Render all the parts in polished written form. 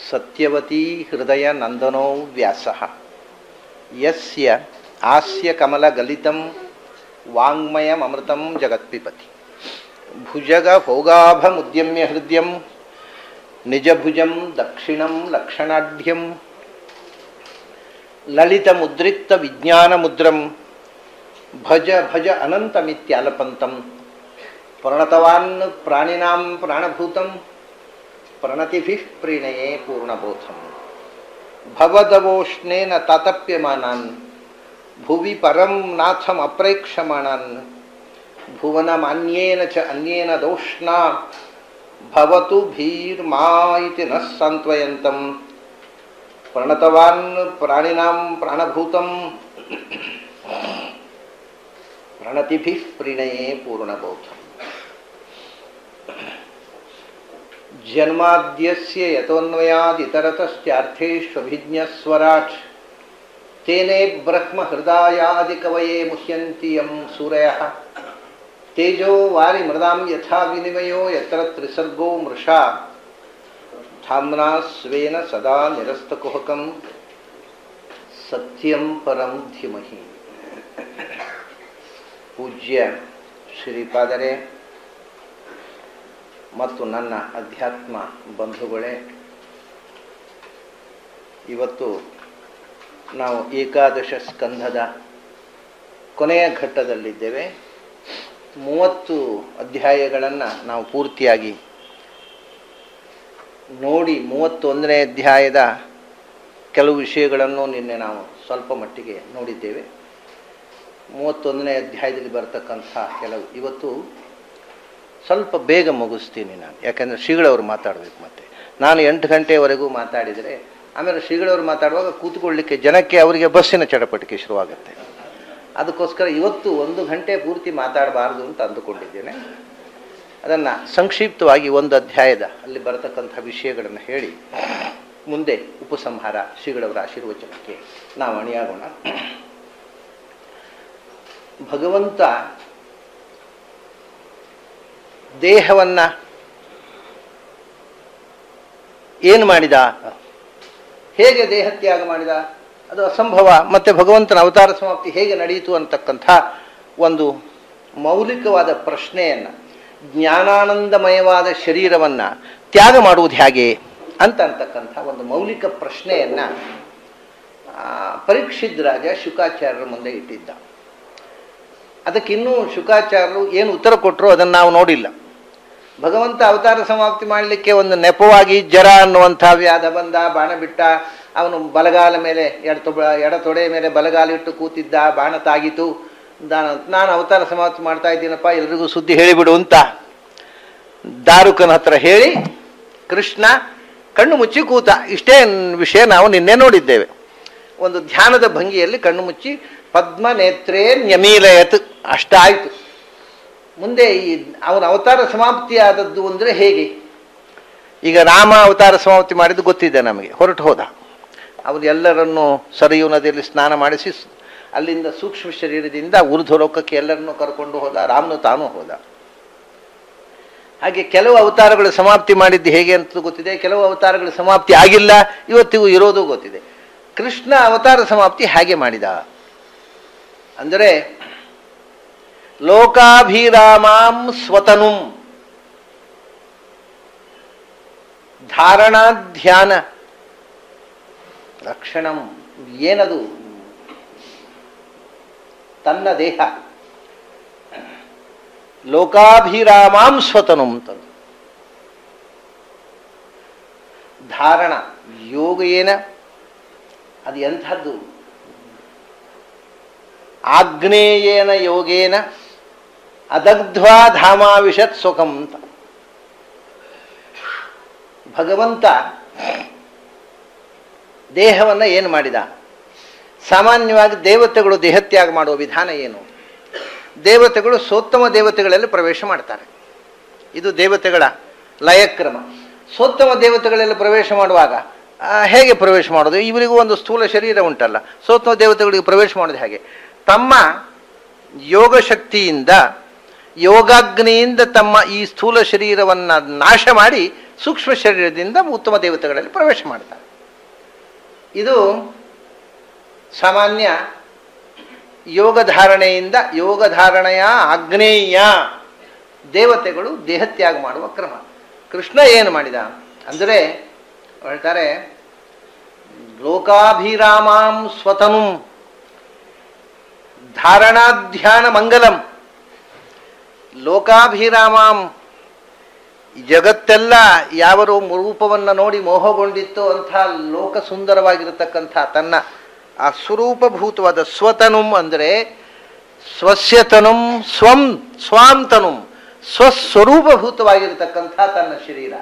ಸತ್ಯವತೀ ಹೃದಯ ನಂದನೋ ವ್ಯಾಸಃ ಯಸ್ಯ ಆಸ್ಯ ಕಮಲಗಲಿತಂ ವಾಂಗ್ಮಯಮೃತಂ ಜಗತ್ಪಿಬತಿ ಭುಜಗ ಭೋಗಾಭಮುದ್ಯಮ್ಯ ಹೃದಯಂ ನಿಜಭುಜಂ ದಕ್ಷಿಣಂ ಲಕ್ಷಣಾಢ್ಯಂ ಲಲಿತಮುದ್ರಿಕ್ತ ವಿಜ್ಞಾನಮುದ್ರಂ ಭಜ ಭಜ ಅನಂತಮಿತ್ಯಾಲಪಂತಂ ಪ್ರಣತವಾನ್ ಪ್ರಾಣಿನಾಂ ಪ್ರಾಣಭೂತಂ ಪ್ರಣತಿಭಿಃ ಪ್ರೀಣಯೇ ಪೂರ್ಣಬೋಧಂ ಭವದವೋಷ್ಣೇನ ತಾತಪ್ಯಮಾನಾನ್ ಭುವಿ ಪರಂ ನಾಥಂ ಅಪ್ರೇಕ್ಷಮಾಣಾನ್ ಭುವನಮಾನ್ಯೇನ ಚ ಅನ್ಯೇನ ದೋಷ್ಣಾ ಭವತು ಭೀರ್ಮಾ ಇತಿ ನ ಸಾಂತ್ವಯಂತಂ ಪ್ರಣತವಾನ್ ಪ್ರಾಣಿನಾಂ ಪ್ರಾಣಭೂತಂ ಪ್ರಣತಿಭಿಃ ಪ್ರೀಣಯೇ ಪೂರ್ಣಬೋಧಂ ಜನ್ಮಾದ್ಯಸ್ಯ ಯತೋನ್ವಯಾದ್ ಇತರತಶ್ಚಾರ್ಥೇಷ್ವಭಿಜ್ಞಸ್ವರಾಟ್ ತೇನೇ ಬ್ರಹ್ಮ ಹೃದಯಾದಿ ಕವಯೇ ಮುಹ್ಯಂತಿ ಯಂ ಸೂರಯಃ ತೇಜೋ ವಾರಿ ಮೃದಾಂ ಯಥಾ ವಿನಿಮಯೋ ಯತ್ರ ತ್ರಿಸರ್ಗೋ ಮೃಷಾ ಧಾಮ್ನಾ ಸ್ವೇನ ಸದಾ ನಿರಸ್ತಕುಹಕಂ ಸತ್ಯಂ ಪರಂ ಧೀಮಹಿ. ಪೂಜ್ಯ ಶ್ರೀಪಾದರೇ ಮತ್ತು ನನ್ನ ಅಧ್ಯಾತ್ಮ ಬಂಧುಗಳೇ, ಇವತ್ತು ನಾವು ಏಕಾದಶ ಸ್ಕಂಧದ ಕೊನೆಯ ಘಟ್ಟದಲ್ಲಿದ್ದೇವೆ. 30 ಅಧ್ಯಾಯಗಳನ್ನು ನಾವು ಪೂರ್ತಿಯಾಗಿ ನೋಡಿ 31ನೇ ಅಧ್ಯಾಯದ ಕೆಲವು ವಿಷಯಗಳನ್ನು ನಿನ್ನೆ ನಾವು ಸ್ವಲ್ಪ ಮಟ್ಟಿಗೆ ನೋಡಿದ್ದೇವೆ. 31ನೇ ಅಧ್ಯಾಯದಲ್ಲಿ ಬರ್ತಕ್ಕಂಥ ಕೆಲವು ಇವತ್ತು ಸ್ವಲ್ಪ ಬೇಗ ಮುಗಿಸ್ತೀನಿ ನಾನು, ಯಾಕೆಂದರೆ ಶ್ರೀಗಳವರು ಮಾತಾಡಬೇಕು. ಮತ್ತು ನಾನು 8 ಗಂಟೆವರೆಗೂ ಮಾತಾಡಿದರೆ ಆಮೇಲೆ ಶ್ರೀಗಳವರು ಮಾತಾಡುವಾಗ ಕೂತ್ಕೊಳ್ಳಿಕ್ಕೆ ಜನಕ್ಕೆ ಅವರಿಗೆ ಬಸ್ಸಿನ ಚಟಪಟಿಕೆ ಶುರುವಾಗುತ್ತೆ. ಅದಕ್ಕೋಸ್ಕರ ಇವತ್ತು 1 ಗಂಟೆ ಪೂರ್ತಿ ಮಾತಾಡಬಾರ್ದು ಅಂತ ಅಂದುಕೊಂಡಿದ್ದೇನೆ. ಅದನ್ನು ಸಂಕ್ಷಿಪ್ತವಾಗಿ 1 ಅಧ್ಯಾಯದ ಅಲ್ಲಿ ಬರತಕ್ಕಂಥ ವಿಷಯಗಳನ್ನು ಹೇಳಿ ಮುಂದೆ ಉಪಸಂಹಾರ ಶ್ರೀಗಳವರ ಆಶೀರ್ವಚನಕ್ಕೆ ನಾವು ಅಣಿಯಾಗೋಣ. ಭಗವಂತ ದೇಹವನ್ನು ಏನು ಮಾಡಿದ, ಹೇಗೆ ದೇಹತ್ಯಾಗ ಮಾಡಿದ, ಅದು ಅಸಂಭವ. ಮತ್ತು ಭಗವಂತನ ಅವತಾರ ಸಮಾಪ್ತಿ ಹೇಗೆ ನಡೆಯಿತು ಅಂತಕ್ಕಂಥ ಒಂದು ಮೌಲಿಕವಾದ ಪ್ರಶ್ನೆಯನ್ನು, ಜ್ಞಾನಾನಂದಮಯವಾದ ಶರೀರವನ್ನು ತ್ಯಾಗ ಮಾಡುವುದು ಹೇಗೆ ಅಂತಕ್ಕಂಥ ಒಂದು ಮೌಲಿಕ ಪ್ರಶ್ನೆಯನ್ನು ಪರೀಕ್ಷಿತ್ ರಾಜ ಶುಕಾಚಾರ್ಯರ ಮುಂದೆ ಇಟ್ಟಿದ್ದ. ಅದಕ್ಕಿನ್ನೂ ಶುಕಾಚಾರ್ಯರು ಏನು ಉತ್ತರ ಕೊಟ್ಟರು ಅದನ್ನು ನಾವು ನೋಡಿಲ್ಲ. ಭಗವಂತ ಅವತಾರ ಸಮಾಪ್ತಿ ಮಾಡಲಿಕ್ಕೆ ಒಂದು ನೆಪವಾಗಿ ಜರ ಅನ್ನುವಂಥ ವ್ಯಾಧ ಬಂದ, ಬಾಣ ಬಿಟ್ಟ, ಅವನು ಬಲಗಾಲ ಮೇಲೆ ಎಡತೊಡೆಯ ಮೇಲೆ ಬಲಗಾಲಿಟ್ಟು ಕೂತಿದ್ದ, ಬಾಣ ತಾಗಿತು, ನಾನು ಅವತಾರ ಸಮಾಪ್ತಿ ಮಾಡ್ತಾ ಇದ್ದೀನಪ್ಪ, ಎಲ್ರಿಗೂ ಸುದ್ದಿ ಹೇಳಿಬಿಡು ಅಂತ ದಾರುಕನ ಹತ್ರ ಹೇಳಿ ಕೃಷ್ಣ ಕಣ್ಣು ಮುಚ್ಚಿ ಕೂತ. ಇಷ್ಟೇ ವಿಷಯ ನಾವು ನಿನ್ನೆ ನೋಡಿದ್ದೇವೆ. ಒಂದು ಧ್ಯಾನದ ಭಂಗಿಯಲ್ಲಿ ಕಣ್ಣು ಮುಚ್ಚಿ ಪದ್ಮನೇತ್ರೇ ನ್ಯಮೀಲಯತ್ ಅಷ್ಟಾಯಿತು. ಮುಂದೆ ಈ ಅವನ ಅವತಾರ ಸಮಾಪ್ತಿ ಆದದ್ದು ಅಂದರೆ ಹೇಗೆ? ಈಗ ರಾಮ ಅವತಾರ ಸಮಾಪ್ತಿ ಮಾಡಿದ್ದು ಗೊತ್ತಿದೆ ನಮಗೆ. ಹೊರಟು ಹೋದ, ಅವನು ಎಲ್ಲರನ್ನೂ ಸರಿಯು ನದಿಯಲ್ಲಿ ಸ್ನಾನ ಮಾಡಿಸಿ ಅಲ್ಲಿಂದ ಸೂಕ್ಷ್ಮ ಶರೀರದಿಂದ ಊರ್ಧ್ವಲೋಕಕ್ಕೆ ಎಲ್ಲರನ್ನೂ ಕರ್ಕೊಂಡು ಹೋದ. ರಾಮನು ತಾನೂ ಹೋದ. ಹಾಗೆ ಕೆಲವು ಅವತಾರಗಳು ಸಮಾಪ್ತಿ ಮಾಡಿದ್ದು ಹೇಗೆ ಅಂತ ಗೊತ್ತಿದೆ, ಕೆಲವು ಅವತಾರಗಳು ಸಮಾಪ್ತಿ ಆಗಿಲ್ಲ, ಇವತ್ತಿಗೂ ಇರೋದು ಗೊತ್ತಿದೆ. ಕೃಷ್ಣ ಅವತಾರ ಸಮಾಪ್ತಿ ಹೇಗೆ ಮಾಡಿದ ಅಂದರೆ, ಲೋಕಾಭಿರಾಮಾಂ ಸ್ವತನುಂ ಧಾರಣಾಧ್ಯಾನ ಲಕ್ಷಣಂ. ಏನದು? ತನ್ನ ದೇಹ ಲೋಕಾಭಿರಾಮಾಂ ಸ್ವತನುಂ ತಂದು ಧಾರಣ ಯೋಗ ಏನ, ಅದು ಎಂಥದ್ದು? ಆಗ್ನೇಯೇನ ಯೋಗೇನ ಅದಗ್ಧ್ವಾ ಧಾಮಾವಿಶತ್ ಸುಖಂ ಅಂತ. ಭಗವಂತ ದೇಹವನ್ನು ಏನು ಮಾಡಿದ? ಸಾಮಾನ್ಯವಾಗಿ ದೇವತೆಗಳು ದೇಹತ್ಯಾಗ ಮಾಡುವ ವಿಧಾನ ಏನು? ದೇವತೆಗಳು ಸೋತ್ತಮ ದೇವತೆಗಳಲ್ಲಿ ಪ್ರವೇಶ ಮಾಡ್ತಾರೆ. ಇದು ದೇವತೆಗಳ ಲಯಕ್ರಮ. ಸೋತ್ತಮ ದೇವತೆಗಳಲ್ಲಿ ಪ್ರವೇಶ ಮಾಡುವಾಗ ಹೇಗೆ ಪ್ರವೇಶ ಮಾಡೋದು? ಇವರಿಗೂ ಒಂದು ಸ್ಥೂಲ ಶರೀರ ಉಂಟಲ್ಲ, ಸೋತ್ತಮ ದೇವತೆಗಳಿಗೆ ಪ್ರವೇಶ ಮಾಡೋದು ಹೇಗೆ? ತಮ್ಮ ಯೋಗ ಶಕ್ತಿಯಿಂದ ಯೋಗಾಗ್ನಿಯಿಂದ ತಮ್ಮ ಈ ಸ್ಥೂಲ ಶರೀರವನ್ನು ನಾಶ ಮಾಡಿ ಸೂಕ್ಷ್ಮ ಶರೀರದಿಂದ ಉತ್ತಮ ದೇವತೆಗಳಲ್ಲಿ ಪ್ರವೇಶ ಮಾಡ್ತಾರೆ. ಇದು ಸಾಮಾನ್ಯ ಯೋಗಧಾರಣೆಯ ಆಗ್ನೇಯ ದೇವತೆಗಳು ದೇಹತ್ಯಾಗ ಮಾಡುವ ಕ್ರಮ. ಕೃಷ್ಣ ಏನು ಮಾಡಿದ ಅಂದರೆ ಹೇಳ್ತಾರೆ, ಲೋಕಾಭಿರಾಮಾಂ ಸ್ವತನುಂ ಧಾರಣಾಧ್ಯಾನ ಮಂಗಲಂ. ಲೋಕಾಭಿರಾಮಾಂ, ಜಗತ್ತೆಲ್ಲ ಯಾವ ರೂಪವನ್ನು ನೋಡಿ ಮೋಹಗೊಂಡಿತ್ತು ಅಂಥ ಲೋಕ ಸುಂದರವಾಗಿರತಕ್ಕಂಥ ತನ್ನ ಆ ಸ್ವರೂಪಭೂತವಾದ ಸ್ವತನುಂ ಅಂದರೆ ಸ್ವಸ್ಯತನುಂ ಸ್ವಾಂತನುಂ ಸ್ವಸ್ವರೂಪಭೂತವಾಗಿರತಕ್ಕಂಥ ತನ್ನ ಶರೀರ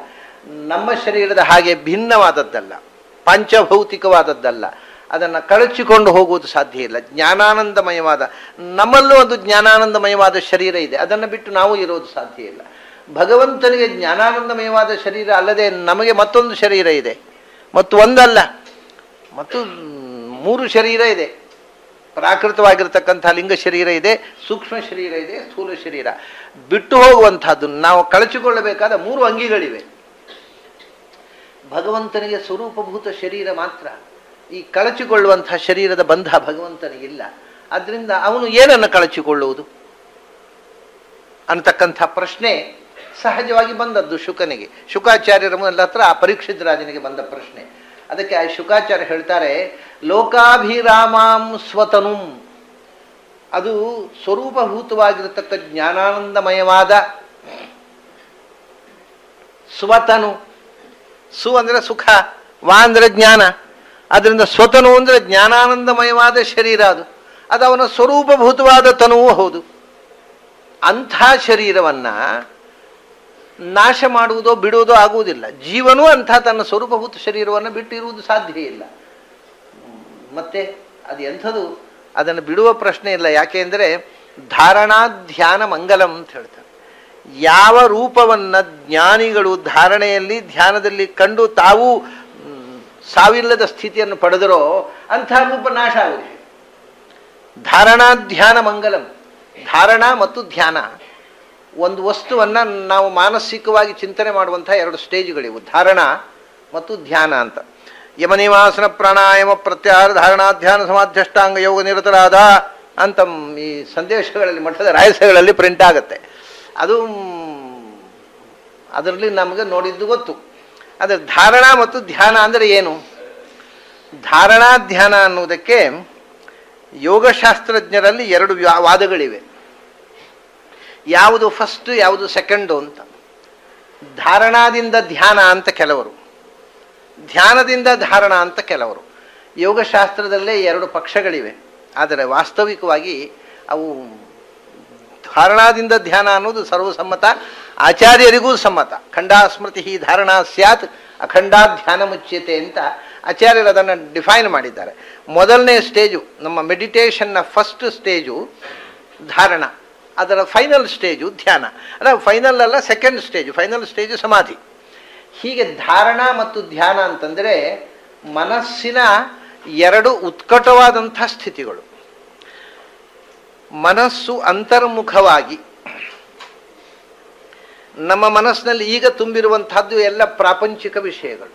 ನಮ್ಮ ಶರೀರದ ಹಾಗೆ ಭಿನ್ನವಾದದ್ದಲ್ಲ, ಪಂಚಭೌತಿಕವಾದದ್ದಲ್ಲ. ಅದನ್ನು ಕಳಚಿಕೊಂಡು ಹೋಗುವುದು ಸಾಧ್ಯ ಇಲ್ಲ. ಜ್ಞಾನಾನಂದಮಯವಾದ, ನಮ್ಮಲ್ಲೂ ಒಂದು ಜ್ಞಾನಾನಂದಮಯವಾದ ಶರೀರ ಇದೆ, ಅದನ್ನು ಬಿಟ್ಟು ನಾವು ಇರೋದು ಸಾಧ್ಯ ಇಲ್ಲ. ಭಗವಂತನಿಗೆ ಜ್ಞಾನಾನಂದಮಯವಾದ ಶರೀರ ಅಲ್ಲದೆ ನಮಗೆ ಮತ್ತೊಂದು ಶರೀರ ಇದೆ, ಮತ್ತು ಒಂದಲ್ಲ, ಮತ್ತು 3 ಶರೀರ ಇದೆ. ಪ್ರಾಕೃತವಾಗಿರತಕ್ಕಂಥ ಲಿಂಗ ಶರೀರ ಇದೆ, ಸೂಕ್ಷ್ಮ ಶರೀರ ಇದೆ, ಸ್ಥೂಲ ಶರೀರ. ಬಿಟ್ಟು ಹೋಗುವಂಥದ್ದು ನಾವು ಕಳಚಿಕೊಳ್ಳಬೇಕಾದ 3 ಅಂಗಿಗಳಿವೆ. ಭಗವಂತನಿಗೆ ಸ್ವರೂಪಭೂತ ಶರೀರ ಮಾತ್ರ. ಈ ಕಳಚಿಕೊಳ್ಳುವಂಥ ಶರೀರದ ಬಂಧ ಭಗವಂತನಿಗಿಲ್ಲ. ಆದ್ದರಿಂದ ಅವನು ಏನನ್ನು ಕಳಚಿಕೊಳ್ಳುವುದು ಅನ್ನತಕ್ಕಂಥ ಪ್ರಶ್ನೆ ಸಹಜವಾಗಿ ಬಂದದ್ದು ಶುಕನಿಗೆ. ಶುಕಾಚಾರ್ಯರ ಹತ್ರ ಆ ಪರೀಕ್ಷಿತ್ ರಾಜನಿಗೆ ಬಂದ ಪ್ರಶ್ನೆ. ಅದಕ್ಕೆ ಆ ಶುಕಾಚಾರ್ಯ ಹೇಳ್ತಾರೆ, ಲೋಕಾಭಿರಾಮಾಂ ಸ್ವತನುಂ, ಅದು ಸ್ವರೂಪಭೂತವಾಗಿರತಕ್ಕ ಜ್ಞಾನಾನಂದಮಯವಾದ ಸ್ವತನು. ಸು ಅಂದರೆ ಸುಖ, ವಾ ಅಂದರೆ ಜ್ಞಾನ. ಅದರಿಂದ ಸ್ವತನು ಅಂದರೆ ಜ್ಞಾನಾನಂದಮಯವಾದ ಶರೀರ. ಅದು ಅವನ ಸ್ವರೂಪಭೂತವಾದ ತನುವೂ ಹೌದು. ಅಂಥ ಶರೀರವನ್ನು ನಾಶ ಮಾಡುವುದೋ ಬಿಡುವುದೋ ಆಗುವುದಿಲ್ಲ. ಜೀವನೂ ಅಂಥ ತನ್ನ ಸ್ವರೂಪಭೂತ ಶರೀರವನ್ನು ಬಿಟ್ಟಿರುವುದು ಸಾಧ್ಯ ಇಲ್ಲ. ಮತ್ತೆ ಅದು ಎಂಥದು, ಅದನ್ನು ಬಿಡುವ ಪ್ರಶ್ನೆ ಇಲ್ಲ. ಯಾಕೆ ಅಂದರೆ ಧಾರಣಾ ಧ್ಯಾನ ಮಂಗಲಂ ಅಂತ ಹೇಳ್ತಾರೆ. ಯಾವ ರೂಪವನ್ನು ಜ್ಞಾನಿಗಳು ಧಾರಣೆಯಲ್ಲಿ ಧ್ಯಾನದಲ್ಲಿ ಕಂಡು ತಾವು ಸಾವಿಲ್ಲದ ಸ್ಥಿತಿಯನ್ನು ಪಡೆದರೋ ಅಂಥ ರೂಪ ನಾಶ ಆಗುತ್ತೆ. ಧಾರಣಾ ಧ್ಯಾನ ಮಂಗಲಂ. ಧಾರಣ ಮತ್ತು ಧ್ಯಾನ, ಒಂದು ವಸ್ತುವನ್ನು ನಾವು ಮಾನಸಿಕವಾಗಿ ಚಿಂತನೆ ಮಾಡುವಂಥ 2 ಸ್ಟೇಜ್ಗಳಿವು, ಧಾರಣ ಮತ್ತು ಧ್ಯಾನ ಅಂತ. ಯಮನಿವಾಸನ ಪ್ರಾಣಾಯಾಮ ಪ್ರತ್ಯಾಹಾರ ಧಾರಣಾ ಧ್ಯಾನ ಸಮಾಧ್ಯಷ್ಟಾಂಗ ಯೋಗ ನಿರತರಾದ ಅಂತ ಈ ಸಂದೇಶಗಳಲ್ಲಿ, ಮಠದ ರಹಸ್ಯಗಳಲ್ಲಿ ಪ್ರಿಂಟ್ ಆಗುತ್ತೆ. ಅದು ಅದರಲ್ಲಿ ನಮಗೆ ನೋಡಿದ್ದು ಗೊತ್ತು. ಆದರೆ ಧಾರಣ ಮತ್ತು ಧ್ಯಾನ ಅಂದರೆ ಏನು? ಧಾರಣಾ ಧ್ಯಾನ ಅನ್ನುವುದಕ್ಕೆ ಯೋಗಶಾಸ್ತ್ರಜ್ಞರಲ್ಲಿ 2 ವಾದಗಳಿವೆ. ಯಾವುದು ಫಸ್ಟು, ಯಾವುದು ಸೆಕೆಂಡು ಅಂತ. ಧಾರಣಾದಿಂದ ಧ್ಯಾನ ಅಂತ ಕೆಲವರು, ಧ್ಯಾನದಿಂದ ಧಾರಣ ಅಂತ ಕೆಲವರು. ಯೋಗಶಾಸ್ತ್ರದಲ್ಲೇ 2 ಪಕ್ಷಗಳಿವೆ. ಆದರೆ ವಾಸ್ತವಿಕವಾಗಿ ಅವು ಧಾರಣಾದಿಂದ ಧ್ಯಾನ ಅನ್ನೋದು ಸರ್ವಸಮ್ಮತ, ಆಚಾರ್ಯರಿಗೂ ಸಮ್ಮತ. ಖಂಡಾಸ್ಮೃತಿ ಧಾರಣಾ ಸ್ಯಾತ್ ಅಖಂಡಾ ಧ್ಯಾನ ಮುಚ್ಯತೆ ಅಂತ ಆಚಾರ್ಯರು ಅದನ್ನು ಡಿಫೈನ್ ಮಾಡಿದ್ದಾರೆ. ಮೊದಲನೇ ಸ್ಟೇಜು, ನಮ್ಮ ಮೆಡಿಟೇಷನ್ನ ಫಸ್ಟ್ ಸ್ಟೇಜು ಧಾರಣ, ಅದರ ಫೈನಲ್ ಸ್ಟೇಜು ಧ್ಯಾನ. ಅಲ್ಲ, ಫೈನಲ್ ಅಲ್ಲ, ಸೆಕೆಂಡ್ ಸ್ಟೇಜು. ಫೈನಲ್ ಸ್ಟೇಜು ಸಮಾಧಿ. ಹೀಗೆ ಧಾರಣ ಮತ್ತು ಧ್ಯಾನ ಅಂತಂದರೆ ಮನಸ್ಸಿನ 2 ಉತ್ಕಟವಾದಂಥ ಸ್ಥಿತಿಗಳು. ಮನಸ್ಸು ಅಂತರ್ಮುಖವಾಗಿ, ನಮ್ಮ ಮನಸ್ಸಿನಲ್ಲಿ ಈಗ ತುಂಬಿರುವಂಥದ್ದು ಎಲ್ಲ ಪ್ರಾಪಂಚಿಕ ವಿಷಯಗಳು.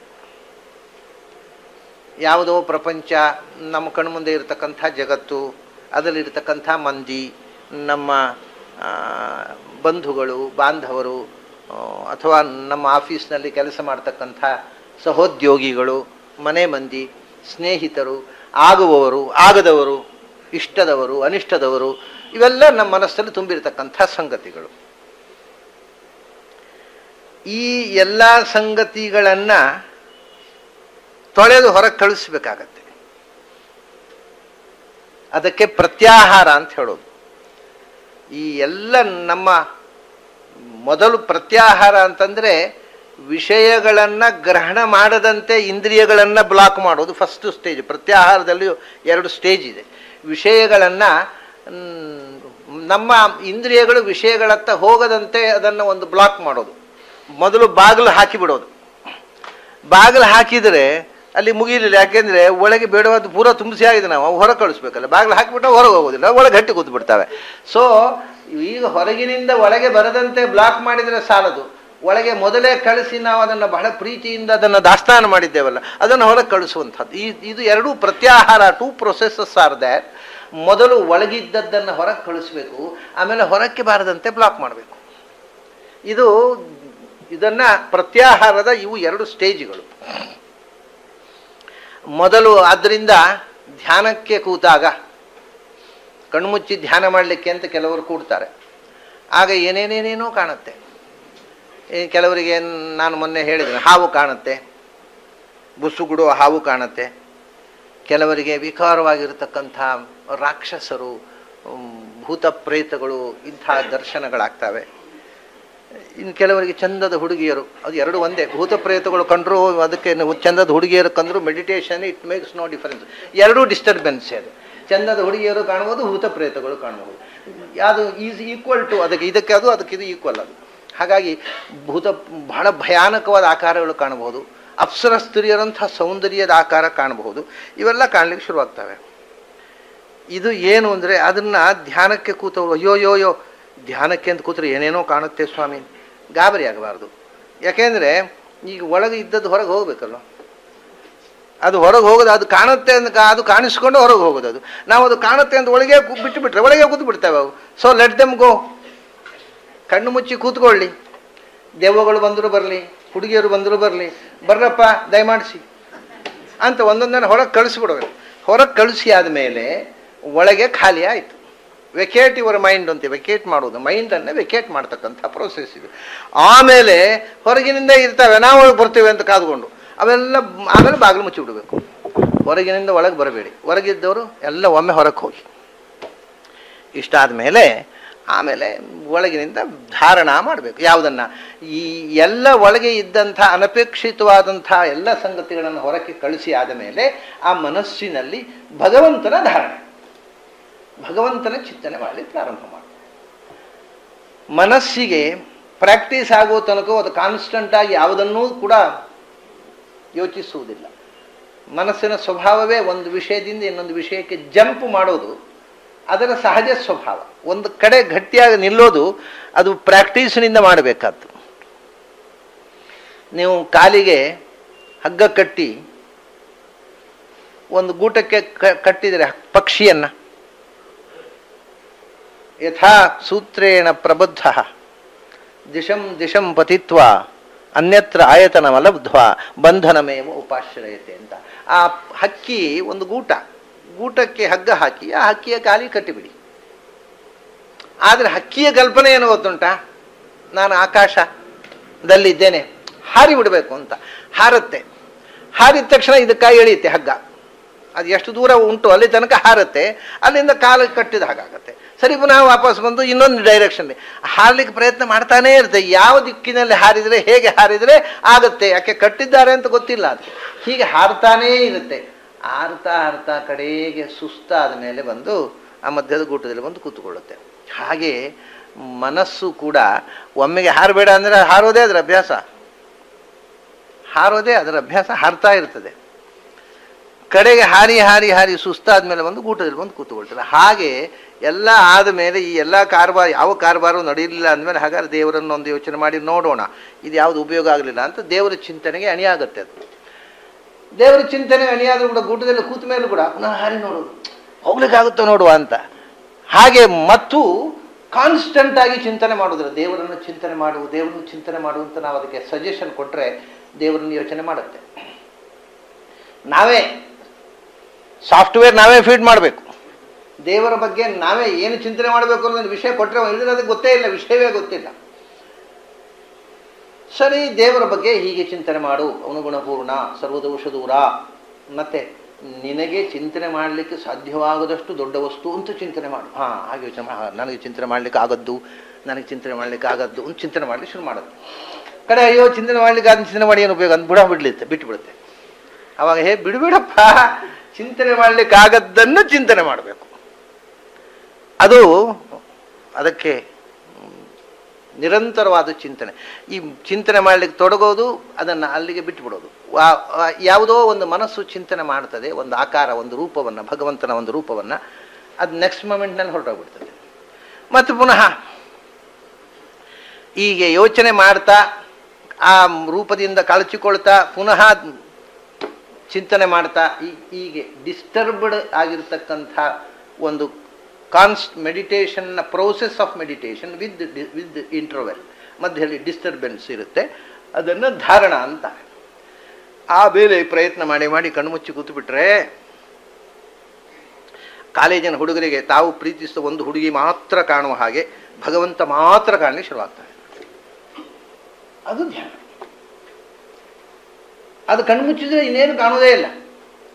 ಯಾವುದೋ ಪ್ರಪಂಚ, ನಮ್ಮ ಕಣ್ಮುಂದೆ ಇರತಕ್ಕಂಥ ಜಗತ್ತು, ಅದರಲ್ಲಿರ್ತಕ್ಕಂಥ ಮಂದಿ, ನಮ್ಮ ಬಂಧುಗಳು ಬಾಂಧವರು, ಅಥವಾ ನಮ್ಮ ಆಫೀಸ್ನಲ್ಲಿ ಕೆಲಸ ಮಾಡ್ತಕ್ಕಂಥ ಸಹೋದ್ಯೋಗಿಗಳು, ಮನೆ ಮಂದಿ, ಸ್ನೇಹಿತರು, ಆಗುವವರು ಆಗದವರು, ಇಷ್ಟದವರು ಅನಿಷ್ಟದವರು, ಇವೆಲ್ಲ ನಮ್ಮ ಮನಸ್ಸಲ್ಲಿ ತುಂಬಿರತಕ್ಕಂಥ ಸಂಗತಿಗಳು. ಈ ಎಲ್ಲ ಸಂಗತಿಗಳನ್ನು ತೊಳೆದು ಹೊರಗೆ ಕಳಿಸ್ಬೇಕಾಗತ್ತೆ. ಅದಕ್ಕೆ ಪ್ರತ್ಯಾಹಾರ ಅಂತ ಹೇಳೋದು. ಈ ಎಲ್ಲ ನಮ್ಮ ಮೊದಲು ಪ್ರತ್ಯಾಹಾರ ಅಂತಂದರೆ ವಿಷಯಗಳನ್ನು ಗ್ರಹಣ ಮಾಡದಂತೆ ಇಂದ್ರಿಯಗಳನ್ನು ಬ್ಲಾಕ್ ಮಾಡೋದು ಫಸ್ಟ್ ಸ್ಟೇಜ್. ಪ್ರತ್ಯಾಹಾರದಲ್ಲಿ 2 ಸ್ಟೇಜ್ ಇದೆ. ವಿಷಯಗಳನ್ನು, ನಮ್ಮ ಇಂದ್ರಿಯಗಳು ವಿಷಯಗಳತ್ತ ಹೋಗದಂತೆ ಅದನ್ನು ಒಂದು ಬ್ಲಾಕ್ ಮಾಡೋದು. ಮೊದಲು ಬಾಗಿಲು ಹಾಕಿಬಿಡೋದು. ಬಾಗಿಲು ಹಾಕಿದರೆ ಅಲ್ಲಿ ಮುಗಿಲಿಲ್ಲ. ಯಾಕೆಂದರೆ ಒಳಗೆ ಬೇಡವಾದ ಪೂರ ತುಂಬಿಸಿ ಆಗಿದೆ, ನಾವು ಹೊರಗೆ ಕಳಿಸ್ಬೇಕಲ್ಲ. ಬಾಗಿಲು ಹಾಕಿಬಿಟ್ಟು ಹೊರಗೆ ಹೋಗೋದಿಲ್ಲ, ಒಳಗೆ ಗಟ್ಟಿ ಕೂತು ಬಿಡ್ತವೆ. ಸೊ ಈಗ ಹೊರಗಿನಿಂದ ಒಳಗೆ ಬರದಂತೆ ಬ್ಲಾಕ್ ಮಾಡಿದರೆ ಸಾಲದು, ಒಳಗೆ ಮೊದಲೇ ಕಳಿಸಿ ನಾವು ಅದನ್ನು ಬಹಳ ಪ್ರೀತಿಯಿಂದ ಅದನ್ನು ದಾಸ್ತಾನು ಮಾಡಿದ್ದೇವಲ್ಲ, ಅದನ್ನು ಹೊರಗೆ ಕಳಿಸುವಂಥದ್ದು. ಇದು ಎರಡೂ ಪ್ರತ್ಯಾಹಾರ, ಟೂ ಪ್ರೊಸೆಸಸ್ ಆರ್ ದ್ಯಾಟ್. ಮೊದಲು ಒಳಗಿದ್ದದ್ದನ್ನು ಹೊರಗೆ ಕಳಿಸ್ಬೇಕು, ಆಮೇಲೆ ಹೊರಕ್ಕೆ ಬಾರದಂತೆ ಬ್ಲಾಕ್ ಮಾಡಬೇಕು. ಇದನ್ನು ಪ್ರತ್ಯಾಹಾರದ ಇವು ಎರಡು ಸ್ಟೇಜ್ಗಳು. ಮೊದಲು ಆದ್ದರಿಂದ ಧ್ಯಾನಕ್ಕೆ ಕೂತಾಗ, ಕಣ್ಮುಚ್ಚಿ ಧ್ಯಾನ ಮಾಡಲಿಕ್ಕೆ ಅಂತ ಕೆಲವರು ಕೂಡ್ತಾರೆ. ಆಗ ಏನೇನೇನೇನೋ ಕಾಣುತ್ತೆ. ಕೆಲವರಿಗೆ ನಾನು ಮೊನ್ನೆ ಹೇಳಿದ್ದೇನೆ, ಹಾವು ಕಾಣುತ್ತೆ, ಬುಸುಗುಡುವ ಹಾವು ಕಾಣುತ್ತೆ. ಕೆಲವರಿಗೆ ವಿಕಾರವಾಗಿರತಕ್ಕಂಥ ರಾಕ್ಷಸರು, ಭೂತ ಪ್ರೇತಗಳು, ಇಂಥ ದರ್ಶನಗಳಾಗ್ತವೆ. ಇನ್ನು ಕೆಲವರಿಗೆ ಚಂದದ ಹುಡುಗಿಯರು, ಅದು ಎರಡು ಒಂದೇ. ಭೂತ ಪ್ರೇತಗಳು ಕಂಡ್ರು, ಅದಕ್ಕೆ ಚಂದದ ಹುಡುಗಿಯರು ಕಂಡ್ರು meditation, it makes no difference. ಎರಡೂ ಡಿಸ್ಟರ್ಬೆನ್ಸೇ ಅದು. ಚಂದದ ಹುಡುಗಿಯರು ಕಾಣ್ಬೋದು, ಭೂತ ಪ್ರೇತಗಳು ಕಾಣ್ಬೋದು. ಯಾವುದು ಈಸ್ ಈಕ್ವಲ್ ಟು ಅದಕ್ಕೆ, ಇದಕ್ಕೆ ಅದು, ಅದಕ್ಕೆ ಇದು ಈಕ್ವಲ್ ಅದು. ಹಾಗಾಗಿ ಬಹಳ ಭಯಾನಕವಾದ ಆಕಾರಗಳು ಕಾಣಬಹುದು. ಅಪ್ಸರ ಸ್ತ್ರೀಯರಂಥ ಸೌಂದರ್ಯದ ಆಕಾರ ಕಾಣಬಹುದು. ಇವೆಲ್ಲ ಕಾಣಲಿಕ್ಕೆ ಶುರುವಾಗ್ತವೆ. ಇದು ಏನು ಅಂದರೆ, ಅದನ್ನು ಧ್ಯಾನಕ್ಕೆ ಕೂತವರು ಅಯ್ಯೋಯ್ಯೋಯ್ಯೋ ಧ್ಯಾನಕ್ಕೆ ಅಂತ ಕೂತ್ರೆ ಏನೇನೋ ಕಾಣುತ್ತೆ ಸ್ವಾಮಿ, ಗಾಬರಿ ಆಗಬಾರ್ದು. ಯಾಕೆಂದರೆ ಈಗ ಒಳಗೆ ಇದ್ದದ್ದು ಹೊರಗೆ ಹೋಗಬೇಕಲ್ವ. ಅದು ಹೊರಗೆ ಹೋಗೋದು, ಅದು ಕಾಣುತ್ತೆ ಅಂತ ಅದು ಕಾಣಿಸ್ಕೊಂಡು ಹೊರಗೆ ಹೋಗೋದು. ಅದು ನಾವು ಅದು ಕಾಣುತ್ತೆ ಅಂತ ಒಳಗೆ ಬಿಟ್ಟುಬಿಟ್ರೆ ಒಳಗೆ ಕೂತು ಬಿಡ್ತೇವೆ ಅವು. ಸೊ ಲೆಟ್ ದೆಮ್ ಗೋ. ಕಣ್ಣು ಮುಚ್ಚಿ ಕೂತ್ಕೊಳ್ಳಿ. ದೆವ್ವಗಳು ಬಂದರೂ ಬರಲಿ, ಹುಡುಗಿಯರು ಬಂದರೂ ಬರಲಿ, ಬರ್ರಪ್ಪ ದಯಮಾಡಿಸಿ ಅಂತ ಒಂದೊಂದನ್ನು ಹೊರಗೆ ಕಳಿಸ್ಬಿಡೋದು. ಹೊರಗೆ ಕಳಿಸಿ ಆದಮೇಲೆ ಒಳಗೆ ಖಾಲಿ ಆಯಿತು. ವೆಕೇಟ್ ಯುವರ್ ಮೈಂಡ್ ಅಂತ, ವೆಕೇಟ್ ಮಾಡೋದು, ಮೈಂಡನ್ನೇ ವೆಕೇಟ್ ಮಾಡ್ತಕ್ಕಂಥ ಪ್ರೋಸೆಸ್ ಇದು. ಆಮೇಲೆ ಹೊರಗಿನಿಂದ ಇರ್ತವೆ, ನಾವು ಒಳಗೆ ಬರ್ತೀವಿ ಅಂತ ಕಾದುಕೊಂಡು ಅವೆಲ್ಲ ಆಮೇಲೆ ಬಾಗಿಲು ಮುಚ್ಚಿ ಬಿಡಬೇಕು. ಹೊರಗಿನಿಂದ ಒಳಗೆ ಬರಬೇಡಿ, ಹೊರಗಿದ್ದವರು ಎಲ್ಲ ಒಮ್ಮೆ ಹೊರಗೆ ಹೋಗಿ. ಇಷ್ಟಾದ ಮೇಲೆ ಆಮೇಲೆ ಒಳಗಿನಿಂದ ಧಾರಣ ಮಾಡಬೇಕು. ಯಾವುದನ್ನು? ಈ ಎಲ್ಲ ಒಳಗೆ ಇದ್ದಂಥ ಅನಪೇಕ್ಷಿತವಾದಂಥ ಎಲ್ಲ ಸಂಗತಿಗಳನ್ನು ಹೊರಕ್ಕೆ ಕಳಿಸಿ ಆದ ಮೇಲೆ ಆ ಮನಸ್ಸಿನಲ್ಲಿ ಭಗವಂತನ ಧಾರಣೆ, ಭಗವಂತನ ಚಿಂತನೆ ಮಾಡಲಿ ಪ್ರಾರಂಭ ಮಾಡಿ. ಮನಸ್ಸಿಗೆ ಪ್ರಾಕ್ಟೀಸ್ ಆಗೋ ತನಕ ಅದು ಕಾನ್ಸ್ಟಂಟ್ ಆಗಿ ಯಾವುದನ್ನೂ ಕೂಡ ಯೋಚಿಸುವುದಿಲ್ಲ. ಮನಸ್ಸಿನ ಸ್ವಭಾವವೇ ಒಂದು ವಿಷಯದಿಂದ ಇನ್ನೊಂದು ವಿಷಯಕ್ಕೆ ಜಂಪ್ ಮಾಡೋದು, ಅದರ ಸಹಜ ಸ್ವಭಾವ. ಒಂದು ಕಡೆ ಗಟ್ಟಿಯಾಗಿ ನಿಲ್ಲೋದು ಅದು ಪ್ರಾಕ್ಟೀಸ್ನಿಂದ ಮಾಡಬೇಕಾದ್ದು. ನೀವು ಕಾಲಿಗೆ ಹಗ್ಗ ಕಟ್ಟಿ ಒಂದು ಗೂಟಕ್ಕೆ ಕಟ್ಟಿದರೆ ಪಕ್ಷಿಯನ್ನ, ಯಥಾ ಸೂತ್ರೇಣ ಪ್ರಬದ್ಧ ದಿಶಂ ದಿಶಂ ಪತಿತ್ವ ಅನ್ಯತ್ರ ಆಯತನಮಲಬ್ಧ್ವ ಬಂಧನಮೇವ ಉಪಾಶ್ರಯತೆ ಅಂತ. ಆ ಹಕ್ಕಿ ಒಂದು ಗೂಟಕ್ಕೆ ಹಗ್ಗ ಹಾಕಿ ಆ ಹಕ್ಕಿಯ ಕಾಲಿ ಕಟ್ಟಿಬಿಡಿ. ಆದರೆ ಹಕ್ಕಿಯ ಕಲ್ಪನೆ ಏನು ಗೊತ್ತುಂಟಾ? ನಾನು ಆಕಾಶದಲ್ಲಿದ್ದೇನೆ, ಹಾರಿ ಬಿಡಬೇಕು ಅಂತ. ಹಾರುತ್ತೆ. ಹಾರಿದ ತಕ್ಷಣ ಇದಕ್ಕಾಗಿ ಎಳೆಯುತ್ತೆ ಹಗ್ಗ. ಅದು ಎಷ್ಟು ದೂರ ಉಂಟು ಅಲ್ಲಿ ತನಕ ಹಾರುತ್ತೆ, ಅಲ್ಲಿಂದ ಕಾಲು ಕಟ್ಟಿದ ಹಾಗಾಗತ್ತೆ. ಸರಿ, ಪುನಃ ವಾಪಸ್ ಬಂದು ಇನ್ನೊಂದು ಡೈರೆಕ್ಷನ್ಲಿ ಹಾರಲಿಕ್ಕೆ ಪ್ರಯತ್ನ ಮಾಡ್ತಾನೇ ಇರುತ್ತೆ. ಯಾವ ದಿಕ್ಕಿನಲ್ಲಿ ಹಾರಿದರೆ, ಹೇಗೆ ಹಾರಿದರೆ ಆಗುತ್ತೆ, ಯಾಕೆ ಕಟ್ಟಿದ್ದಾರೆ ಅಂತ ಗೊತ್ತಿಲ್ಲ. ಅದಕ್ಕೆ ಹೀಗೆ ಹಾರ್ತಾನೇ ಇರುತ್ತೆ. ಹಾರ್ತಾ ಕಡೆಗೆ ಸುಸ್ತಾದ ಮೇಲೆ ಬಂದು ಆ ಮಧ್ಯದ ಗೂಟದಲ್ಲಿ ಬಂದು ಕೂತ್ಕೊಳ್ಳುತ್ತೆ. ಹಾಗೆ ಮನಸ್ಸು ಕೂಡ ಒಮ್ಮೆಗೆ ಹಾರಬೇಡ ಅಂದರೆ ಹಾರೋದೇ ಅದರ ಅಭ್ಯಾಸ, ಹಾರ್ತಾ ಇರ್ತದೆ. ಕಡೆಗೆ ಹಾರಿ ಹಾರಿ ಹಾರಿ ಸುಸ್ತಾದ ಮೇಲೆ ಬಂದು ಗೂಟದಲ್ಲಿ ಬಂದು ಕೂತ್ಕೊಳ್ತಾರೆ. ಹಾಗೆ ಎಲ್ಲ ಆದ ಮೇಲೆ ಈ ಎಲ್ಲ ಯಾವ ಕಾರಬಾರು ನಡೆಯಲಿಲ್ಲ ಅಂದಮೇಲೆ ಹಾಗಾದ್ರೆ ದೇವರನ್ನು ಒಂದು ಯೋಚನೆ ಮಾಡಿ ನೋಡೋಣ, ಇದು ಯಾವುದು ಉಪಯೋಗ ಆಗಲಿಲ್ಲ ಅಂತ ದೇವರ ಚಿಂತನೆಗೆ ಅಣಿಯಾಗುತ್ತೆ. ಅದು ದೇವರ ಚಿಂತನೆಗೆ ಅಣಿಯಾದರೂ ಕೂಡ ಗೂಟದಲ್ಲಿ ಕೂತ ಮೇಲೆ ಕೂಡ ಪುನಃ ಹಾರಿ ನೋಡೋದು, ಹೋಗ್ಲಿಕ್ಕಾಗುತ್ತೋ ನೋಡುವ ಅಂತ. ಹಾಗೆ ಮತ್ತು ಕಾನ್ಸ್ಟೆಂಟ್ ಆಗಿ ಚಿಂತನೆ ಮಾಡೋದ್ರ, ದೇವರನ್ನು ಚಿಂತನೆ ಮಾಡುವಂತ ನಾವು ಅದಕ್ಕೆ ಸಜೆಷನ್ ಕೊಟ್ಟರೆ ದೇವರನ್ನು ಯೋಚನೆ ಮಾಡುತ್ತೆ. ನಾವೇ ಸಾಫ್ಟ್ವೇರ್ ನಾವೇ ಫೀಡ್ ಮಾಡಬೇಕು. ದೇವರ ಬಗ್ಗೆ ನಾವೇ ಏನು ಚಿಂತನೆ ಮಾಡಬೇಕು ಅನ್ನೋದು ವಿಷಯ ಕೊಟ್ಟರೆ ಅದಕ್ಕೆ ಗೊತ್ತೇ ಇಲ್ಲ, ವಿಷಯವೇ ಗೊತ್ತಿಲ್ಲ. ಸರಿ, ದೇವರ ಬಗ್ಗೆ ಹೀಗೆ ಚಿಂತನೆ ಮಾಡು, ಅನುಗುಣಪೂರ್ಣ ಸರ್ವದೋಷ ದೂರ, ಮತ್ತೆ ನಿನಗೆ ಚಿಂತನೆ ಮಾಡಲಿಕ್ಕೆ ಸಾಧ್ಯವಾಗದಷ್ಟು ದೊಡ್ಡ ವಸ್ತು ಅಂತ ಚಿಂತನೆ ಮಾಡು. ಹಾಗೆ ಯೋಚನೆ ನನಗೆ ಚಿಂತನೆ ಮಾಡಲಿಕ್ಕೆ ಆಗದ್ದು ಅಂತ ಚಿಂತನೆ ಮಾಡಲಿಕ್ಕೆ ಶುರು ಮಾಡೋದು. ಕಡೆ ಅಯ್ಯೋ ಚಿಂತನೆ ಮಾಡ್ಲಿಕ್ಕೆ ಅದನ್ನ ಚಿಂತನೆ ಮಾಡಿ ಏನು ಉಪಯೋಗ ಅಂತ ಬಿಟ್ಟು ಬಿಡುತ್ತೆ. ಅವಾಗ ಬಿಡಬೇಡಪ್ಪ, ಚಿಂತನೆ ಮಾಡ್ಲಿಕ್ಕೆ ಆಗದ್ದನ್ನು ಚಿಂತನೆ ಮಾಡಬೇಕು. ಅದು ಅದಕ್ಕೆ ನಿರಂತರವಾದ ಚಿಂತನೆ. ಈ ಚಿಂತನೆ ಮಾಡಲಿಕ್ಕೆ ತೊಡಗೋದು, ಅದನ್ನು ಅಲ್ಲಿಗೆ ಬಿಟ್ಟುಬಿಡೋದು. ಯಾವುದೋ ಒಂದು ಮನಸ್ಸು ಚಿಂತನೆ ಮಾಡ್ತದೆ, ಒಂದು ಆಕಾರ, ಒಂದು ರೂಪವನ್ನು, ಭಗವಂತನ ಒಂದು ರೂಪವನ್ನು, ಅದು ನೆಕ್ಸ್ಟ್ ಮೊಮೆಂಟ್ನಲ್ಲಿ ಹೊರಟೋಗ್ಬಿಡ್ತದೆ. ಮತ್ತು ಪುನಃ ಹೀಗೆ ಯೋಚನೆ ಮಾಡ್ತಾ ಆ ರೂಪದಿಂದ ಕಳಚಿಕೊಳ್ತಾ ಪುನಃ ಚಿಂತನೆ ಮಾಡ್ತಾ ಹೀಗೆ ಡಿಸ್ಟರ್ಬ್ಡ್ ಆಗಿರ್ತಕ್ಕಂಥ ಒಂದು ಮೆಡಿಟೇಷನ್ನ process of meditation with interval, ಮಧ್ಯದಲ್ಲಿ ಡಿಸ್ಟರ್ಬೆನ್ಸ್ ಇರುತ್ತೆ, ಅದನ್ನು ಧಾರಣ ಅಂತ. ಆ ಬೇರೆ ಪ್ರಯತ್ನ ಮಾಡಿ ಮಾಡಿ ಕಣ್ಮುಚ್ಚಿ ಕೂತುಬಿಟ್ರೆ ಕಾಲೇಜಿನ ಹುಡುಗರಿಗೆ ತಾವು ಪ್ರೀತಿಸಿದ ಒಂದು ಹುಡುಗಿ ಮಾತ್ರ ಕಾಣುವ ಹಾಗೆ ಭಗವಂತ ಮಾತ್ರ ಕಾಣಲಿಕ್ಕೆ ಶುರುವಾಗ್ತಾರೆ. ಅದು ಧ್ಯಾನ. ಅದು ಕಣ್ಮುಚ್ಚಿದ್ರೆ ಇನ್ನೇನು ಕಾಣೋದೇ ಇಲ್ಲ.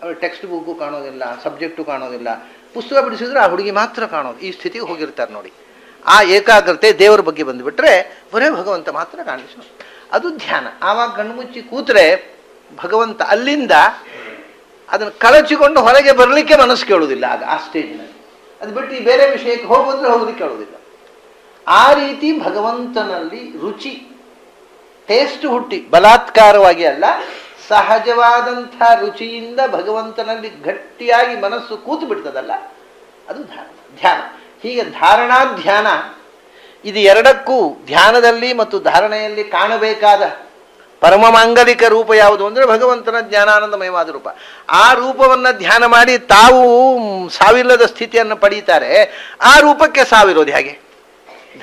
ಅವಳು ಟೆಕ್ಸ್ಟ್ ಬುಕ್ಕು ಕಾಣೋದಿಲ್ಲ, ಸಬ್ಜೆಕ್ಟು ಕಾಣೋದಿಲ್ಲ, ಪುಸ್ತಕ ಬಿಡಿಸಿದ್ರೆ ಆ ಹುಡುಗಿ ಮಾತ್ರ ಕಾಣೋದು. ಈ ಸ್ಥಿತಿಗೆ ಹೋಗಿರ್ತಾರೆ ನೋಡಿ. ಆ ಏಕಾಗ್ರತೆ ದೇವರ ಬಗ್ಗೆ ಬಂದುಬಿಟ್ರೆ ಬರೇ ಭಗವಂತ ಮಾತ್ರ ಕಾಣಿಸು, ಅದು ಧ್ಯಾನ. ಆವಾಗ ಕಣ್ಮುಚ್ಚಿ ಕೂತ್ರೆ ಭಗವಂತ ಅಲ್ಲಿಂದ ಅದನ್ನು ಕಳಚಿಕೊಂಡು ಹೊರಗೆ ಬರಲಿಕ್ಕೆ ಮನಸ್ಸು ಕೇಳುವುದಿಲ್ಲ. ಆಗ ಆ ಸ್ಟೇಜ್ನಲ್ಲಿ ಅದು ಬಿಟ್ಟು ಈ ಬೇರೆ ವಿಷಯಕ್ಕೆ ಹೋಗೋದ್ರೆ ಹೋಗೋದಕ್ಕೆ ಕೇಳುವುದಿಲ್ಲ. ಆ ರೀತಿ ಭಗವಂತನಲ್ಲಿ ರುಚಿ, ಟೇಸ್ಟ್ ಹುಟ್ಟಿ, ಬಲಾತ್ಕಾರವಾಗಿ ಅಲ್ಲ, ಸಹಜವಾದಂಥ ರುಚಿಯಿಂದ ಭಗವಂತನಲ್ಲಿ ಗಟ್ಟಿಯಾಗಿ ಮನಸ್ಸು ಕೂತು ಬಿಡ್ತದಲ್ಲ, ಅದು ಧ್ಯಾನ. ಹೀಗೆ ಧಾರಣಾ ಧ್ಯಾನ, ಇದು ಎರಡಕ್ಕೂ ಧ್ಯಾನದಲ್ಲಿ ಮತ್ತು ಧಾರಣೆಯಲ್ಲಿ ಕಾಣಬೇಕಾದ ಪರಮ ಮಾಂಗಲಿಕ ರೂಪ ಯಾವುದು ಅಂದರೆ ಭಗವಂತನ ಜ್ಞಾನಾನಂದಮಯವಾದ ರೂಪ. ಆ ರೂಪವನ್ನು ಧ್ಯಾನ ಮಾಡಿ ತಾವು ಸಾವಿಲ್ಲದ ಸ್ಥಿತಿಯನ್ನು ಪಡೀತಾರೆ. ಆ ರೂಪಕ್ಕೆ ಸಾವಿರೋದು ಹೇಗೆ?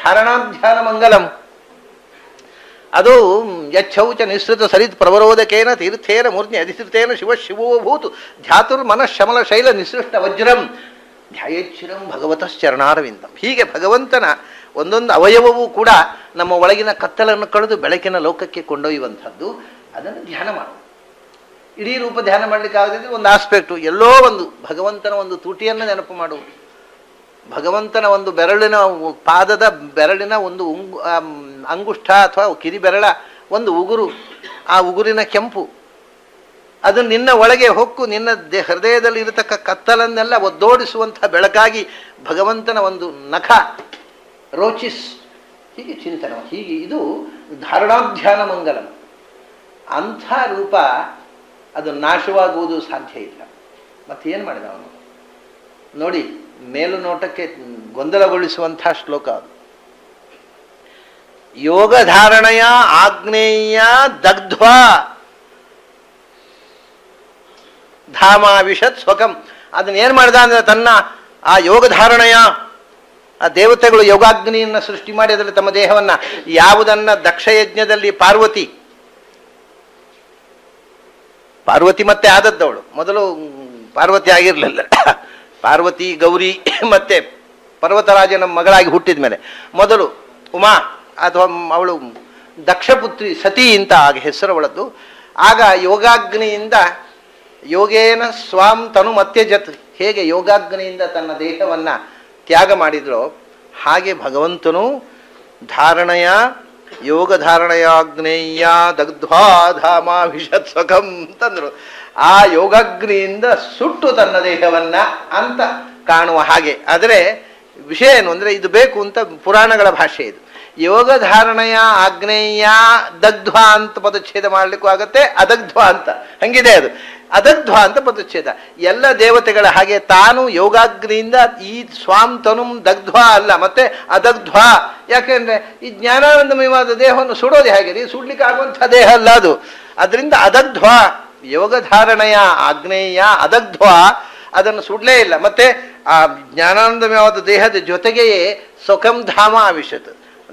ಧಾರಣಾಧ್ಯಾನ ಮಂಗಲಂ. ಅದು ಯಚ್ಛೌಚ ನಿಸೃತ ಸರಿತ್ ಪ್ರವರೋಧಕೇನ ತೀರ್ಥೇನ ಮೂರ್ತಿ ಅಧಿಸೃತೇನ ಶಿವಶಿವೋಭೂತು ಧ್ಯಾತುರ್ಮನಃಶಮಲ ಶೈಲ ನಿಸೃಷ್ಟ ವಜ್ರಂ ಧ್ಯಾಯೇಚ್ಛಿರಂ ಭಗವತಶ್ಚರಣಾರವಿಂದಂ. ಹೀಗೆ ಭಗವಂತನ ಒಂದೊಂದು ಅವಯವವೂ ಕೂಡ ನಮ್ಮ ಒಳಗಿನ ಕತ್ತಲನ್ನು ಕಳೆದು ಬೆಳಕಿನ ಲೋಕಕ್ಕೆ ಕೊಂಡೊಯ್ಯುವಂಥದ್ದು. ಅದನ್ನು ಧ್ಯಾನ ಮಾಡುವುದು. ಇಡೀ ರೂಪ ಧ್ಯಾನ ಮಾಡಲಿಕ್ಕಾಗದಿದ್ರೆ ಒಂದು ಆಸ್ಪೆಕ್ಟು, ಎಲ್ಲೋ ಒಂದು ಭಗವಂತನ ಒಂದು ತುಟಿಯನ್ನು ನೆನಪು ಮಾಡುವುದು, ಭಗವಂತನ ಒಂದು ಬೆರಳಿನ ಪಾದದ ಬೆರಳಿನ ಒಂದು ಅಂಗುಷ್ಠ ಅಥವಾ ಕಿರಿ ಬೆರಳ ಒಂದು ಉಗುರು, ಆ ಉಗುರಿನ ಕೆಂಪು, ಅದು ನಿನ್ನ ಒಳಗೆ ಹೊಕ್ಕು ನಿನ್ನ ಹೃದಯದಲ್ಲಿ ಇರತಕ್ಕ ಕತ್ತಲನ್ನೆಲ್ಲ ಒದ್ದೋಡಿಸುವಂಥ ಬೆಳಕಾಗಿ ಭಗವಂತನ ಒಂದು ನಖ ರೋಚಿಸ್, ಹೀಗೆ ಚಿಂತನೆ, ಹೀಗೆ ಇದು ಧಾರಣಾಧ್ಯಾನ ಮಂಗಲಂ. ಅಂಥ ರೂಪ ಅದು ನಾಶವಾಗುವುದು ಸಾಧ್ಯ ಇಲ್ಲ. ಮತ್ತೇನು ಮಾಡಿದ ಅವನು ನೋಡಿ, ಮೇಲು ನೋಟಕ್ಕೆ ಗೊಂದಲಗೊಳಿಸುವಂಥ ಶ್ಲೋಕ ಅದು. ಯೋಗ ಧಾರಣೆಯ ಆಗ್ನೇಯ ದಗ್ಧ್ವಾ ಧಾಮಾವಿಷತ್ ಸ್ವಕಂ. ಅದನ್ನ ಏನು ಮಾಡಿದ ಅಂದರೆ ತನ್ನ ಆ ಯೋಗ ಧಾರಣೆಯ ಆ ದೇವತೆಗಳು ಯೋಗಾಗ್ನಿಯನ್ನು ಸೃಷ್ಟಿ ಮಾಡಿ ಅದರಲ್ಲಿ ತಮ್ಮ ದೇಹವನ್ನು, ಯಾವುದನ್ನ ದಕ್ಷಯಜ್ಞದಲ್ಲಿ ಪಾರ್ವತಿ ಮತ್ತೆ ಆದದ್ದವಳು, ಮೊದಲು ಪಾರ್ವತಿ ಆಗಿರಲಿಲ್ಲ, ಪಾರ್ವತಿ ಗೌರಿ ಮತ್ತೆ ಪರ್ವತರಾಜನ ಮಗಳಾಗಿ ಹುಟ್ಟಿದ ಮೇಲೆ ಮೊದಲು ಉಮಾ ಅಥವಾ ಅವಳು ದಕ್ಷಪುತ್ರಿ ಸತಿ ಅಂತ ಆಗ ಹೆಸರವಳದ್ದು. ಆಗ ಯೋಗಾಗ್ನಿಯಿಂದ ಯೋಗೇನ ಸ್ವಾಂ ತನು ಮತ್ಯಜತ್, ಹೇಗೆ ಯೋಗಾಗ್ನಿಯಿಂದ ತನ್ನ ದೇಹವನ್ನು ತ್ಯಾಗ ಮಾಡಿದ್ರೋ ಹಾಗೆ ಭಗವಂತನು ಧಾರಣೆಯ ಯೋಗ ಧಾರಣೆಯಾಗ್ನೇಯ ದಗ್ಧ್ವಾ ಧಾಮಾಭಿಷತ್ ಸ್ವಕಂ ಅಂತಂದ್ರು. ಆ ಯೋಗಾಗ್ನಿಯಿಂದ ಸುಟ್ಟು ತನ್ನ ದೇಹವನ್ನ ಅಂತ ಕಾಣುವ ಹಾಗೆ. ಆದರೆ ವಿಷಯ ಏನು ಅಂದರೆ ಇದು ಬೇಕು ಅಂತ ಪುರಾಣಗಳ ಭಾಷೆ ಇದು. ಯೋಗ ಧಾರಣೆಯ ಆಗ್ನೇಯ ದಗ್ಧ್ವಾ ಅಂತ ಪದಚ್ಛೇದ ಮಾಡಲಿಕ್ಕೂ ಆಗತ್ತೆ, ಅದಗ್ಧ್ವಾ ಅಂತ ಹಂಗಿದೆ ಅದು. ಅದಗ್ಧ್ವಾ ಅಂತ ಪದಚ್ಛೇದ. ಎಲ್ಲ ದೇವತೆಗಳ ಹಾಗೆ ತಾನು ಯೋಗಾಗ್ನಿಯಿಂದ ಈ ಸ್ವಾಂ ತನುಂ ದಗ್ಧ್ವಾ ಅಲ್ಲ, ಮತ್ತೆ ಅದಗ್ಧ್ವಾ. ಯಾಕೆಂದ್ರೆ ಈ ಜ್ಞಾನಾನಂದಮಯವಾದ ದೇಹವನ್ನು ಸುಡೋದು ಹೇಗೆ? ಸುಡ್ಲಿಕ್ಕೆ ಆಗುವಂಥ ದೇಹ ಅಲ್ಲ ಅದು. ಅದರಿಂದ ಅದಗ್ಧ್ವಾ, ಯೋಗ ಧಾರಣೆಯ ಆಗ್ನೇಯ ಅದಗ್ಧ್ವಾ, ಅದನ್ನು ಸುಡಲೇ ಇಲ್ಲ. ಮತ್ತೆ ಆ ಜ್ಞಾನಾನಂದಮಯವಾದ ದೇಹದ ಜೊತೆಗೆಯೇ ಸ್ವಕಂ ಧಾಮ ಆವಿಷತ್,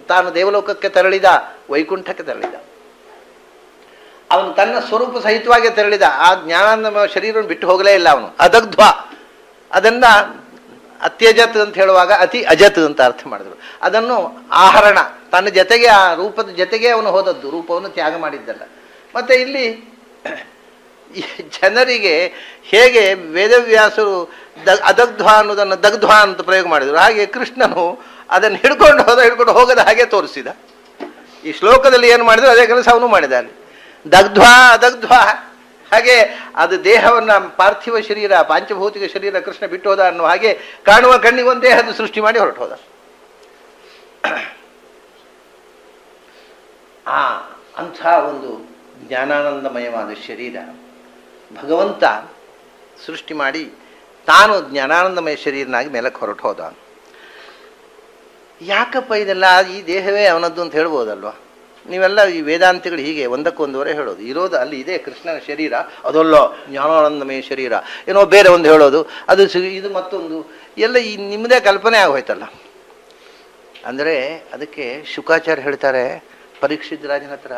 ತಾನು ದೇವಲೋಕಕ್ಕೆ ತೆರಳಿದ, ವೈಕುಂಠಕ್ಕೆ ತೆರಳಿದ, ಅವನು ತನ್ನ ಸ್ವರೂಪ ಸಹಿತವಾಗಿ ತೆರಳಿದ. ಆ ಜ್ಞಾನಾನಂದಮಯ ಶರೀರವನ್ನು ಬಿಟ್ಟು ಹೋಗಲೇ ಇಲ್ಲ ಅವನು. ಅದಗ್ಧ್ವಾ, ಅದನ್ನ ಅತ್ಯಜತ್ ಅಂತ ಹೇಳುವಾಗ ಅತಿ ಅಜತ್ ಅಂತ ಅರ್ಥ ಮಾಡಿದ್ರು. ಅದನ್ನು ಆಹರಣ, ತನ್ನ ಜೊತೆಗೆ ಆ ರೂಪದ ಜೊತೆಗೆ ಅವನು ಹೋದದ್ದು, ರೂಪವನ್ನು ತ್ಯಾಗ ಮಾಡಿದ್ದಲ್ಲ. ಮತ್ತೆ ಇಲ್ಲಿ ಜನರಿಗೆ ಹೇಗೆ ವೇದವ್ಯಾಸರು ಅದಗ್ಧ್ವಾ ಅನ್ನೋದನ್ನು ದಗ್ಧ್ವಾ ಅಂತ ಪ್ರಯೋಗ ಮಾಡಿದರು, ಹಾಗೆ ಕೃಷ್ಣನು ಅದನ್ನು ಹಿಡ್ಕೊಂಡು ಹೋಗದ ಹಾಗೆ ತೋರಿಸಿದ. ಈ ಶ್ಲೋಕದಲ್ಲಿ ಏನು ಮಾಡಿದ್ರು ಅದೇ ಕೆಲಸ ಅವನು ಮಾಡಿದ. ಅಲ್ಲಿ ದಗ್ಧ್ವಾ ಅದಗ್ಧ್ವಾ, ಹಾಗೆ ಅದು ದೇಹವನ್ನು ಪಾರ್ಥಿವ ಶರೀರ, ಪಾಂಚಭೌತಿಕ ಶರೀರ ಕೃಷ್ಣ ಬಿಟ್ಟು ಹೋದ ಅನ್ನೋ ಹಾಗೆ ಕಾಣುವ ಕಣ್ಣಿಗೊಂದೇ ಅದು ಸೃಷ್ಟಿ ಮಾಡಿ ಹೊರಟು ಹೋದ. ಅಂಥ ಒಂದು ಜ್ಞಾನಾನಂದಮಯವಾದ ಶರೀರ ಭಗವಂತ ಸೃಷ್ಟಿ ಮಾಡಿ ತಾನು ಜ್ಞಾನಾನಂದಮಯ ಶರೀರನಾಗಿ ಮೇಲಕ್ಕೆ ಹೊರಟು ಹೋದ. ಯಾಕಪ್ಪ ಇದೆಲ್ಲ? ಈ ದೇಹವೇ ಅವನದ್ದು ಅಂತ ಹೇಳ್ಬೋದಲ್ವ? ನೀವೆಲ್ಲ ಈ ವೇದಾಂತಿಗಳು ಹೀಗೆ ಒಂದಕ್ಕೊಂದುವರೆ ಹೇಳೋದು, ಇರೋದು ಅಲ್ಲಿ ಇದೆ ಕೃಷ್ಣನ ಶರೀರ, ಅದಲ್ಲ ಜ್ಞಾನಾನಂದಮಯ ಶರೀರ, ಏನೋ ಬೇರೆ ಒಂದು ಹೇಳೋದು, ಅದು ಇದು ಮತ್ತೊಂದು, ಎಲ್ಲ ಈ ನಿಮ್ಮದೇ ಕಲ್ಪನೆ ಆಗೋಯ್ತಲ್ಲ. ಅಂದರೆ ಅದಕ್ಕೆ ಶುಕಾಚಾರ್ಯ ಹೇಳ್ತಾರೆ ಪರೀಕ್ಷಿತ್ ರಾಜನ ಹತ್ರ,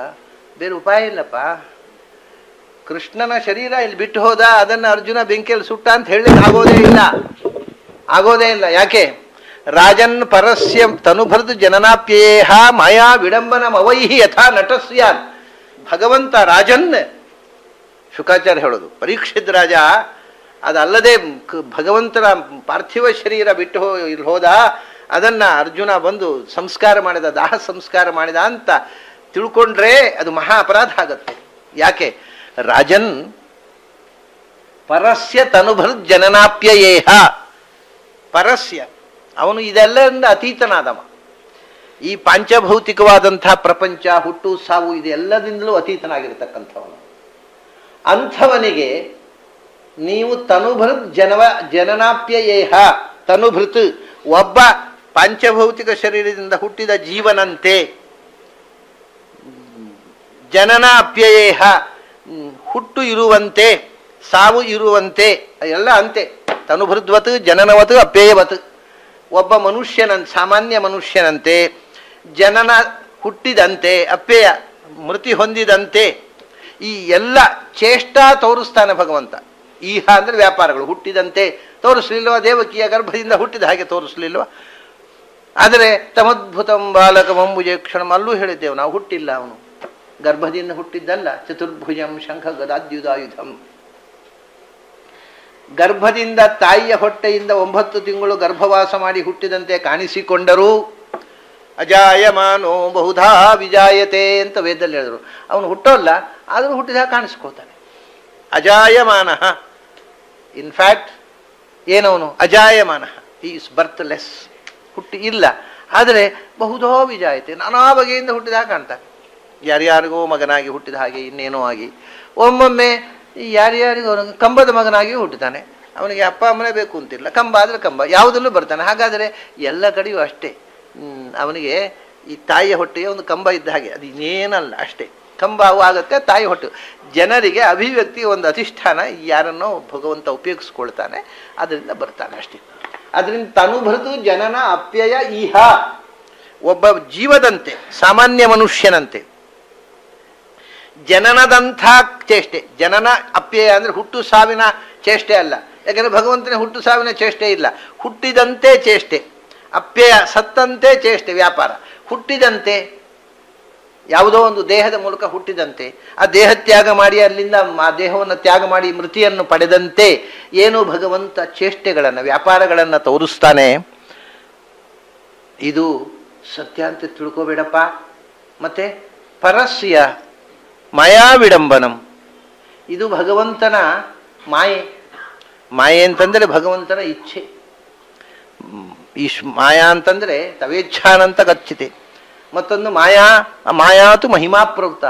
ಬೇರೆ ಉಪಾಯ ಇಲ್ಲಪ್ಪ, ಕೃಷ್ಣನ ಶರೀರ ಇಲ್ಲಿ ಬಿಟ್ಟು ಹೋದ, ಅದನ್ನು ಅರ್ಜುನ ಬೆಂಕಿಯಲ್ಲಿ ಸುಟ್ಟ ಅಂತ ಹೇಳಲಿಕ್ಕೆ ಆಗೋದೇ ಇಲ್ಲ. ಯಾಕೆ? ರಾಜನ್ ಪರಸ್ಯ ತನುಭೃದ್ ಜನನಾಪ್ಯೇಹ ಮಾಯಾ ವಿಡಂಬನಮವೈಹಿ ಯಥಾ ನಟಸ್ಯಾನ್. ಭಗವಂತ ರಾಜನ್, ಶುಕಾಚಾರ್ಯ ಹೇಳೋದು ಪರೀಕ್ಷಿತ್ ರಾಜ ಅದಲ್ಲದೆ ಭಗವಂತನ ಪಾರ್ಥಿವ ಶರೀರ ಬಿಟ್ಟು ಇಲ್ಲಿ ಹೋದ, ಅದನ್ನು ಅರ್ಜುನ ಬಂದು ಸಂಸ್ಕಾರ ಮಾಡಿದ, ದಾಹ ಸಂಸ್ಕಾರ ಮಾಡಿದ ಅಂತ ತಿಳ್ಕೊಂಡ್ರೆ ಅದು ಮಹಾ ಅಪರಾಧ ಆಗತ್ತೆ. ಯಾಕೆ? ರಾಜನ್ ಪರಸ್ಯ ತನುಭೃದ್ ಜನನಾಪ್ಯಯೇಹ, ಪರಸ್ಯ ಅವನು ಇದೆಲ್ಲರಿಂದ ಅತೀತನಾದವ. ಈ ಪಾಂಚಭೌತಿಕವಾದಂಥ ಪ್ರಪಂಚ, ಹುಟ್ಟು ಸಾವು ಇದೆಲ್ಲದಿಂದಲೂ ಅತೀತನಾಗಿರ್ತಕ್ಕಂಥವನು. ಅಂಥವನಿಗೆ ನೀವು ತನುಭೃತ್ ಜನನಾಪ್ಯಯೇಹ, ತನುಭೃತ್ ಒಬ್ಬ ಪಾಂಚಭೌತಿಕ ಶರೀರದಿಂದ ಹುಟ್ಟಿದ ಜೀವನಂತೆ, ಜನನ ಅಪ್ಯಯೇಹ ಹುಟ್ಟು ಇರುವಂತೆ, ಸಾವು ಇರುವಂತೆ, ಎಲ್ಲ ಅಂತೆ. ತನುಭೃದ್ವತ್ ಜನನವತ್ ಅಪ್ಯಯವತ್, ಒಬ್ಬ ಮನುಷ್ಯನಂತೆ, ಸಾಮಾನ್ಯ ಮನುಷ್ಯನಂತೆ, ಜನನ ಹುಟ್ಟಿದಂತೆ, ಅಪ್ಯಯ ಮೃತಿ ಹೊಂದಿದಂತೆ, ಈ ಎಲ್ಲ ಚೇಷ್ಟ ತೋರಿಸ್ತಾನೆ ಭಗವಂತ. ಈಹ ಅಂದರೆ ವ್ಯಾಪಾರಗಳು, ಹುಟ್ಟಿದಂತೆ ತೋರಿಸ್ಲಿಲ್ವ? ದೇವಕಿಯ ಗರ್ಭದಿಂದ ಹುಟ್ಟಿದ ಹಾಗೆ ತೋರಿಸ್ಲಿಲ್ವ? ಆದರೆ ತಮದ್ಭುತಂ ಬಾಲಕಮಂಬುಜೆ ಕ್ಷಣಂ, ಅಲ್ಲೂ ಹೇಳಿದ್ದೇವೆ ನಾವು, ಹುಟ್ಟಿಲ್ಲ ಅವನು, ಗರ್ಭದಿಂದ ಹುಟ್ಟಿದ್ದಲ್ಲ. ಚತುರ್ಭುಜಂ ಶಂಖ ಗದಾದ್ಯುಧಾಯುಧಂ, ಗರ್ಭದಿಂದ ತಾಯಿಯ ಹೊಟ್ಟೆಯಿಂದ 9 ತಿಂಗಳು ಗರ್ಭವಾಸ ಮಾಡಿ ಹುಟ್ಟಿದಂತೆ ಕಾಣಿಸಿಕೊಂಡರೂ ಅಜಾಯಮಾನೋ ಬಹುಧಾ ವಿಜಾಯತೆ ಅಂತ ವೇದದಲ್ಲಿ ಹೇಳಿದ್ರು. ಅವನು ಹುಟ್ಟೋಲ್ಲ, ಆದರೂ ಹುಟ್ಟಿದಾಗ ಕಾಣಿಸ್ಕೋತಾನೆ. ಅಜಾಯಮಾನ, ಇನ್ಫ್ಯಾಕ್ಟ್ ಏನವನು ಅಜಾಯಮಾನ, ಈಸ್ ಬರ್ತ್ಲೆಸ್, ಹುಟ್ಟಿ ಇಲ್ಲ, ಆದರೆ ಬಹುಧೋ ವಿಜಾಯತೆ, ನಾನಾ ಬಗೆಯಿಂದ ಹುಟ್ಟಿದಾಗ ಕಾಣ್ತಾನೆ. ಯಾರ್ಯಾರಿಗೋ ಮಗನಾಗಿ ಹುಟ್ಟಿದ ಹಾಗೆ, ಇನ್ನೇನೋ ಆಗಿ, ಒಮ್ಮೊಮ್ಮೆ ಯಾರ್ಯಾರಿಗೂ ಕಂಬದ ಮಗನಾಗಿ ಹುಟ್ಟುತ್ತಾನೆ. ಅವನಿಗೆ ಅಪ್ಪ ಅಮ್ಮನೇ ಬೇಕು ಅಂತಿಲ್ಲ, ಕಂಬ ಆದರೆ ಕಂಬ, ಯಾವುದಲ್ಲೂ ಬರ್ತಾನೆ. ಹಾಗಾದರೆ ಎಲ್ಲ ಕಡೆಯೂ ಅಷ್ಟೇ, ಅವನಿಗೆ ಈ ತಾಯಿಯ ಹೊಟ್ಟೆಯ ಒಂದು ಕಂಬ ಇದ್ದ ಹಾಗೆ, ಅದು ಇನ್ನೇನಲ್ಲ, ಅಷ್ಟೇ ಕಂಬವು ಆಗುತ್ತೆ ತಾಯಿ ಹೊಟ್ಟೆ. ಜನರಿಗೆ ಅಭಿವ್ಯಕ್ತಿಗೆ ಒಂದು ಅಧಿಷ್ಠಾನ ಯಾರನ್ನೋ ಭಗವಂತ ಉಪಯೋಗಿಸ್ಕೊಳ್ತಾನೆ, ಅದರಿಂದ ಬರ್ತಾನೆ ಅಷ್ಟೇ. ಅದರಿಂದ ತನುಭೃತು ಜನನ ಅಪ್ಯಯ ಈಹ, ಒಬ್ಬ ಜೀವದಂತೆ, ಸಾಮಾನ್ಯ ಮನುಷ್ಯನಂತೆ, ಜನನದಂಥ ಚೇಷ್ಟೆ. ಜನನ ಅಪ್ಯಯ ಅಂದರೆ ಹುಟ್ಟು ಸಾವಿನ ಚೇಷ್ಟೆ ಅಲ್ಲ, ಯಾಕಂದರೆ ಭಗವಂತನ ಹುಟ್ಟು ಸಾವಿನ ಚೇಷ್ಟೆ ಇಲ್ಲ. ಹುಟ್ಟಿದಂತೆ ಚೇಷ್ಟೆ, ಅಪ್ಯಯ ಸತ್ತಂತೆ ಚೇಷ್ಟೆ, ವ್ಯಾಪಾರ. ಹುಟ್ಟಿದಂತೆ ಯಾವುದೋ ಒಂದು ದೇಹದ ಮೂಲಕ ಹುಟ್ಟಿದಂತೆ, ಆ ದೇಹ ತ್ಯಾಗ ಮಾಡಿ ಅಲ್ಲಿಂದ ಆ ದೇಹವನ್ನು ತ್ಯಾಗ ಮಾಡಿ ಮೃತಿಯನ್ನು ಪಡೆದಂತೆ ಏನು ಭಗವಂತ ಚೇಷ್ಟೆಗಳನ್ನು, ವ್ಯಾಪಾರಗಳನ್ನು ತೋರಿಸ್ತಾನೆ. ಇದು ಸತ್ಯ ಅಂತ ತಿಳ್ಕೋಬೇಡಪ್ಪ. ಮತ್ತೆ ಪರಸ್ಯ ಮಾಯಾ ವಿಡಂಬನಂ, ಇದು ಭಗವಂತನ ಮಾಯೆ. ಮಾಯೆ ಅಂತಂದರೆ ಭಗವಂತನ ಇಚ್ಛೆ. ಈ ಮಾಯಾ ಅಂತಂದರೆ ತವೇಚ್ಛಾನಂತ ಗಚ್ಚಿತೆ. ಮತ್ತೊಂದು ಮಾಯಾತು ಮಹಿಮಾ ಪ್ರವೃತ್ತ,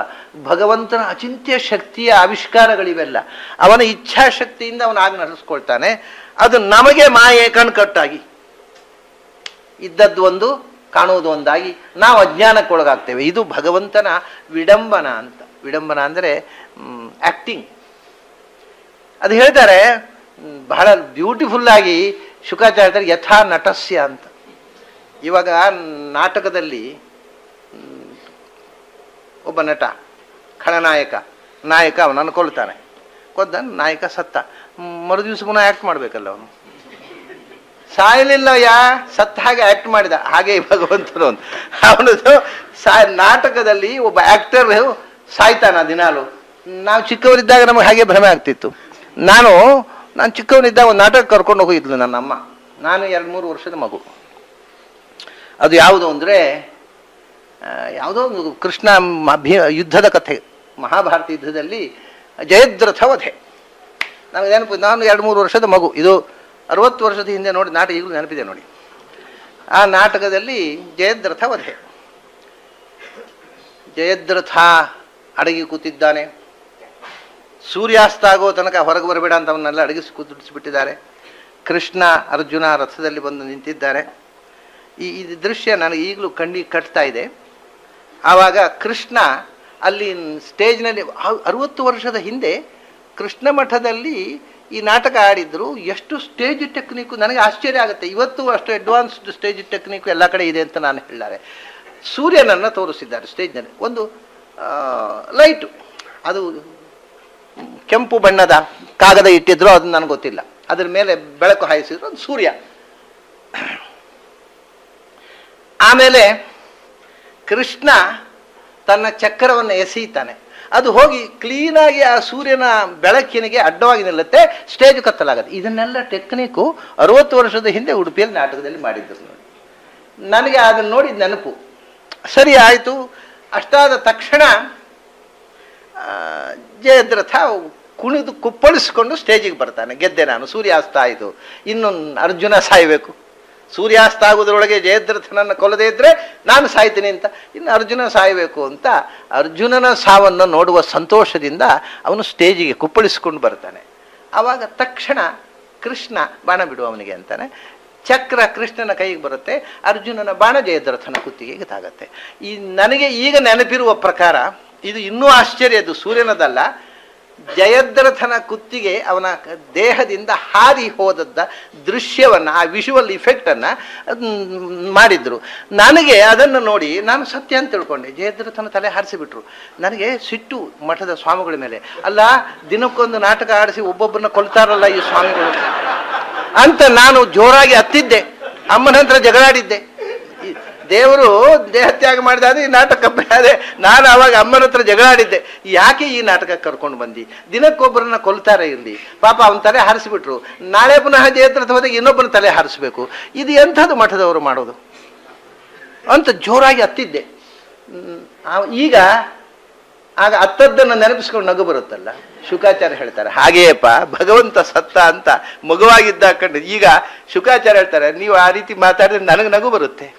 ಭಗವಂತನ ಅಚಿಂತ್ಯ ಶಕ್ತಿಯ ಆವಿಷ್ಕಾರಗಳಿವೆಲ್ಲ ಅವನ ಇಚ್ಛಾಶಕ್ತಿಯಿಂದ ಅವನಾಗಿ ನಡೆಸ್ಕೊಳ್ತಾನೆ. ಅದು ನಮಗೆ ಮಾಯೆ ಕಣ್ಕಟ್ಟಾಗಿ ಇದ್ದದ್ದು ಒಂದು, ಕಾಣುವುದು ಒಂದಾಗಿ ನಾವು ಅಜ್ಞಾನಕ್ಕೊಳಗಾಗ್ತೇವೆ. ಇದು ಭಗವಂತನ ವಿಡಂಬನ ಅಂತ. ವಿಡಂಬನ ಅಂದರೆ ಆ್ಯಕ್ಟಿಂಗ್. ಅದು ಹೇಳ್ತಾರೆ ಬಹಳ ಬ್ಯೂಟಿಫುಲ್ಲಾಗಿ ಶುಕಾಚಾರ್ಯ ಹೇಳ್ತಾರೆ, ಯಥಾ ನಟಸ್ಯ ಅಂತ. ಇವಾಗ ನಾಟಕದಲ್ಲಿ ಒಬ್ಬ ನಟ, ಖಳನಾಯಕ, ನಾಯಕ ಅವನನ್ನು ಕೊಲ್ತಾನೆ, ಕೊಂದ ನಾಯಕ ಸತ್ತ, ಮರುದಿವ್ಸ ಪುನಃ ಆ್ಯಕ್ಟ್ ಮಾಡಬೇಕಲ್ಲ ಅವನು. ಸಾಯಲಿಲ್ಲ, ಸತ್ತ ಹಾಗೆ ಆ್ಯಕ್ಟ್ ಮಾಡಿದ ಹಾಗೆ ಭಗವಂತನು ಅಂತ. ಅವನದು ನಾಟಕದಲ್ಲಿ ಒಬ್ಬ ಆ್ಯಕ್ಟರ್ ಸಾಯ್ತಾನ ದಿನಾಲು. ನಾವು ಚಿಕ್ಕವರಿದ್ದಾಗ ನಮಗೆ ಹಾಗೆ ಭ್ರಮೆ ಆಗ್ತಿತ್ತು. ನಾನು ಚಿಕ್ಕವನಿದ್ದಾಗ ಒಂದು ನಾಟಕ ಕರ್ಕೊಂಡು ಹೋಗಿದ್ಲು ನನ್ನ ಅಮ್ಮ. ನಾನು 2-3 ವರ್ಷದ ಮಗು. ಅದು ಯಾವುದು ಅಂದರೆ ಯಾವುದೋ ಒಂದು ಕೃಷ್ಣ ಯುದ್ಧದ ಕಥೆ, ಮಹಾಭಾರತ ಯುದ್ಧದಲ್ಲಿ ಜಯದ್ರಥ ವಧೆ. ನಾನು 2-3 ವರ್ಷದ ಮಗು. ಇದು 60 ವರ್ಷದ ಹಿಂದೆ ನೋಡಿ ನಾಟಕ, ಈಗಲೂ ನೆನಪಿದೆ ನೋಡಿ. ಆ ನಾಟಕದಲ್ಲಿ ಜಯದ್ರಥ ವಧೆ. ಜಯದ್ರಥ ಅಡಗಿ ಕೂತಿದ್ದಾನೆ. ಸೂರ್ಯಾಸ್ತ ಆಗೋ ತನಕ ಹೊರಗೆ ಬರಬೇಡ ಅಂತ ಅವನ್ನೆಲ್ಲ ಅಡಗಿಸಿ ಕೂತಿಡಿಸಿಬಿಟ್ಟಿದ್ದಾರೆ. ಕೃಷ್ಣ ಅರ್ಜುನ ರಥದಲ್ಲಿ ಬಂದು ನಿಂತಿದ್ದಾರೆ. ಈ ದೃಶ್ಯ ನನಗೆ ಈಗಲೂ ಕಣ್ಣಿಗೆ ಕಟ್ತಾ ಇದೆ. ಆವಾಗ ಕೃಷ್ಣ ಅಲ್ಲಿ ಸ್ಟೇಜ್ನಲ್ಲಿ 60 ವರ್ಷದ ಹಿಂದೆ ಕೃಷ್ಣ ಮಠದಲ್ಲಿ ಈ ನಾಟಕ ಆಡಿದ್ರು. ಎಷ್ಟು ಸ್ಟೇಜ್ ಟೆಕ್ನಿಕ್ಕು ನನಗೆ ಆಶ್ಚರ್ಯ ಆಗುತ್ತೆ. ಇವತ್ತು ಅಷ್ಟು ಅಡ್ವಾನ್ಸ್ಡ್ ಸ್ಟೇಜ್ ಟೆಕ್ನಿಕ್ಕು ಎಲ್ಲ ಕಡೆ ಇದೆ ಅಂತ ನಾನು ಹೇಳಲಾರೆ. ಸೂರ್ಯನನ್ನು ತೋರಿಸಿದ್ದಾರೆ ಸ್ಟೇಜ್ನಲ್ಲಿ. ಒಂದು ಲೈಟು, ಅದು ಕೆಂಪು ಬಣ್ಣದ ಕಾಗದ ಇಟ್ಟಿದ್ರು, ಅದು ನನಗೆ ಗೊತ್ತಿಲ್ಲ. ಅದ್ರ ಮೇಲೆ ಬೆಳಕು ಹಾಯಿಸಿದ್ರು, ಒಂದು ಸೂರ್ಯ. ಆಮೇಲೆ ಕೃಷ್ಣ ತನ್ನ ಚಕ್ರವನ್ನು ಎಸೆಯುತ್ತಾನೆ. ಅದು ಹೋಗಿ ಕ್ಲೀನಾಗಿ ಆ ಸೂರ್ಯನ ಬೆಳಕಿನಿಗೆ ಅಡ್ಡವಾಗಿ ನಿಲ್ಲುತ್ತೆ, ಸ್ಟೇಜ್ ಕತ್ತಲಾಗತ್ತೆ. ಇದನ್ನೆಲ್ಲ ಟೆಕ್ನಿಕ್ಕು 60 ವರ್ಷದ ಹಿಂದೆ ಉಡುಪಿಯಲ್ಲಿ ನಾಟಕದಲ್ಲಿ ಮಾಡಿದ್ರು ನೋಡಿ. ನನಗೆ ಅದನ್ನು ನೋಡಿದ ನೆನಪು. ಸರಿ ಆಯಿತು. ಅಷ್ಟಾದ ತಕ್ಷಣ ಜಯದ್ರಥ ಕುಣಿದು ಕುಪ್ಪಳಿಸ್ಕೊಂಡು ಸ್ಟೇಜಿಗೆ ಬರ್ತಾನೆ. ಗೆದ್ದೆ ನಾನು, ಸೂರ್ಯಾಸ್ತ ಆಯಿತು, ಇನ್ನು ಅರ್ಜುನ ಸಾಯಬೇಕು. ಸೂರ್ಯಾಸ್ತ ಆಗೋದ್ರೊಳಗೆ ಜಯದ್ರಥನನ್ನು ಕೊಲ್ಲದೇ ಇದ್ದರೆ ನಾನು ಸಾಯ್ತೀನಿ ಅಂತ, ಇನ್ನು ಅರ್ಜುನ ಸಾಯಬೇಕು ಅಂತ ಅರ್ಜುನನ ಸಾವನ್ನು ನೋಡುವ ಸಂತೋಷದಿಂದ ಅವನು ಸ್ಟೇಜಿಗೆ ಕುಪ್ಪಳಿಸ್ಕೊಂಡು ಬರ್ತಾನೆ. ಆವಾಗ ತಕ್ಷಣ ಕೃಷ್ಣ ಬಾಣ ಬಿಡು ಅವನಿಗೆ ಅಂತಾನೆ. ಚಕ್ರ ಕೃಷ್ಣನ ಕೈಗೆ ಬರುತ್ತೆ, ಅರ್ಜುನನ ಬಾಣ ಜಯದ್ರಥನ ಕುತ್ತಿಗೆಗೆ ತಾಗತ್ತೆ. ಈ ನನಗೆ ಈಗ ನೆನಪಿರುವ ಪ್ರಕಾರ ಇದು ಇನ್ನೂ ಆಶ್ಚರ್ಯ, ಅದು ಸೂರ್ಯನದಲ್ಲ, ಜಯದ್ರಥನ ಕುತ್ತಿಗೆ ಅವನ ದೇಹದಿಂದ ಹಾರಿ ಹೋದದ್ದ ದೃಶ್ಯವನ್ನು, ಆ ವಿಷುವಲ್ ಇಫೆಕ್ಟನ್ನು ಮಾಡಿದ್ರು. ನನಗೆ ಅದನ್ನು ನೋಡಿ ನಾನು ಸತ್ಯ ಅಂತ ತಿಳ್ಕೊಂಡೆ. ಜಯದ್ರಥನ ತಲೆ ಹಾರಿಸಿಬಿಟ್ರು. ನನಗೆ ಸಿಟ್ಟು ಮಠದ ಸ್ವಾಮಿಗಳ ಮೇಲೆ. ಅಲ್ಲ, ದಿನಕ್ಕೊಂದು ನಾಟಕ ಆಡಿಸಿ ಒಬ್ಬೊಬ್ಬರನ್ನ ಕೊಲ್ತಾರಲ್ಲ ಈ ಸ್ವಾಮಿಗಳು ಅಂತ ನಾನು ಜೋರಾಗಿ ಹತ್ತಿದ್ದೆ. ಅಮ್ಮನ ಹತ್ರ ಜಗಳಾಡಿದ್ದೆ. ದೇವರು ದೇಹತ್ಯಾಗ ಮಾಡಿದಾದ್ರೆ ಈ ನಾಟಕ ಅದೇ. ನಾನು ಆವಾಗ ಅಮ್ಮನ ಹತ್ರ ಜಗಳಾಡಿದ್ದೆ, ಯಾಕೆ ಈ ನಾಟಕಕ್ಕೆ ಕರ್ಕೊಂಡು ಬಂದು, ದಿನಕ್ಕೊಬ್ಬರನ್ನ ಕೊಲ್ತಾರೆ ಇಲ್ಲಿ, ಪಾಪ ಅವನ ತಲೆ ಹಾರಿಸಿಬಿಟ್ರು, ನಾಳೆ ಪುನಃ ಜಯದ್ರಥ ಹೋದಾಗ ಇನ್ನೊಬ್ಬನ ತಲೆ ಹಾರಿಸ್ಬೇಕು, ಇದು ಎಂಥದ್ದು ಮಠದವರು ಮಾಡೋದು ಅಂತ ಜೋರಾಗಿ ಹತ್ತಿದ್ದೆ. ಈಗ ಆಗ ಅತ್ತದ್ದನ್ನು ನೆನಪಿಸ್ಕೊಂಡು ನಗು ಬರುತ್ತಲ್ಲ. ಶುಕಾಚಾರ್ಯ ಹೇಳ್ತಾರೆ, ಹಾಗೆಯಪ್ಪ ಭಗವಂತ ಸತ್ತ ಅಂತ ಮಗುವಾಗಿದ್ದ ಕಂಡು. ಈಗ ಶುಕಾಚಾರ್ಯ ಹೇಳ್ತಾರೆ, ನೀವು ಆ ರೀತಿ ಮಾತಾಡಿದ್ರೆ ನನಗೆ ನಗು ಬರುತ್ತೆ.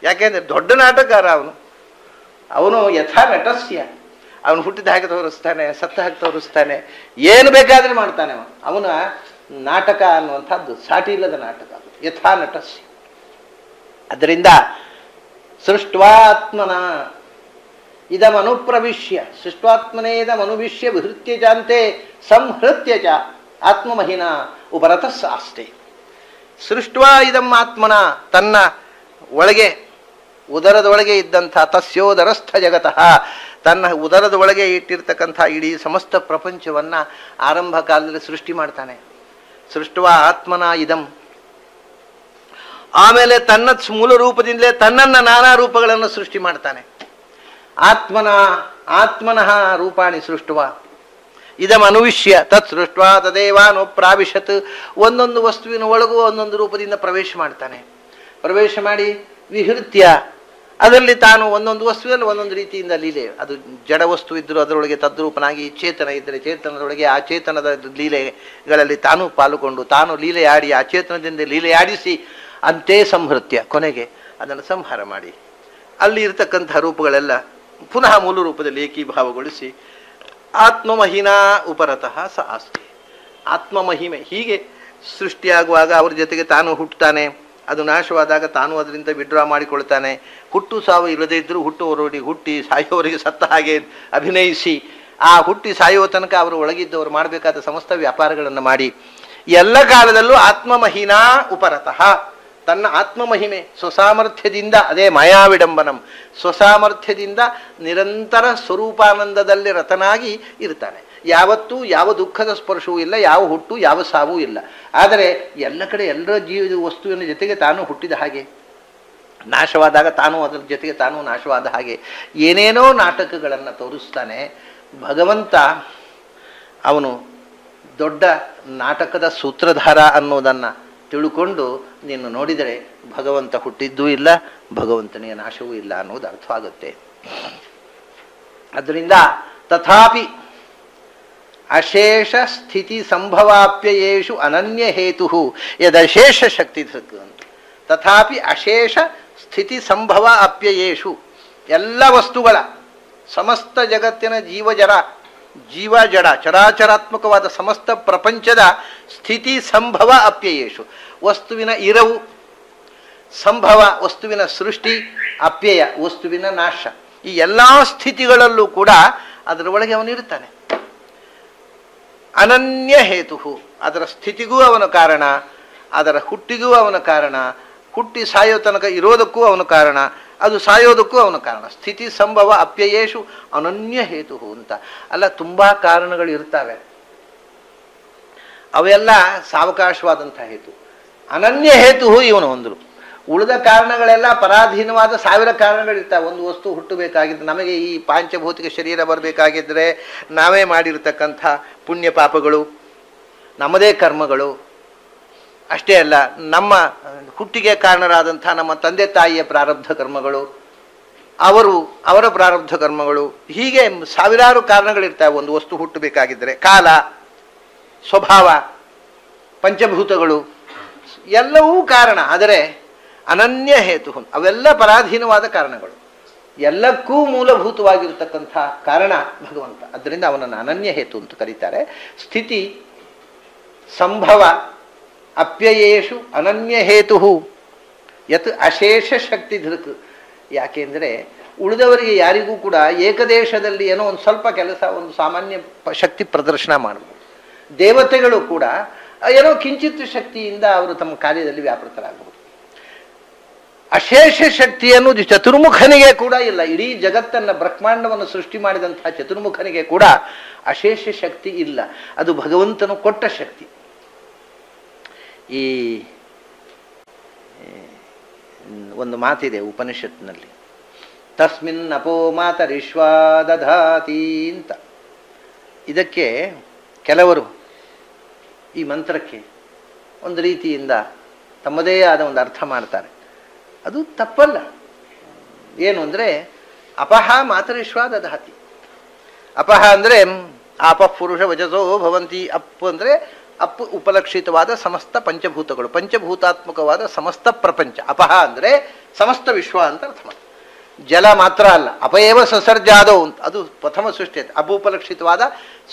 ಯಾಕೆಂದ್ರೆ ದೊಡ್ಡ ನಾಟಕಕಾರ ಅವನು ಯಥಾ ನಟಸ್ಯ. ಅವನು ಹುಟ್ಟಿದ ಹಾಗೆ ತೋರಿಸ್ತಾನೆ, ಸತ್ತ ಹಾಗೆ ತೋರಿಸ್ತಾನೆ, ಏನು ಬೇಕಾದ್ರೆ ಮಾಡ್ತಾನೆ. ಅವನ ನಾಟಕ ಅನ್ನುವಂಥದ್ದು ಸಾಟಿ ಇಲ್ಲದ ನಾಟಕ, ಯಥಾ ನಟಸ್ಯ. ಅದರಿಂದ ಸೃಷ್ಟ್ವಾತ್ಮನ ಇದಮನುಪ್ರವಿಶ್ಯ ಸೃಷ್ಟ್ವಾತ್ಮನೇದಮನುವಿಶ್ಯ ವಿಹೃತ್ಯ ಜಾಂತೆ ಸಂಹೃತ್ಯ ಚ ಆತ್ಮಮಹಿನ ಉಪರತಸ್ ಆಸ್ತೆ. ಸೃಷ್ಟ್ವಾ ಇದಂ ಆತ್ಮನ, ತನ್ನ ಒಳಗೆ ಉದರದೊಳಗೆ ಇದ್ದಂಥ ತಸ್ಯೋದರಸ್ಥ ಜಗತಃ, ತನ್ನ ಉದರದ ಒಳಗೆ ಇಟ್ಟಿರ್ತಕ್ಕಂಥ ಇಡೀ ಸಮಸ್ತ ಪ್ರಪಂಚವನ್ನು ಆರಂಭ ಕಾಲದಲ್ಲಿ ಸೃಷ್ಟಿ ಮಾಡ್ತಾನೆ. ಸೃಷ್ಟ್ವಾ ಆತ್ಮನ ಇದಂ. ಆಮೇಲೆ ತನ್ನ ಮೂಲ ರೂಪದಿಂದಲೇ ತನ್ನನ್ನು ನಾನಾ ರೂಪಗಳನ್ನು ಸೃಷ್ಟಿ ಮಾಡ್ತಾನೆ. ಆತ್ಮನಃ ರೂಪಾಣಿ ಸೃಷ್ಟ್ವ ಇದಂ ಅನುವಿಶ್ಯ ತತ್ ಸೃಷ್ಟ್ವಾ ತದೇವಾನು ಪ್ರಾವಿಶತ್. ಒಂದೊಂದು ವಸ್ತುವಿನ ಒಳಗೂ ಒಂದೊಂದು ರೂಪದಿಂದ ಪ್ರವೇಶ ಮಾಡ್ತಾನೆ. ಪ್ರವೇಶ ಮಾಡಿ ವಿಹೃತ್ಯ, ಅದರಲ್ಲಿ ತಾನು ಒಂದೊಂದು ವಸ್ತುವಿನಲ್ಲಿ ಒಂದೊಂದು ರೀತಿಯಿಂದ ಲೀಲೆ. ಅದು ಜಡ ವಸ್ತು ಇದ್ದರೂ ಅದರೊಳಗೆ ತದ್ರೂಪನಾಗಿ, ಚೇತನ ಇದ್ದರೆ ಚೇತನದೊಳಗೆ ಆ ಚೇತನದ ಲೀಲೆಗಳಲ್ಲಿ ತಾನು ಪಾಲುಕೊಂಡು ತಾನು ಲೀಲೆಯಾಡಿ ಆ ಚೇತನದಿಂದ ಲೀಲೆಯಾಡಿಸಿ ಅಂತೇ ಸಂಹೃತ್ಯ, ಕೊನೆಗೆ ಅದನ್ನು ಸಂಹಾರ ಮಾಡಿ ಅಲ್ಲಿ ಇರತಕ್ಕಂಥ ರೂಪಗಳೆಲ್ಲ ಪುನಃ ಮೂಲ ರೂಪದಲ್ಲಿ ಏಕೀಭಾವಗೊಳಿಸಿ ಆತ್ಮಮಹಿನಾ ಉಪರತಃ ಸ ಆಸ್ತಿ. ಆತ್ಮಮಹಿಮೆ ಹೀಗೆ ಸೃಷ್ಟಿಯಾಗುವಾಗ ಅವ್ರ ಜೊತೆಗೆ ತಾನು ಹುಟ್ಟುತ್ತಾನೆ, ಅದು ನಾಶವಾದಾಗ ತಾನು ಅದರಿಂದ ವಿಡ್ರಾ ಮಾಡಿಕೊಳ್ತಾನೆ. ಹುಟ್ಟು ಸಾವು ಇಲ್ಲದೇ ಇದ್ದರೂ ಹುಟ್ಟುವವರಿಗೆ ಹುಟ್ಟಿ ಸಾಯುವವರಿಗೆ ಸತ್ತ ಹಾಗೆ ಅಭಿನಯಿಸಿ ಆ ಹುಟ್ಟಿ ಸಾಯುವ ತನಕ ಅವರು ಒಳಗಿದ್ದವರು ಮಾಡಬೇಕಾದ ಸಮಸ್ತ ವ್ಯಾಪಾರಗಳನ್ನು ಮಾಡಿ ಎಲ್ಲ ಕಾಲದಲ್ಲೂ ಆತ್ಮಮಹಿನಾ ಉಪರತಃ, ತನ್ನ ಆತ್ಮಮಹಿಮೆ ಸ್ವಸಾಮರ್ಥ್ಯದಿಂದ, ಅದೇ ಮಾಯಾವಿಡಂಬನಂ, ಸ್ವಸಾಮರ್ಥ್ಯದಿಂದ ನಿರಂತರ ಸ್ವರೂಪಾನಂದದಲ್ಲಿ ರತನಾಗಿ ಇರ್ತಾನೆ. ಯಾವತ್ತೂ ಯಾವ ದುಃಖದ ಸ್ಪರ್ಶವೂ ಇಲ್ಲ, ಯಾವ ಹುಟ್ಟು ಯಾವ ಸಾವೂ ಇಲ್ಲ. ಆದರೆ ಎಲ್ಲ ಕಡೆ ಎಲ್ಲರ ವಸ್ತುವಿನ ಜೊತೆಗೆ ತಾನು ಹುಟ್ಟಿದ ಹಾಗೆ, ನಾಶವಾದಾಗ ತಾನು ಅದರ ಜೊತೆಗೆ ತಾನು ನಾಶವಾದ ಹಾಗೆ ಏನೇನೋ ನಾಟಕಗಳನ್ನು ತೋರಿಸ್ತಾನೆ ಭಗವಂತ. ಅವನು ದೊಡ್ಡ ನಾಟಕದ ಸೂತ್ರಧಾರ ಅನ್ನೋದನ್ನು ತಿಳ್ಕೊಂಡು ನೀನು ನೋಡಿದರೆ ಭಗವಂತ ಹುಟ್ಟಿದ್ದೂ ಇಲ್ಲ, ಭಗವಂತನಿಗೆ ನಾಶವೂ ಇಲ್ಲ ಅನ್ನೋದು ಅರ್ಥವಾಗುತ್ತೆ. ಅದರಿಂದ ತಥಾಪಿ ಅಶೇಷ ಸ್ಥಿತಿ ಸಂಭವಾಪ್ಯಯೇಷು ಅನನ್ಯ ಹೇತು ಯದಶೇಷ ಶಕ್ತಿ ಅಂತ. ತಥಾಪಿ ಅಶೇಷ ಸ್ಥಿತಿ ಸಂಭವ ಅಪ್ಯಯೇಷು, ಎಲ್ಲ ವಸ್ತುಗಳ ಸಮಸ್ತ ಜಗತ್ತಿನ ಜೀವ ಜಡ ಚರಾಚರಾತ್ಮಕವಾದ ಸಮಸ್ತ ಪ್ರಪಂಚದ ಸ್ಥಿತಿ ಸಂಭವ ಅಪ್ಯಯೇಷು, ವಸ್ತುವಿನ ಇರವು, ಸಂಭವ ವಸ್ತುವಿನ ಸೃಷ್ಟಿ, ಅಪ್ಯಯ ವಸ್ತುವಿನ ನಾಶ. ಈ ಎಲ್ಲ ಸ್ಥಿತಿಗಳಲ್ಲೂ ಕೂಡ ಅದರ ಒಳಗೆ ಅವನಿರ್ತಾನೆ. ಅನನ್ಯ ಹೇತು, ಅದರ ಸ್ಥಿತಿಗೂ ಅವನ ಕಾರಣ, ಅದರ ಹುಟ್ಟಿಗೂ ಅವನ ಕಾರಣ, ಹುಟ್ಟಿ ಸಾಯೋ ತನಕ ಇರೋದಕ್ಕೂ ಅವನ ಕಾರಣ, ಅದು ಸಾಯೋದಕ್ಕೂ ಅವನ ಕಾರಣ. ಸ್ಥಿತಿ ಸಂಭವ ಅಪ್ಯಯೇಷು ಅನನ್ಯ ಹೇತು ಅಂತ. ಅಲ್ಲ, ತುಂಬ ಕಾರಣಗಳು ಇರ್ತವೆ, ಅವೆಲ್ಲ ಸಾವಕಾಶವಾದಂಥ ಹೇತು. ಅನನ್ಯ ಹೇತು ಇವನು ಒಂದರು. ಉಳಿದ ಕಾರಣಗಳೆಲ್ಲ ಪರಾಧೀನವಾದ 1000 ಕಾರಣಗಳಿರ್ತಾವೆ. ಒಂದು ವಸ್ತು ಹುಟ್ಟಬೇಕಾಗಿದ್ದರೆ, ನಮಗೆ ಈ ಪಾಂಚಭೌತಿಕ ಶರೀರ ಬರಬೇಕಾಗಿದ್ದರೆ ನಾವೇ ಮಾಡಿರ್ತಕ್ಕಂಥ ಪುಣ್ಯ ಪಾಪಗಳು, ನಮ್ಮದೇ ಕರ್ಮಗಳು, ಅಷ್ಟೇ ಅಲ್ಲ ನಮ್ಮ ಹುಟ್ಟಿಗೆ ಕಾರಣರಾದಂಥ ನಮ್ಮ ತಂದೆ ತಾಯಿಯ ಪ್ರಾರಬ್ಧ ಕರ್ಮಗಳು, ಅವರ ಪ್ರಾರಬ್ಧ ಕರ್ಮಗಳು, ಹೀಗೆ ಸಾವಿರಾರು ಕಾರಣಗಳಿರ್ತಾವೆ ಒಂದು ವಸ್ತು ಹುಟ್ಟಬೇಕಾಗಿದ್ದರೆ. ಕಾಲ, ಸ್ವಭಾವ, ಪಂಚಭೂತಗಳು ಎಲ್ಲವೂ ಕಾರಣ. ಆದರೆ ಅನನ್ಯ ಹೇತು, ಅವೆಲ್ಲ ಪರಾಧೀನವಾದ ಕಾರಣಗಳು. ಎಲ್ಲಕ್ಕೂ ಮೂಲಭೂತವಾಗಿರತಕ್ಕಂಥ ಕಾರಣ ಭಗವಂತ. ಅದರಿಂದ ಅವನನ್ನು ಅನನ್ಯ ಹೇತು ಅಂತ ಕರೀತಾರೆ. ಸ್ಥಿತಿ ಸಂಭವ ಅಪ್ಯಯೇಷು ಅನನ್ಯ ಹೇತು ಯತ್ ಅಶೇಷ ಶಕ್ತಿ ಧೃಕ್. ಯಾಕೆಂದರೆ ಉಳಿದವರಿಗೆ ಯಾರಿಗೂ ಕೂಡ ಏಕದೇಶದಲ್ಲಿ ಏನೋ ಒಂದು ಸ್ವಲ್ಪ ಕೆಲಸ, ಒಂದು ಸಾಮಾನ್ಯ ಶಕ್ತಿ ಪ್ರದರ್ಶನ ಮಾಡಬಹುದು. ದೇವತೆಗಳು ಕೂಡ ಏನೋ ಕಿಂಚಿತ್ ಶಕ್ತಿಯಿಂದ ಅವರು ತಮ್ಮ ಕಾರ್ಯದಲ್ಲಿ ವ್ಯಾಪೃತರಾಗಬಹುದು. ಅಶೇಷ ಶಕ್ತಿ ಅನ್ನೋದು ಚತುರ್ಮುಖನಿಗೆ ಕೂಡ ಇಲ್ಲ. ಇಡೀ ಜಗತ್ತನ್ನು, ಬ್ರಹ್ಮಾಂಡವನ್ನು ಸೃಷ್ಟಿ ಮಾಡಿದಂತಹ ಚತುರ್ಮುಖನಿಗೆ ಕೂಡ ಅಶೇಷ ಶಕ್ತಿ ಇಲ್ಲ. ಅದು ಭಗವಂತನು ಕೊಟ್ಟ ಶಕ್ತಿ. ಈ ಒಂದು ಮಾತಿದೆ ಉಪನಿಷತ್ನಲ್ಲಿ, ತಸ್ಮಿನ್ ಅಪೋ ಮಾತರಿಶ್ವಾ ದಧಾತಿ ಅಂತ. ಇದಕ್ಕೆ ಕೆಲವರು ಈ ಮಂತ್ರಕ್ಕೆ ಒಂದು ರೀತಿಯಿಂದ ತಮ್ಮದೇ ಆದ ಒಂದು ಅರ್ಥ ಮಾಡ್ತಾರೆ. ಅದು ತಪ್ಪಲ್ಲ. ಏನು ಅಂದರೆ, ಅಪಹ ಮಾತರಿಶ್ವಾ ದಧಾತಿ. ಅಪಹ ಅಂದರೆ ಆಪ ಪುರುಷ ವಜಸೋ ಭವಂತಿ. ಅಪ್ಪು ಅಂದರೆ ಅಪ್ಪು ಉಪಲಕ್ಷಿತವಾದ ಸಮಸ್ತ ಪಂಚಭೂತಗಳು, ಪಂಚಭೂತಾತ್ಮಕವಾದ ಸಮಸ್ತ ಪ್ರಪಂಚ. ಅಪಹ ಅಂದರೆ ಸಮಸ್ತ ವಿಶ್ವ ಅಂತ ಅರ್ಥ ಮಾಡಿ. ಜಲ ಮಾತ್ರ ಅಲ್ಲ, ಅಪಯೇವ ಸಸರ್ಜಾದೋ ಅಂತ, ಅದು ಪ್ರಥಮ ಸೃಷ್ಟಿ. ಅಪುಪಲಕ್ಷಿತವಾದ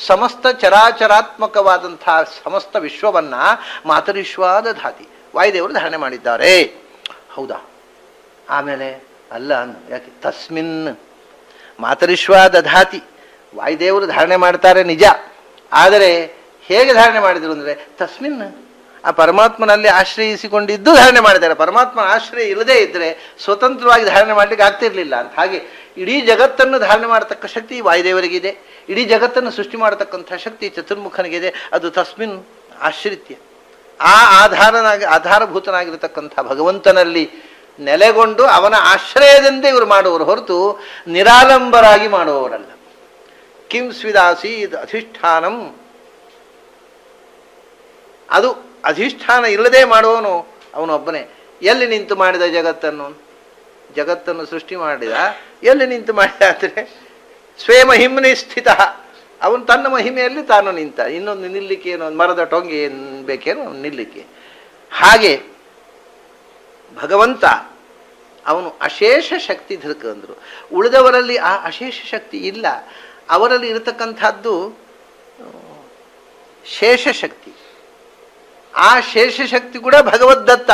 ಸಮಸ್ತ ಚರಾಚರಾತ್ಮಕವಾದಂಥ ಸಮಸ್ತ ವಿಶ್ವವನ್ನ ಮಾತರಿಶ್ವಾದ ಧಾತಿ ವಾಯುದೇವರು ಧಾರಣೆ ಮಾಡಿದ್ದಾರೆ. ಹೌದಾ? ಆಮೇಲೆ ಅಲ್ಲ ಅಂದು, ಯಾಕೆ? ತಸ್ಮಿನ್ ಮಾತರಿಶ್ವಾದ ಧಾತಿ, ವಾಯುದೇವರು ಧಾರಣೆ ಮಾಡ್ತಾರೆ ನಿಜ. ಆದರೆ ಹೇಗೆ ಧಾರಣೆ ಮಾಡಿದರು ಅಂದರೆ, ತಸ್ಮಿನ್ ಆ ಪರಮಾತ್ಮನಲ್ಲಿ ಆಶ್ರಯಿಸಿಕೊಂಡಿದ್ದು ಧಾರಣೆ ಮಾಡಿದ್ದಾರೆ. ಪರಮಾತ್ಮನ ಆಶ್ರಯ ಇಲ್ಲದೇ ಇದ್ದರೆ ಸ್ವತಂತ್ರವಾಗಿ ಧಾರಣೆ ಮಾಡಲಿಕ್ಕೆ ಆಗ್ತಿರ್ಲಿಲ್ಲ ಅಂತ. ಹಾಗೆ ಇಡೀ ಜಗತ್ತನ್ನು ಧಾರಣೆ ಮಾಡತಕ್ಕ ಶಕ್ತಿ ವಾಯುದೇವರಿಗಿದೆ, ಇಡೀ ಜಗತ್ತನ್ನು ಸೃಷ್ಟಿ ಮಾಡತಕ್ಕಂಥ ಶಕ್ತಿ ಚತುರ್ಮುಖನಿಗಿದೆ. ಅದು ತಸ್ಮಿನ್ ಆಶ್ರಿತ್ಯ, ಆ ಆಧಾರಭೂತನಾಗಿರತಕ್ಕಂಥ ಭಗವಂತನಲ್ಲಿ ನೆಲೆಗೊಂಡು ಅವನ ಆಶ್ರಯದಂತೆ ಇವರು ಮಾಡುವವರು ಹೊರತು ನಿರಾಲಂಬರಾಗಿ ಮಾಡುವವರಲ್ಲ. ಕಿಂ ಸ್ವಿದಾಸೀದ್ ಅಧಿಷ್ಠಾನಂ, ಅದು ಅಧಿಷ್ಠಾನ ಇಲ್ಲದೆ ಮಾಡುವವನು ಅವನೊಬ್ಬನೇ. ಎಲ್ಲಿ ನಿಂತು ಮಾಡಿದ ಜಗತ್ತನ್ನು ಸೃಷ್ಟಿ ಮಾಡಿದ, ಎಲ್ಲಿ ನಿಂತು ಮಾಡಿದ ಅಂದರೆ ಸ್ವೇ ಮಹಿಮ್ನಿ ಸ್ಥಿತ. ಅವನು ತನ್ನ ಮಹಿಮೆಯಲ್ಲಿ ತಾನು ನಿಂತ. ಇನ್ನೊಂದು ನಿಲ್ಲಿಕ್ಕೆ ಏನೋ ಮರದ ಟೊಂಗೆ ಏನು ಬೇಕೇನೋ ನಿಲ್ಲಿಕ್ಕೆ. ಹಾಗೆ ಭಗವಂತ ಅವನು ಅಶೇಷ ಶಕ್ತಿ ಧೃಕ್ ಅಂದರು. ಉಳಿದವರಲ್ಲಿ ಆ ಅಶೇಷ ಶಕ್ತಿ ಇಲ್ಲ. ಅವರಲ್ಲಿ ಇರತಕ್ಕಂಥದ್ದು ಶೇಷಶಕ್ತಿ. ಆ ಶೇಷಶಕ್ತಿ ಕೂಡ ಭಗವದ್ದತ್ತ.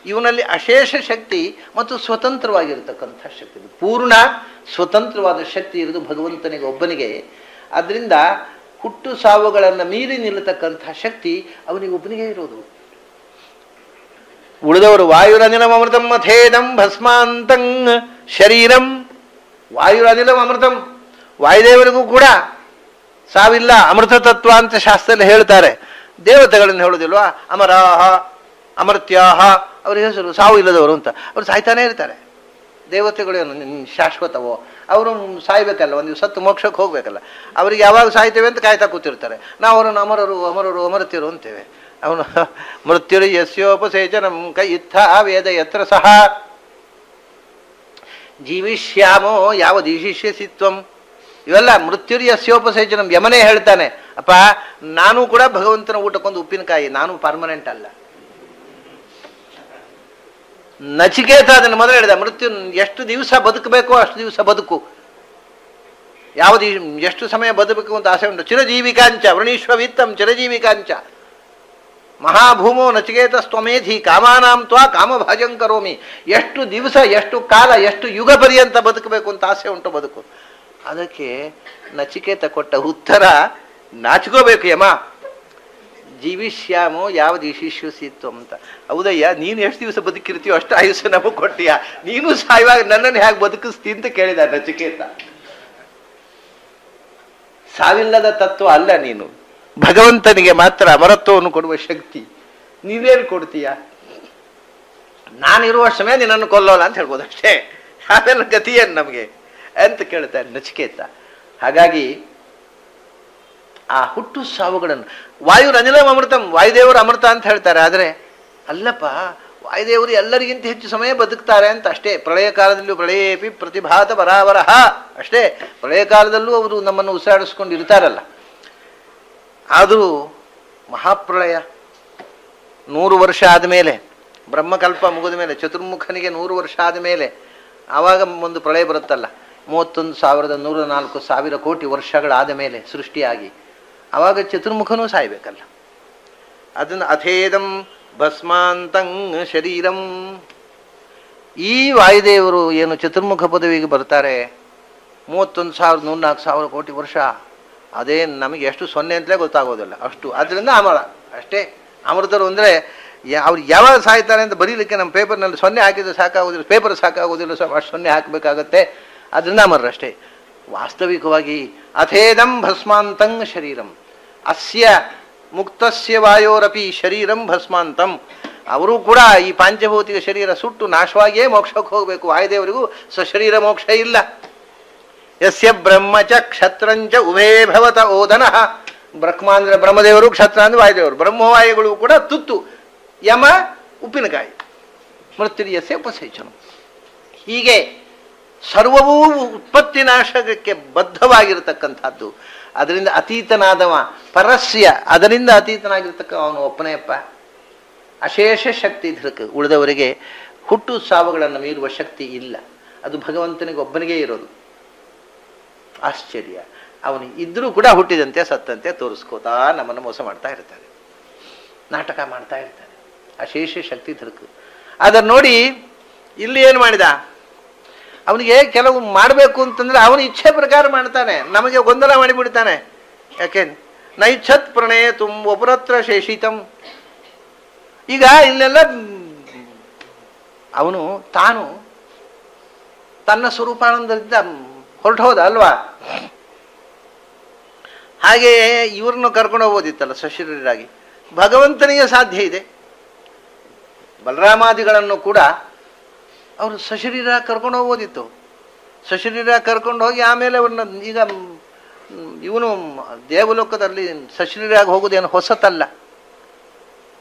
ಇವನಲ್ಲಿ ಅಶೇಷ ಶಕ್ತಿ ಮತ್ತು ಸ್ವತಂತ್ರವಾಗಿರತಕ್ಕಂಥ ಶಕ್ತಿ, ಪೂರ್ಣ ಸ್ವತಂತ್ರವಾದ ಶಕ್ತಿ ಇರೋದು ಭಗವಂತನಿಗೆ ಒಬ್ಬನಿಗೆ. ಆದ್ದರಿಂದ ಹುಟ್ಟು ಸಾವುಗಳನ್ನು ಮೀರಿ ನಿಲ್ಲತಕ್ಕಂಥ ಶಕ್ತಿ ಅವನಿಗೆ ಒಬ್ಬನಿಗೆ ಇರೋದು. ಉಳಿದವರು ವಾಯುರನಿಲಂ ಅಮೃತಂ ಅಥೇದಂ ಭಸ್ಮಾಂತಂ ಶರೀರಂ. ವಾಯುರನಿಲಂ ಅಮೃತಂ, ವಾಯುದೇವರಿಗೂ ಕೂಡ ಸಾವಿಲ್ಲ, ಅಮೃತ ತತ್ವ ಅಂತ ಶಾಸ್ತ್ರದಲ್ಲಿ ಹೇಳ್ತಾರೆ. ದೇವತೆಗಳನ್ನು ಹೇಳೋದಿಲ್ವಾ? ಅಮರಾಹ ಅಮರ್ತ್ಯಾಹ, ಅವ್ರ ಹೆಸರು ಸಾವು ಇಲ್ಲದವರು ಅಂತ. ಅವರು ಸಾಯ್ತಾನೆ ಇರ್ತಾರೆ. ದೇವತೆಗಳೇನು ಶಾಶ್ವತವೋ? ಅವರು ಸಾಯ್ಬೇಕಲ್ಲ, ಒಂದು ಸತ್ತು ಮೋಕ್ಷಕ್ಕೆ ಹೋಗ್ಬೇಕಲ್ಲ. ಅವ್ರಿಗೆ ಯಾವಾಗ ಸಾಯ್ತೇವೆ ಅಂತ ಕಾಯ್ತಾ ಕೂತಿರ್ತಾರೆ. ನಾವು ಅವರನ್ನು ಅಮರರು ಅಮರರು ಅಮರ್ತ್ಯರು ಅಂತೇವೆ. ಅವನು ಮೃತ್ಯುರು ಯಸ್ಯೋಪಸೇಚನಂ ಕೈ ಇತ್ತ ವೇದ ಯತ್ರ ಸಹ ಜೀವಿಷ್ಯಾಮೋ ಯಾವ ದೀಶಿಷ್ಯಸಿತ್ವಂ. ಇವೆಲ್ಲ ಮೃತ್ಯುರು ಯಸ್ಯೋಪಸೇಚನಂ. ಯಮನೇ ಹೇಳ್ತಾನೆ, ಅಪ್ಪ ನಾನು ಕೂಡ ಭಗವಂತನ ಊಟಕ್ಕೊಂದು ಉಪ್ಪಿನಕಾಯಿ, ನಾನು ಪರ್ಮನೆಂಟ್ ಅಲ್ಲ. ನಚಿಕೇತ ಅದನ್ನು ಮೊದಲು ಹೇಳಿದ, ಮೃತ್ಯು ಎಷ್ಟು ದಿವಸ ಬದುಕಬೇಕೋ ಅಷ್ಟು ದಿವಸ ಬದುಕು, ಯಾವುದು ಎಷ್ಟು ಸಮಯ ಬದುಕಬೇಕು ಅಂತ ಆಸೆ ಉಂಟು. ಚಿರಜೀವಿಕಾಂಚ ವೃಣೀಶ್ವ ವಿತ್ತಂ ಚಿರಜೀವಿಕಾಂಚ. ಮಹಾಭೂಮೋ ನಚಿಕೇತ ಸ್ವಮೇಧಿ ಕಾಮಾನಾಂ ತ್ವಾ ಕಾಮಭಾಜಂ ಕರೋಮಿ. ಎಷ್ಟು ದಿವಸ, ಎಷ್ಟು ಕಾಲ, ಎಷ್ಟು ಯುಗ ಪರ್ಯಂತ ಬದುಕಬೇಕು ಅಂತ ಆಸೆ ಉಂಟು ಬದುಕು. ಅದಕ್ಕೆ ನಚಿಕೇತ ಕೊಟ್ಟ ಉತ್ತರ, ನಾಚ್ಕೋಬೇಕು ಯಮ. ಜೀವಿಷ್ಯಾಮೋ ಯಾವ್ದು ಶಿಷ್ಯುಸಿತ್ತು ಅಂತ. ಹೌದಯ್ಯ, ನೀನು ಎಷ್ಟು ದಿವಸ ಬದುಕಿರ್ತೀಯೋ ಅಷ್ಟು ಆಯುಷ್ಯ ನಮಗೆ ಕೊಟ್ಟಿಯ, ನೀನು ಸಾಯುವಾಗ ನನ್ನನ್ನು ಹೇಗೆ ಬದುಕಿಸ್ತಿ ಅಂತ ಕೇಳಿದ ನಚಿಕೇತ. ಸಾವಿಲ್ಲದ ತತ್ವ ಅಲ್ಲ ನೀನು, ಭಗವಂತನಿಗೆ ಮಾತ್ರ ಅಮರತ್ವವನ್ನು ಕೊಡುವ ಶಕ್ತಿ. ನೀವೇನು ಕೊಡ್ತೀಯ? ನಾನಿರುವ ಸಮಯ ನಿನ್ನನ್ನು ಕೊಲ್ಲೋಲ್ಲ ಅಂತ ಹೇಳ್ಬೋದು ಅಷ್ಟೇ. ಆಮೇಲೆ ಗತಿಯೇನು ನಮಗೆ ಅಂತ ಕೇಳ್ತಾರೆ ನಚಿಕೇತ. ಹಾಗಾಗಿ ಆ ಹುಟ್ಟು ಸಾವುಗಳನ್ನು, ವಾಯುರನಿಲಂ ಅಮೃತಂ, ವಾಯುದೇವರು ಅಮೃತ ಅಂತ ಹೇಳ್ತಾರೆ. ಆದರೆ ಅಲ್ಲಪ್ಪ, ವಾಯುದೇವರು ಎಲ್ಲರಿಗಿಂತ ಹೆಚ್ಚು ಸಮಯ ಬದುಕ್ತಾರೆ ಅಂತ ಅಷ್ಟೇ. ಪ್ರಳಯ ಕಾಲದಲ್ಲೂ ಪ್ರಳಯೇಪಿ ಪ್ರತಿಭಾತ ಬರಾವರಹ ಅಷ್ಟೇ. ಪ್ರಳಯ ಕಾಲದಲ್ಲೂ ಅವರು ನಮ್ಮನ್ನು ಉಸಿರಾಡಿಸ್ಕೊಂಡು ಇರ್ತಾರಲ್ಲ. ಆದರೂ ಮಹಾಪ್ರಳಯ 100 ವರ್ಷ ಆದಮೇಲೆ, ಬ್ರಹ್ಮಕಲ್ಪ ಮುಗಿದ ಮೇಲೆ, ಚತುರ್ಮುಖನಿಗೆ 100 ವರ್ಷ ಆದಮೇಲೆ ಆವಾಗ ಒಂದು ಪ್ರಳಯ ಬರುತ್ತಲ್ಲ, 31,104,000 ಕೋಟಿ ವರ್ಷಗಳಾದ ಮೇಲೆ ಸೃಷ್ಟಿಯಾಗಿ, ಆವಾಗ ಚತುರ್ಮುಖನೂ ಸಾಯ್ಬೇಕಲ್ಲ. ಅದನ್ನು ಅಥೇದಂ ಭಸ್ಮಾಂತಂ ಶರೀರಂ. ಈ ವಾಯುದೇವರು ಏನು ಚತುರ್ಮುಖ ಪದವಿಗೆ ಬರ್ತಾರೆ, 31,104,000 ಕೋಟಿ ವರ್ಷ, ಅದೇ ನಮಗೆ ಎಷ್ಟು ಸೊನ್ನೆ ಅಂತಲೇ ಗೊತ್ತಾಗೋದಿಲ್ಲ ಅಷ್ಟು. ಅದರಿಂದ ಅಮರ ಅಷ್ಟೇ. ಅಮೃತರು ಅಂದರೆ ಅವ್ರು ಯಾವಾಗ ಸಾಯ್ತಾರೆ ಅಂತ ಬರೀಲಿಕ್ಕೆ ನಮ್ಮ ಪೇಪರ್ನಲ್ಲಿ ಸೊನ್ನೆ ಹಾಕಿದ್ರೆ ಸಾಕಾಗೋದಿಲ್ಲ, ಪೇಪರ್ ಸಾಕಾಗೋದಿಲ್ಲ, ಅಷ್ಟು ಸೊನ್ನೆ ಹಾಕಬೇಕಾಗತ್ತೆ. ಅದರಿಂದ ಅಮರರಷ್ಟೇ. ವಾಸ್ತವಿಕವಾಗಿ ಅಥೇದಂ ಭಸ್ಮಾಂತಂ ಶರೀರಂ ಅಸ್ಯ ಮುಕ್ತಸ್ಯ ವಾಯೋರಪಿ ಶರೀರಂ ಭಸ್ಮಾಂತಂ. ಅವರು ಕೂಡ ಈ ಪಾಂಚಭೌತಿಕ ಶರೀರ ಸುಟ್ಟು ನಾಶವಾಗಿಯೇ ಮೋಕ್ಷಕ್ಕೆ ಹೋಗಬೇಕು. ವಾಯುದೇವರಿಗೂ ಸ್ವಶರೀರ ಮೋಕ್ಷ ಇಲ್ಲ. ಯಸ್ಯ ಬ್ರಹ್ಮಚ ಕ್ಷತ್ರಂಚ ಉಭೇ ಭವತ ಓದನಃ. ಬ್ರಹ್ಮ ಅಂದ್ರೆ ಬ್ರಹ್ಮದೇವರು, ಕ್ಷತ್ರ ಅಂದ್ರೆ ವಾಯುದೇವರು. ಬ್ರಹ್ಮವಾಯುಗಳು ಕೂಡ ತುತ್ತು, ಯಮ ಉಪ್ಪಿನಕಾಯಿ. ಮೃತ್ಯುರ್ಯಸ್ಯ ಉಪಸೇಚನ. ಹೀಗೆ ಸರ್ವವೂ ಉತ್ಪತ್ತಿ ನಾಶಕಕ್ಕೆ ಬದ್ಧವಾಗಿರತಕ್ಕಂಥದ್ದು. ಅದರಿಂದ ಅತೀತನಾದವ ಪರಸ್ಯ, ಅದರಿಂದ ಅತೀತನಾಗಿರ್ತಕ್ಕ ಅವನು ಒಪ್ಪನೆಯಪ್ಪ. ಅಶೇಷ ಶಕ್ತಿ ಧೃಕ್. ಉಳಿದವರಿಗೆ ಹುಟ್ಟು ಸಾವುಗಳನ್ನು ಮೀರುವ ಶಕ್ತಿ ಇಲ್ಲ. ಅದು ಭಗವಂತನಿಗೆ ಒಬ್ಬನಿಗೆ ಇರೋದು. ಆಶ್ಚರ್ಯ. ಅವನು ಇದ್ರೂ ಕೂಡ ಹುಟ್ಟಿದಂತೆ ಸತ್ತಂತೆ ತೋರಿಸ್ಕೋತಾ ನಮ್ಮನ್ನು ಮೋಸ ಮಾಡ್ತಾ ಇರ್ತಾನೆ, ನಾಟಕ ಮಾಡ್ತಾ ಇರ್ತಾನೆ. ಅಶೇಷ ಶಕ್ತಿ ಧೃಕ್. ಅದನ್ನು ನೋಡಿ ಇಲ್ಲಿ ಏನು ಮಾಡಿದ, ಅವನಿಗೆ ಕೆಲವು ಮಾಡಬೇಕು ಅಂತಂದ್ರೆ ಅವನ ಇಚ್ಛೆ ಪ್ರಕಾರ ಮಾಡ್ತಾನೆ, ನಮಗೆ ಗೊಂದಲ ಮಾಡಿಬಿಡ್ತಾನೆ. ಯಾಕೆ ನೈಚ್ಛತ್ ಪ್ರಣಯ ಒಪರತ್ರ ಶೇಷಿತಂ. ಈಗ ಇಲ್ಲೆಲ್ಲ ಅವನು ತಾನು ತನ್ನ ಸ್ವರೂಪಾನಂದದಿಂದ ಹೊರಟು ಹೋದ ಅಲ್ವಾ. ಹಾಗೆಯೇ ಇವ್ರನ್ನು ಕರ್ಕೊಂಡು ಹೋಗೋದಿತ್ತಲ್ಲ ಸಶರೀರಾಗಿ. ಭಗವಂತನಿಗೆ ಸಾಧ್ಯ ಇದೆ. ಬಲರಾಮಾದಿಗಳನ್ನು ಕೂಡ ಅವರು ಸಶರೀರ ಕರ್ಕೊಂಡು ಹೋಗೋದಿತ್ತು. ಸಶರೀರ ಕರ್ಕೊಂಡು ಹೋಗಿ ಆಮೇಲೆ ಅವ್ರನ್ನ, ಈಗ ಇವನು ದೇವಲೋಕದಲ್ಲಿ ಸಶರೀರಾಗಿ ಹೋಗೋದೇನು ಹೊಸತಲ್ಲ.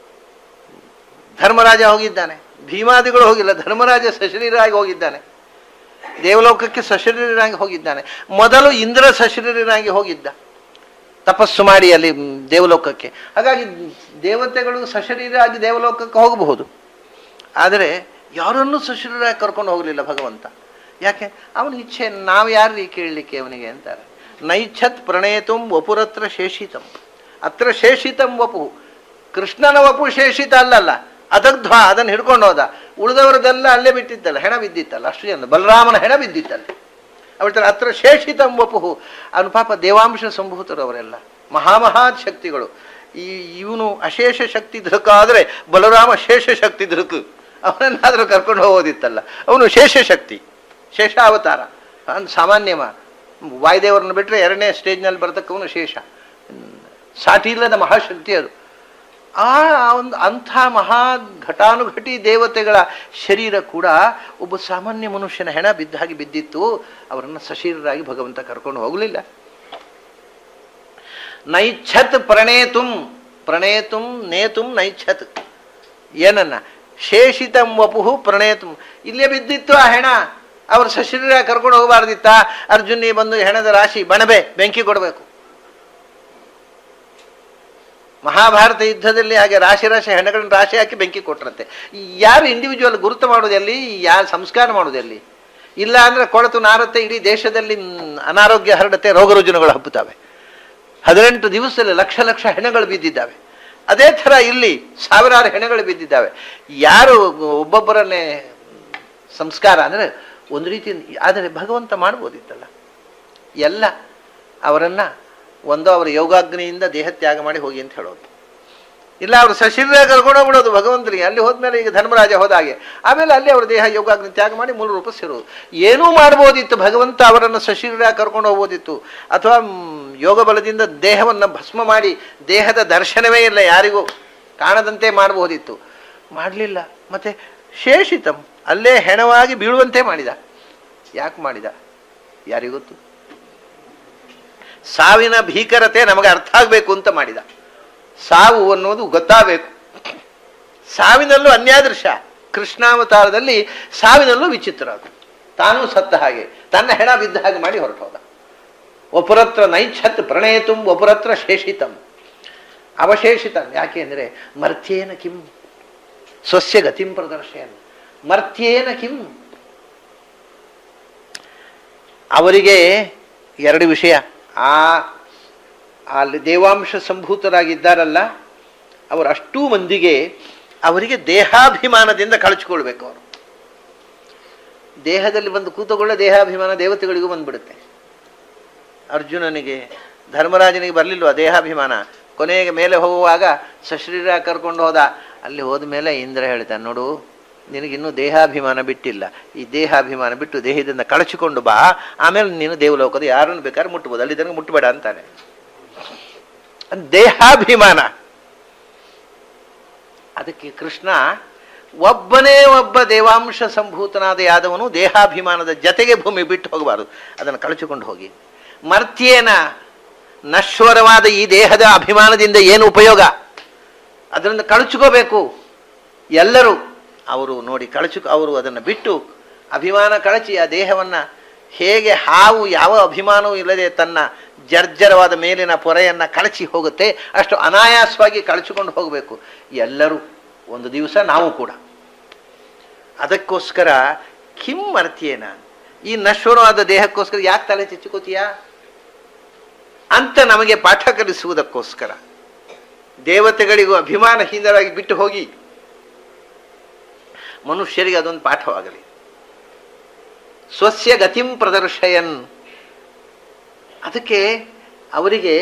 ಧರ್ಮರಾಜ ಹೋಗಿದ್ದಾನೆ, ಭೀಮಾದಿಗಳು ಹೋಗಿಲ್ಲ. ಧರ್ಮರಾಜ ಸಶರೀರಾಗಿ ಹೋಗಿದ್ದಾನೆ, ದೇವಲೋಕಕ್ಕೆ ಸಶರೀರಾಗಿ ಹೋಗಿದ್ದಾನೆ. ಮೊದಲು ಇಂದ್ರ ಸಶರೀರಾಗಿ ಹೋಗಿದ್ದ, ತಪಸ್ಸು ಮಾಡಿ ಅಲ್ಲಿ ದೇವಲೋಕಕ್ಕೆ. ಹಾಗಾಗಿ ದೇವತೆಗಳು ಸಶರೀರಾಗಿ ದೇವಲೋಕಕ್ಕೆ ಹೋಗಬಹುದು. ಆದರೆ ಯಾರನ್ನೂ ಸಶರೀರಾಗಿ ಕರ್ಕೊಂಡು ಹೋಗಲಿಲ್ಲ ಭಗವಂತ. ಯಾಕೆ? ಅವನ ಇಚ್ಛೆ. ನಾವು ಯಾರು ಕೇಳಲಿಕ್ಕೆ ಅವನಿಗೆ ಅಂತಾರೆ. ನೈಚ್ಛತ್ ಪ್ರಣೇತುಂ ವಪುರತ್ರ ಶೇಷಿತಂ. ಅತ್ರ ಶೇಷಿತಂ ವಪು. ಕೃಷ್ಣನ ವಪು ಶೇಷಿತ ಅಲ್ಲಲ್ಲ, ಅದಗ್ಧ್ವ. ಅದನ್ನು ಹಿಡ್ಕೊಂಡು ಹೋದ. ಉಳಿದವರದೆಲ್ಲ ಅಲ್ಲೇ ಬಿಟ್ಟಿತ್ತಲ್ಲ, ಹೆಣ ಬಿದ್ದಿತ್ತಲ್ಲ. ಅಷ್ಟು ಜನ ಬಲರಾಮನ ಹೆಣ ಬಿದ್ದಿತ್ತಲ್ಲ. ಅವಳ್ತಾರೆ ಅತ್ರ ಶೇಷಿತಂ ವಪುಹು. ಅವನು ಪಾಪ ದೇವಾಂಶ ಸಂಭೂತರು, ಅವರೆಲ್ಲ ಮಹಾಮಹಾ ಶಕ್ತಿಗಳು. ಇವನು ಅಶೇಷ ಶಕ್ತಿ ಧೃಕ್ ಆದರೆ ಬಲರಾಮ ಶೇಷ ಶಕ್ತಿ ಧೃಕ್. ಅವನನ್ನಾದರೂ ಕರ್ಕೊಂಡು ಹೋಗೋದಿತ್ತಲ್ಲ. ಅವನು ಶೇಷ ಶಕ್ತಿ, ಶೇಷಾವತಾರ. ಸಾಮಾನ್ಯವ ವಾಯುದೇವರನ್ನು ಬಿಟ್ಟರೆ 2ನೇ ಸ್ಟೇಜ್ನಲ್ಲಿ ಬರ್ತಕ್ಕವನು ಶೇಷ. ಸಾಟಿ ಇಲ್ಲದ ಮಹಾಶಕ್ತಿ ಅದು. ಒಂದು ಅಂಥ ಮಹಾ ಘಟಾನುಘಟಿ ದೇವತೆಗಳ ಶರೀರ ಕೂಡ ಒಬ್ಬ ಸಾಮಾನ್ಯ ಮನುಷ್ಯನ ಹೆಣ ಬಿದ್ದ ಹಾಗೆ ಬಿದ್ದಿತ್ತು. ಅವರನ್ನು ಸಶರೀರಾಗಿ ಭಗವಂತ ಕರ್ಕೊಂಡು ಹೋಗಲಿಲ್ಲ. ನೈಚ್ಛತ್ ಪ್ರಣೇತುಂ. ಪ್ರಣೇತುಂ ನೇತುಂ ನೈಚ್ಛತ್. ಏನನ್ನ ಶೇಷಿತಂ ವಪುಹು ಪ್ರಣೇತುಂ. ಇಲ್ಲೇ ಬಿದ್ದಿತ್ತು ಆ ಹೆಣ. ಅವರು ಸಶರೀರ ಕರ್ಕೊಂಡು ಹೋಗಬಾರ್ದಿತ್ತ? ಅರ್ಜುನಿ ಬಂದು ಹೆಣದ ರಾಶಿ ಬಣಬೆ ಬೆಂಕಿ ಕೊಡಬೇಕು. ಮಹಾಭಾರತ ಯುದ್ಧದಲ್ಲಿ ಹಾಗೆ ರಾಶಿ ರಾಶಿ ಹೆಣಗಳನ್ನು ರಾಶಿ ಹಾಕಿ ಬೆಂಕಿ ಕೊಟ್ಟಿರುತ್ತೆ. ಯಾರು ಇಂಡಿವಿಜುವಲ್ ಗುರುತು ಮಾಡೋದಲ್ಲಿ, ಯಾರು ಸಂಸ್ಕಾರ ಮಾಡೋದಲ್ಲಿ? ಇಲ್ಲ ಅಂದರೆ ಕೊಳತು ನಾರುತ್ತೆ, ಇಡೀ ದೇಶದಲ್ಲಿ ಅನಾರೋಗ್ಯ ಹರಡುತ್ತೆ, ರೋಗ ರುಜಿನಗಳು ಹಬ್ಬುತ್ತವೆ. 18 ದಿವಸದಲ್ಲಿ ಲಕ್ಷ ಲಕ್ಷ ಹೆಣಗಳು ಬಿದ್ದಿದ್ದಾವೆ. ಅದೇ ಥರ ಇಲ್ಲಿ ಸಾವಿರಾರು ಹೆಣಗಳು ಬಿದ್ದಿದ್ದಾವೆ. ಯಾರು ಒಬ್ಬೊಬ್ಬರನ್ನೇ ಸಂಸ್ಕಾರ ಅಂದರೆ ಒಂದು ರೀತಿ, ಆದರೆ ಭಗವಂತ ಮಾಡ್ಬೋದಿತ್ತಲ್ಲ ಎಲ್ಲ ಅವರನ್ನು ಒಂದೋ ಅವರ ಯೋಗಾಗ್ನಿಯಿಂದ ದೇಹತ್ಯಾಗ ಮಾಡಿ ಹೋಗಿ ಅಂತ ಹೇಳೋದು, ಇಲ್ಲ ಅವರು ಸಶರೀರ ಕರ್ಕೊಂಡೋಗ್ಬಿಡೋದು ಭಗವಂತನಿಗೆ. ಅಲ್ಲಿ ಹೋದ್ಮೇಲೆ ಈಗ ಧರ್ಮರಾಜ ಹೋದಾಗೆ ಆಮೇಲೆ ಅಲ್ಲಿ ಅವರ ದೇಹ ಯೋಗಾಗ್ನಿ ತ್ಯಾಗ ಮಾಡಿ ಮೂಲ ರೂಪ ಸೇರೋದು. ಏನೂ ಮಾಡ್ಬೋದಿತ್ತು ಭಗವಂತ, ಅವರನ್ನು ಸಶರೀರ ಕರ್ಕೊಂಡು ಹೋಗ್ಬೋದಿತ್ತು, ಅಥವಾ ಯೋಗ ಬಲದಿಂದ ದೇಹವನ್ನು ಭಸ್ಮ ಮಾಡಿ ದೇಹದ ದರ್ಶನವೇ ಇಲ್ಲ ಯಾರಿಗೂ ಕಾಣದಂತೆ ಮಾಡಬಹುದಿತ್ತು, ಮಾಡಲಿಲ್ಲ. ಮತ್ತೆ ಶೇಷಿತಂ ಅಲ್ಲೇ ಹೆಣವಾಗಿ ಬೀಳುವಂತೆ ಮಾಡಿದ. ಯಾಕೆ ಮಾಡಿದ ಯಾರಿಗೊತ್ತು? ಸಾವಿನ ಭೀಕರತೆ ನಮಗೆ ಅರ್ಥ ಆಗಬೇಕು ಅಂತ ಮಾಡಿದ. ಸಾವು ಅನ್ನೋದು ಗೊತ್ತಾಗಬೇಕು. ಸಾವಿನಲ್ಲೂ ಅನ್ಯಾದೃಶ, ಕೃಷ್ಣಾವತಾರದಲ್ಲಿ ಸಾವಿನಲ್ಲೂ ವಿಚಿತ್ರ. ಅದು ತಾನೂ ಸತ್ತ ಹಾಗೆ ತನ್ನ ಹೆಣ ಬಿದ್ದ ಹಾಗೆ ಮಾಡಿ ಹೊರಟೋದ. ಒಪುರತ್ರ ನೈಚ್ಛತ್ ಪ್ರಣೇತುಂ ಒಪುರತ್ರ ಶೇಷಿತಂ ಅವಶೇಷಿತಂ. ಯಾಕೆ ಅಂದರೆ ಮರ್ತ್ಯೇನ ಕಿಂ ಸ್ವಸ್ಯ ಗತಿಂ ಪ್ರದರ್ಶಯನ್. ಮರ್ತ್ಯೇನ ಕಿಂ, ಅವರಿಗೆ ಎರಡು ವಿಷಯ. ಅಲ್ಲಿ ದೇವಾಂಶ ಸಂಭೂತರಾಗಿದ್ದಾರಲ್ಲ ಅವರು ಅಷ್ಟೂ ಮಂದಿಗೆ ಅವರಿಗೆ ದೇಹಾಭಿಮಾನದಿಂದ ಕಳಚಿಕೊಳ್ಬೇಕು. ಅವರು ದೇಹದಲ್ಲಿ ಬಂದು ಕೂತುಕೊಳ್ಳೋ ದೇಹಾಭಿಮಾನ ದೇವತೆಗಳಿಗೂ ಬಂದ್ಬಿಡುತ್ತೆ. ಅರ್ಜುನನಿಗೆ ಧರ್ಮರಾಜನಿಗೆ ಬರಲಿಲ್ವ ದೇಹಾಭಿಮಾನ? ಕೊನೆಗೆ ಮೇಲೆ ಹೋಗುವಾಗ ಸಶರೀರ ಕರ್ಕೊಂಡು ಹೋದ. ಅಲ್ಲಿ ಹೋದ ಮೇಲೆ ಇಂದ್ರ ಹೇಳ್ತಾನೆ, ನೋಡು ನಿನಗಿನ್ನೂ ದೇಹಾಭಿಮಾನ ಬಿಟ್ಟಿಲ್ಲ, ಈ ದೇಹಾಭಿಮಾನ ಬಿಟ್ಟು ದೇಹದಿಂದ ಕಳಚಿಕೊಂಡು ಬಾ, ಆಮೇಲೆ ನೀನು ದೇವಲೋಕದ ಯಾರನ್ನು ಬೇಕಾದ್ರೆ ಮುಟ್ಬೋದು, ಅಲ್ಲಿ ತನಕ ಮುಟ್ಟಬೇಡ ಅಂತಾನೆ. ದೇಹಾಭಿಮಾನ. ಅದಕ್ಕೆ ಕೃಷ್ಣ ಒಬ್ಬನೇ ಒಬ್ಬ ದೇವಾಂಶ ಸಂಭೂತನಾದ ಯಾದವನು ದೇಹಾಭಿಮಾನದ ಜತೆಗೆ ಭೂಮಿ ಬಿಟ್ಟು ಹೋಗಬಾರದು, ಅದನ್ನು ಕಳಚಿಕೊಂಡು ಹೋಗಿ. ಮರ್ತ್ಯೇನ ನಶ್ವರವಾದ ಈ ದೇಹದ ಅಭಿಮಾನದಿಂದ ಏನು ಉಪಯೋಗ? ಅದರಿಂದ ಕಳಚಿಕೋಬೇಕು ಎಲ್ಲರೂ. ಅವರು ನೋಡಿ ಅವರು ಅದನ್ನು ಬಿಟ್ಟು ಅಭಿಮಾನ ಕಳಚಿ ಆ ದೇಹವನ್ನು ಹೇಗೆ ಹಾವು ಯಾವ ಅಭಿಮಾನವೂ ಇಲ್ಲದೆ ತನ್ನ ಜರ್ಜರವಾದ ಮೇಲಿನ ಪೊರೆಯನ್ನು ಕಳಚಿ ಹೋಗುತ್ತೆ, ಅಷ್ಟು ಅನಾಯಾಸವಾಗಿ ಕಳಚಿಕೊಂಡು ಹೋಗಬೇಕು ಎಲ್ಲರೂ ಒಂದು ದಿವಸ, ನಾವು ಕೂಡ. ಅದಕ್ಕೋಸ್ಕರ ಕಿಂ ಮರ್ತ್ಯೇನ, ಈ ನಶ್ವರವಾದ ದೇಹಕ್ಕೋಸ್ಕರ ಯಾಕೆ ತಲೆ ಚಿಚ್ಚಿಕೋತೀಯಾ ಅಂತ ನಮಗೆ ಪಾಠ ಕಲಿಸುವುದಕ್ಕೋಸ್ಕರ ದೇವತೆಗಳಿಗೂ ಅಭಿಮಾನಹೀನರಾಗಿ ಬಿಟ್ಟು ಹೋಗಿ ಮನುಷ್ಯರಿಗೆ ಅದೊಂದು ಪಾಠವಾಗಲಿ. ಸ್ವಸ್ಯ ಗತಿಂ ಪ್ರದರ್ಶಯನ್. ಅದಕ್ಕೆ ಅವರಿಗೆ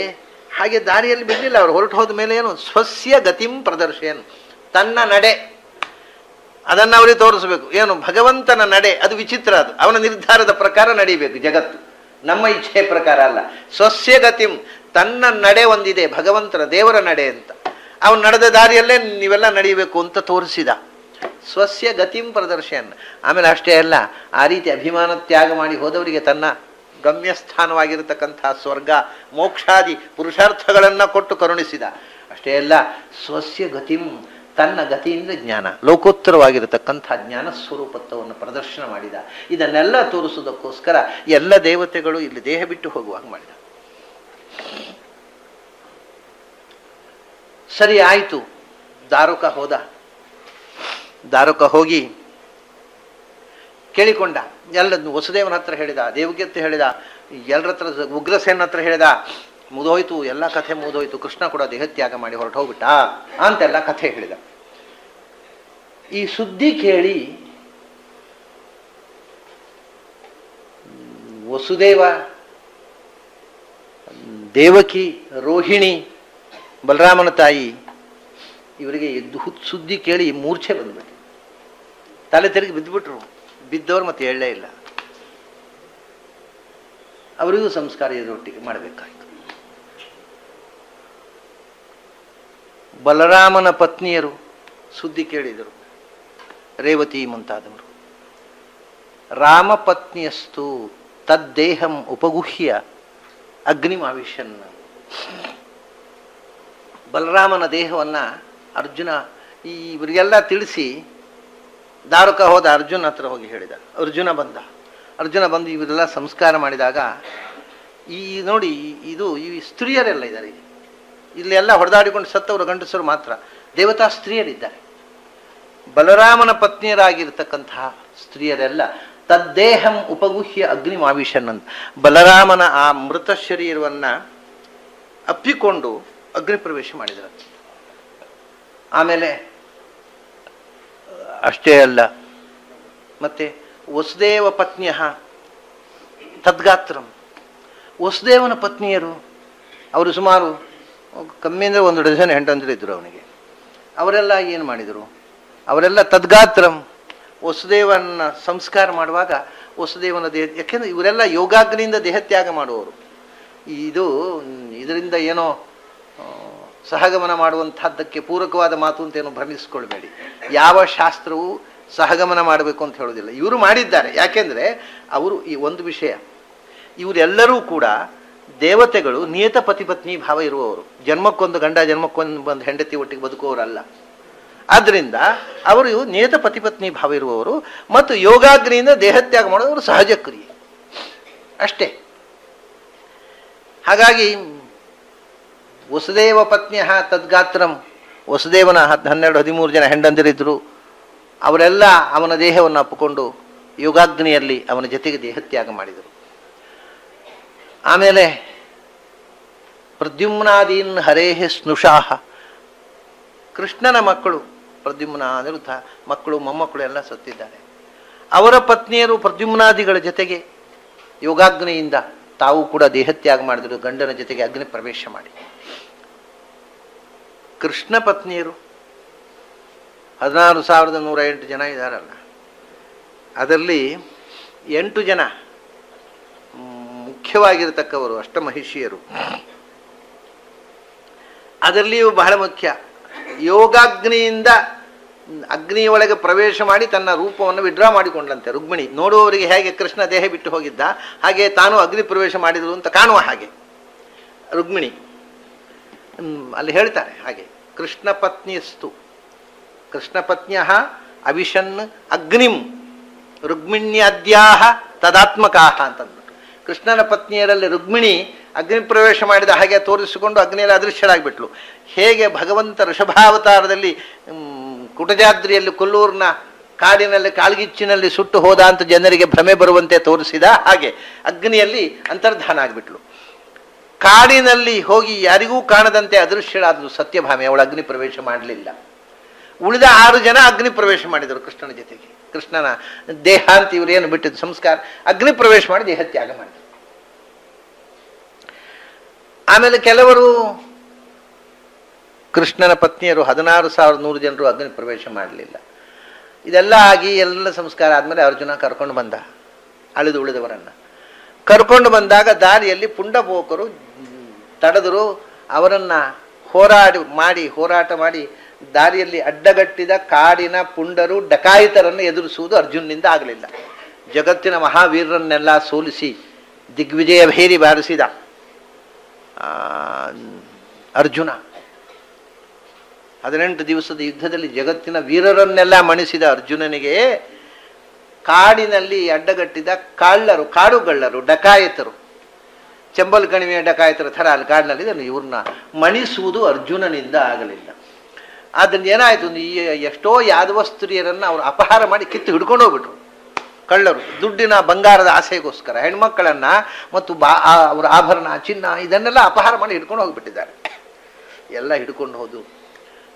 ಹಾಗೆ ದಾರಿಯಲ್ಲಿ ಬಿಡಲಿಲ್ಲ. ಅವರು ಹೊರಟು ಹೋದ ಮೇಲೆ ಏನು ಸ್ವಸ್ಯ ಗತಿಂ ಪ್ರದರ್ಶಯನ್, ತನ್ನ ನಡೆ ಅದನ್ನು ಅವರಿಗೆ ತೋರಿಸಬೇಕು. ಏನು ಭಗವಂತನ ನಡೆ ಅದು ವಿಚಿತ್ರ, ಅದು ಅವನ ನಿರ್ಧಾರದ ಪ್ರಕಾರ ನಡೀಬೇಕು ಜಗತ್ತು, ನಮ್ಮ ಇಚ್ಛೆ ಪ್ರಕಾರ ಅಲ್ಲ. ಸ್ವಸ್ಯ ಗತಿಂ, ತನ್ನ ನಡೆ ಒಂದಿದೆ ಭಗವಂತನ ದೇವರ ನಡೆ ಅಂತ, ಅವನು ನಡೆದ ದಾರಿಯಲ್ಲೇ ನೀವೆಲ್ಲ ನಡೀಬೇಕು ಅಂತ ತೋರಿಸಿದ. ಸ್ವಸ್ಯ ಗತಿಂ ಪ್ರದರ್ಶಯನ್. ಆಮೇಲೆ ಅಷ್ಟೇ ಅಲ್ಲ, ಆ ರೀತಿ ಅಭಿಮಾನ ತ್ಯಾಗ ಮಾಡಿ ಹೋದವರಿಗೆ ತನ್ನ ಗಮ್ಯಸ್ಥಾನವಾಗಿರತಕ್ಕಂಥ ಸ್ವರ್ಗ ಮೋಕ್ಷಾದಿ ಪುರುಷಾರ್ಥಗಳನ್ನು ಕೊಟ್ಟು ಕರುಣಿಸಿದ. ಅಷ್ಟೇ ಅಲ್ಲ, ಸ್ವಸ್ಯ ಗತಿಂ, ತನ್ನ ಗತಿಯಿಂದ ಜ್ಞಾನ, ಲೋಕೋತ್ತರವಾಗಿರತಕ್ಕಂಥ ಜ್ಞಾನ ಸ್ವರೂಪತ್ವವನ್ನು ಪ್ರದರ್ಶನ ಮಾಡಿದ. ಇದನ್ನೆಲ್ಲ ತೋರಿಸುವುದಕ್ಕೋಸ್ಕರ ಎಲ್ಲ ದೇವತೆಗಳು ಇಲ್ಲಿ ದೇಹ ಬಿಟ್ಟು ಹೋಗುವಾಗ ಮಾಡಿದ. ಸರಿ ಆಯಿತು, ದಾರುಕ ಹೋದ. ದಾರುಕ ಹೋಗಿ ಕೇಳಿಕೊಂಡ, ಎಲ್ಲ ವಸುದೇವನ ಹತ್ರ ಹೇಳಿದ, ದೇವಕಿ ಹತ್ರ ಹೇಳಿದ, ಎಲ್ಲರ ಹತ್ರ ಉಗ್ರಸೇನ ಹತ್ರ ಹೇಳಿದ. ಮುಗಿದೋಯ್ತು, ಎಲ್ಲ ಕಥೆ ಮುಗಿದೋಯ್ತು. ಕೃಷ್ಣ ಕೂಡ ದೇಹತ್ಯಾಗ ಮಾಡಿ ಹೊರಟು ಹೋಗ್ಬಿಟ್ಟ ಅಂತೆಲ್ಲ ಕಥೆ ಹೇಳಿದ. ಈ ಸುದ್ದಿ ಕೇಳಿ ವಸುದೇವ, ದೇವಕಿ, ರೋಹಿಣಿ, ಬಲರಾಮನ ತಾಯಿ ಇವರಿಗೆ ಸುದ್ದಿ ಕೇಳಿ ಮೂರ್ಛೆ ಬಂದ್ಬಿಟ್ಟು ತಲೆ ತಿರುಗಿ ಬಿದ್ದುಬಿಟ್ರು. ಬಿದ್ದವರು ಮತ್ತೆ ಹೇಳಲೇ ಇಲ್ಲ. ಅವರಿಗೂ ಸಂಸ್ಕಾರ ಇದರೊಟ್ಟಿಗೆ ಮಾಡಬೇಕಾಯಿತು. ಬಲರಾಮನ ಪತ್ನಿಯರು ಸುದ್ದಿ ಕೇಳಿದರು, ರೇವತಿ ಮುಂತಾದವರು. ರಾಮಪತ್ನಿಯಸ್ತು ತದ್ದೇಹಂ ಉಪಗುಹ್ಯ ಅಗ್ನಿಮಾವಿಶನ್. ಬಲರಾಮನ ದೇಹವನ್ನು ಅರ್ಜುನ ಇವರಿಗೆಲ್ಲ ತಿಳಿಸಿ ದಾರುಕ ಹೋದ. ಅರ್ಜುನ ಹತ್ರ ಹೋಗಿ ಹೇಳಿದ. ಅರ್ಜುನ ಬಂದು ಇವರೆಲ್ಲ ಸಂಸ್ಕಾರ ಮಾಡಿದಾಗ ಈ ನೋಡಿ, ಇದು ಈ ಸ್ತ್ರೀಯರೆಲ್ಲ ಇದ್ದಾರೆ ಇಲ್ಲೆಲ್ಲ ಹೊಡೆದಾಡಿಕೊಂಡು ಸತ್ತವರು ಗಂಡಸರು ಮಾತ್ರ, ದೇವತಾ ಸ್ತ್ರೀಯರಿದ್ದಾರೆ. ಬಲರಾಮನ ಪತ್ನಿಯರಾಗಿರ್ತಕ್ಕಂತಹ ಸ್ತ್ರೀಯರೆಲ್ಲ ತದ್ದೇಹಂ ಉಪಗುಹ್ಯ ಅಗ್ನಿಮಾವಿಶನ್ ಅಂತ ಬಲರಾಮನ ಆ ಮೃತ ಶರೀರವನ್ನು ಅಪ್ಪಿಕೊಂಡು ಅಗ್ನಿ ಪ್ರವೇಶ ಮಾಡಿದರು. ಆಮೇಲೆ ಅಷ್ಟೇ ಅಲ್ಲ, ಮತ್ತೆ ವಸುದೇವ ಪತ್ನಿಯ ತದ್ಗಾತ್ರಂ, ವಸುದೇವನ ಪತ್ನಿಯರು ಅವರು ಸುಮಾರು ಕಮ್ಮಿ ಅಂದರೆ 1 ಡಜನ್ ಹೆಂಡಂದಿರಿದ್ದರು ಅವನಿಗೆ. ಅವರೆಲ್ಲ ಏನು ಮಾಡಿದರು? ಅವರೆಲ್ಲ ತದ್ಗಾತ್ರಂ, ವಸುದೇವನ ಸಂಸ್ಕಾರ ಮಾಡುವಾಗ ವಸುದೇವನ ದೇಹ, ಯಾಕೆಂದರೆ ಇವರೆಲ್ಲ ಯೋಗಾಗ್ನಿಯಿಂದ ದೇಹತ್ಯಾಗ ಮಾಡುವವರು. ಇದರಿಂದ ಏನೋ ಸಹಗಮನ ಮಾಡುವಂಥದ್ದಕ್ಕೆ ಪೂರಕವಾದ ಮಾತು ಅಂತೇನು ಭ್ರಮಿಸ್ಕೊಳ್ಬೇಡಿ. ಯಾವ ಶಾಸ್ತ್ರವೂ ಸಹಗಮನ ಮಾಡಬೇಕು ಅಂತ ಹೇಳೋದಿಲ್ಲ. ಇವರು ಮಾಡಿದ್ದಾರೆ. ಯಾಕೆಂದರೆ ಅವರು ಈ ಒಂದು ವಿಷಯ, ಇವರೆಲ್ಲರೂ ಕೂಡ ದೇವತೆಗಳು ನಿಯತ ಪತಿಪತ್ನಿ ಭಾವ ಇರುವವರು, ಜನ್ಮಕ್ಕೊಂದು ಗಂಡ ಜನ್ಮಕ್ಕೊಂದು ಹೆಂಡತಿ ಒಟ್ಟಿಗೆ ಬದುಕುವವರಲ್ಲ. ಆದ್ದರಿಂದ ಅವರು ನಿಯತ ಪತಿಪತ್ನಿ ಭಾವ ಇರುವವರು ಮತ್ತು ಯೋಗಾಗ್ನಿಯಿಂದ ದೇಹತ್ಯಾಗ ಮಾಡೋದು ಸಹಜ ಕ್ರಿಯೆ ಅಷ್ಟೇ. ಹಾಗಾಗಿ ವಸುದೇವ ಪತ್ನಿಯ ತದ್ಗಾತ್ರಂ, ವಸುದೇವನ 12-13 ಜನ ಹೆಂಡಂದಿರಿದ್ದರು. ಅವರೆಲ್ಲ ಅವನ ದೇಹವನ್ನು ಅಪ್ಪಿಕೊಂಡು ಯೋಗಾಗ್ನಿಯಲ್ಲಿ ಅವನ ಜೊತೆಗೆ ದೇಹತ್ಯಾಗ ಮಾಡಿದರು. ಆಮೇಲೆ ಪ್ರದ್ಯುಮ್ನಾದೀನ್ ಹರೇಹೆ ಸ್ನುಷಾಹ, ಕೃಷ್ಣನ ಮಕ್ಕಳು ಪ್ರದ್ಯುಮ್ನ ಅನಿರುದ್ಧ ಮಕ್ಕಳು ಮೊಮ್ಮಕ್ಕಳು ಎಲ್ಲ ಸತ್ತಿದ್ದಾರೆ. ಅವರ ಪತ್ನಿಯರು ಪ್ರದ್ಯುಮ್ನಾದಿಗಳ ಜೊತೆಗೆ ಯೋಗಾಗ್ನಿಯಿಂದ ತಾವು ಕೂಡ ದೇಹತ್ಯಾಗ ಮಾಡಿದರು, ಗಂಡನ ಜೊತೆಗೆ ಅಗ್ನಿ ಪ್ರವೇಶ ಮಾಡಿ. ಕೃಷ್ಣ ಪತ್ನಿಯರು 16,108 ಜನ ಇದ್ದಾರಲ್ಲ, ಅದರಲ್ಲಿ 8 ಜನ ಮುಖ್ಯವಾಗಿರತಕ್ಕವರು ಅಷ್ಟಮಹಿಷಿಯರು. ಅದರಲ್ಲಿಯೂ ಬಹಳ ಮುಖ್ಯ, ಯೋಗಾಗ್ನಿಯಿಂದ ಅಗ್ನಿಯೊಳಗೆ ಪ್ರವೇಶ ಮಾಡಿ ತನ್ನ ರೂಪವನ್ನು ವಿಡ್ರಾ ಮಾಡಿಕೊಂಡಂತೆ ರುಕ್ಮಿಣಿ. ನೋಡುವವರಿಗೆ ಹೇಗೆ ಕೃಷ್ಣ ದೇಹ ಬಿಟ್ಟು ಹೋಗಿದ್ದ ಹಾಗೆ ತಾನು ಅಗ್ನಿ ಪ್ರವೇಶ ಮಾಡಿದರು ಅಂತ ಕಾಣುವ ಹಾಗೆ ರುಕ್ಮಿಣಿ ಅಲ್ಲಿ ಹೇಳ್ತಾರೆ. ಹಾಗೆ ಕೃಷ್ಣ ಪತ್ನಿಯಸ್ತು, ಕೃಷ್ಣ ಪತ್ನಿಯ ಅವಿಶನ್ ಅಗ್ನಿಂ ರುಕ್ಮಿಣ್ಯಾದ್ಯಾಹ ತದಾತ್ಮಕಾಹ ಅಂತಂದ್ಬಿಟ್ಟು, ಕೃಷ್ಣನ ಪತ್ನಿಯರಲ್ಲಿ ರುಕ್ಮಿಣಿ ಅಗ್ನಿ ಪ್ರವೇಶ ಮಾಡಿದ ಹಾಗೆ ತೋರಿಸಿಕೊಂಡು ಅಗ್ನಿಯಲ್ಲಿ ಅದೃಶ್ಯರಾಗಿಬಿಟ್ಲು. ಹೇಗೆ ಭಗವಂತ ಋಷಭಾವತಾರದಲ್ಲಿ ಕುಟಜಾದ್ರಿಯಲ್ಲಿ ಕೊಲ್ಲೂರಿನ ಕಾಡಿನಲ್ಲಿ ಕಾಳ್ಗಿಚ್ಚಿನಲ್ಲಿ ಸುಟ್ಟು ಹೋದ ಅಂತ ಜನರಿಗೆ ಭ್ರಮೆ ಬರುವಂತೆ ತೋರಿಸಿದ ಹಾಗೆ ಅಗ್ನಿಯಲ್ಲಿ ಅಂತರ್ಧಾನ ಆಗಿಬಿಟ್ಲು. ಕಾಡಿನಲ್ಲಿ ಹೋಗಿ ಯಾರಿಗೂ ಕಾಣದಂತೆ ಅದೃಶ್ಯರಾದಳು ಸತ್ಯಭಾಮೆ, ಅವಳು ಅಗ್ನಿ ಪ್ರವೇಶ ಮಾಡಲಿಲ್ಲ. ಉಳಿದ 6 ಜನ ಅಗ್ನಿ ಪ್ರವೇಶ ಮಾಡಿದರು ಕೃಷ್ಣನ ಜೊತೆಗೆ. ಕೃಷ್ಣನ ದೇಹ ಅಂತ ಇವರೇನು ಬಿಟ್ಟಿದ್ದು ಸಂಸ್ಕಾರ, ಅಗ್ನಿ ಪ್ರವೇಶ ಮಾಡಿ ದೇಹತ್ಯಾಗ ಮಾಡಿದರು. ಆಮೇಲೆ ಕೆಲವರು ಕೃಷ್ಣನ ಪತ್ನಿಯರು 16,100 ಜನರು ಅಗ್ನಿ ಪ್ರವೇಶ ಮಾಡಲಿಲ್ಲ. ಇದೆಲ್ಲ ಆಗಿ ಎಲ್ಲ ಸಂಸ್ಕಾರ ಆದಮೇಲೆ ಅರ್ಜುನ ಕರ್ಕೊಂಡು ಬಂದ ಉಳಿದವರನ್ನು. ಕರ್ಕೊಂಡು ಬಂದಾಗ ದಾರಿಯಲ್ಲಿ ಪುಂಡಬೋಕರು ತಡೆದರು. ಅವರನ್ನು ಹೋರಾಟ ಮಾಡಿ ದಾರಿಯಲ್ಲಿ ಅಡ್ಡಗಟ್ಟಿದ ಕಾಡಿನ ಪುಂಡರು ಡಕಾಯಿತರನ್ನು ಎದುರಿಸುವುದು ಅರ್ಜುನನಿಂದ ಆಗಲಿಲ್ಲ. ಜಗತ್ತಿನ ಮಹಾವೀರರನ್ನೆಲ್ಲ ಸೋಲಿಸಿ ದಿಗ್ವಿಜಯ ಭೇರಿ ಬಾರಿಸಿದ ಅರ್ಜುನ 18 ದಿವಸದ ಯುದ್ಧದಲ್ಲಿ ಜಗತ್ತಿನ ವೀರರನ್ನೆಲ್ಲ ಮಣಿಸಿದ ಅರ್ಜುನನಿಗೆ ಕಾಡಿನಲ್ಲಿ ಅಡ್ಡಗಟ್ಟಿದ ಕಾಡುಗಳ್ಳರು ಡಕಾಯಿತರು, ಚೆಂಬಲ್ ಕಣಿವೆಯ ಡಕಾಯಿತರ ಥರ ಅಲ್ಲಿ ಕಾಡಿನಲ್ಲಿ ಇವ್ರನ್ನ ಮಣಿಸುವುದು ಅರ್ಜುನನಿಂದ ಆಗಲಿಲ್ಲ. ಆದ್ದರಿಂದ ಏನಾಯಿತು, ಎಷ್ಟೋ ಯಾದವ ಸ್ತ್ರೀಯರನ್ನು ಅವರು ಅಪಹಾರ ಮಾಡಿ ಕಿತ್ತು ಹಿಡ್ಕೊಂಡು ಹೋಗ್ಬಿಟ್ರು ಕಳ್ಳರು. ದುಡ್ಡಿನ ಬಂಗಾರದ ಆಸೆಗೋಸ್ಕರ ಹೆಣ್ಮಕ್ಕಳನ್ನು ಮತ್ತು ಅವರ ಆಭರಣ ಚಿನ್ನ ಇದನ್ನೆಲ್ಲ ಅಪಹಾರ ಮಾಡಿ ಹಿಡ್ಕೊಂಡು ಹೋಗಿಬಿಟ್ಟಿದ್ದಾರೆ. ಎಲ್ಲ ಹಿಡ್ಕೊಂಡು ಹೋದು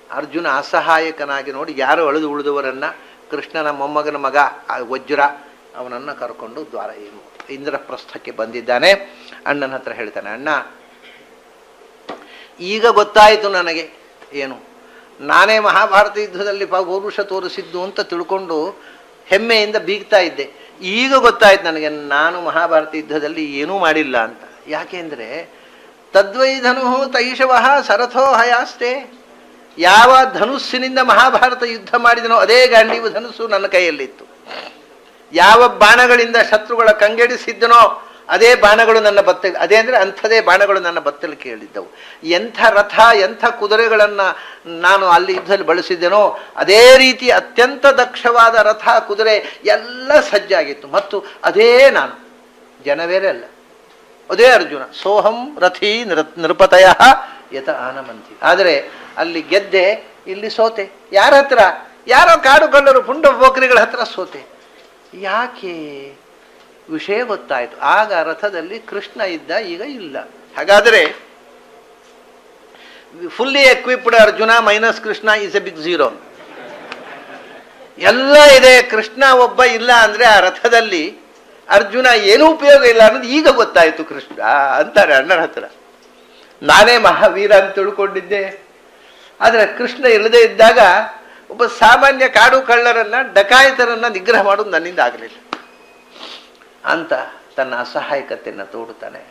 ಅರ್ಜುನ ಅಸಹಾಯಕನಾಗಿ ನೋಡಿ ಯಾರು ಅಳೆದು ಉಳಿದವರನ್ನು, ಕೃಷ್ಣನ ಮೊಮ್ಮಗನ ಮಗ ವಜ್ರ ಅವನನ್ನು ಕರ್ಕೊಂಡು ಇಂದ್ರಪ್ರಸ್ಥಕ್ಕೆ ಬಂದಿದ್ದಾನೆ. ಅಣ್ಣನ ಹತ್ರ ಹೇಳ್ತಾನೆ, ಅಣ್ಣ ಈಗ ಗೊತ್ತಾಯಿತು ನನಗೆ, ಏನು ನಾನೇ ಮಹಾಭಾರತ ಯುದ್ಧದಲ್ಲಿ ಪೌರುಷ ತೋರಿಸಿದ್ದು ಅಂತ ತಿಳ್ಕೊಂಡು ಹೆಮ್ಮೆಯಿಂದ ಬೀಗ್ತಾ ಇದ್ದೆ. ಈಗ ಗೊತ್ತಾಯ್ತು ನನಗೆ ನಾನು ಮಹಾಭಾರತ ಯುದ್ಧದಲ್ಲಿ ಏನೂ ಮಾಡಿಲ್ಲ ಅಂತ. ಯಾಕೆಂದರೆ ತದ್ವೈ ಧನು ತೈಷವಃ ಸರಥೋ ಹಯಾಸ್ತೆ, ಯಾವ ಧನುಸ್ಸಿನಿಂದ ಮಹಾಭಾರತ ಯುದ್ಧ ಮಾಡಿದನೋ ಅದೇ ಗಾಂಡೀವ ಧನುಸ್ಸು ನನ್ನ ಕೈಯಲ್ಲಿತ್ತು. ಯಾವ ಬಾಣಗಳಿಂದ ಶತ್ರುಗಳ ಕಂಗೆಡಿಸಿದ್ದನೋ ಅದೇ ಬಾಣಗಳು ನನ್ನ ಅದೇ ಅಂದರೆ ಅಂಥದೇ ಬಾಣಗಳು ನನ್ನ ಬತ್ತಲಿಕ್ಕೆ ಹೇಳಿದ್ದವು. ಎಂಥ ರಥ ಎಂಥ ಕುದುರೆಗಳನ್ನು ನಾನು ಅಲ್ಲಿ ಯುದ್ಧದಲ್ಲಿ ಬಳಸಿದ್ದೇನೋ ಅದೇ ರೀತಿ ಅತ್ಯಂತ ದಕ್ಷವಾದ ರಥ ಕುದುರೆ ಎಲ್ಲ ಸಜ್ಜಾಗಿತ್ತು. ಮತ್ತು ಅದೇ ನಾನು, ಜನವೇರೆ ಅಲ್ಲ, ಅದೇ ಅರ್ಜುನ. ಸೋಹಂ ರಥಿ ನೃಪತಯ ಯತ ಆನಮಂತಿ. ಆದರೆ ಅಲ್ಲಿ ಗೆದ್ದೆ, ಇಲ್ಲಿ ಸೋತೆ. ಯಾರ ಹತ್ರ? ಯಾರೋ ಕಾಡುಗಳ್ಳರು ಪುಂಡ ಬೋಕರಿಗಳ ಹತ್ರ ಸೋತೆ. ಯಾಕೆ? ವಿಷಯ ಗೊತ್ತಾಯಿತು. ಆಗ ರಥದಲ್ಲಿ ಕೃಷ್ಣ ಇದ್ದ, ಈಗ ಇಲ್ಲ. ಹಾಗಾದರೆ fully equipped Arjuna minus Krishna is a big zero. ಎಲ್ಲ ಇದೆ, ಕೃಷ್ಣ ಒಬ್ಬ ಇಲ್ಲ ಅಂದರೆ ಆ ರಥದಲ್ಲಿ ಅರ್ಜುನ ಏನೂ ಉಪಯೋಗ ಇಲ್ಲ ಅನ್ನೋದು ಈಗ ಗೊತ್ತಾಯಿತು ಕೃಷ್ಣ ಅಂತಾರೆ ಅಣ್ಣನ ಹತ್ರ. ನಾನೇ ಮಹಾವೀರ ಅಂತ ತಿಳ್ಕೊಂಡಿದ್ದೆ, ಆದರೆ ಕೃಷ್ಣ ಇಲ್ಲದೆ ಇದ್ದಾಗ ಒಬ್ಬ ಸಾಮಾನ್ಯ ಕಾಡು ಕಳ್ಳರನ್ನ ಡಕಾಯಿತರನ್ನ ನಿಗ್ರಹ ಮಾಡೋದು ನನ್ನಿಂದ ಆಗಲಿಲ್ಲ ಅಂತ ತನ್ನ ಅಸಹಾಯಕತೆಯನ್ನು ತೋಡುತ್ತಾನೆ.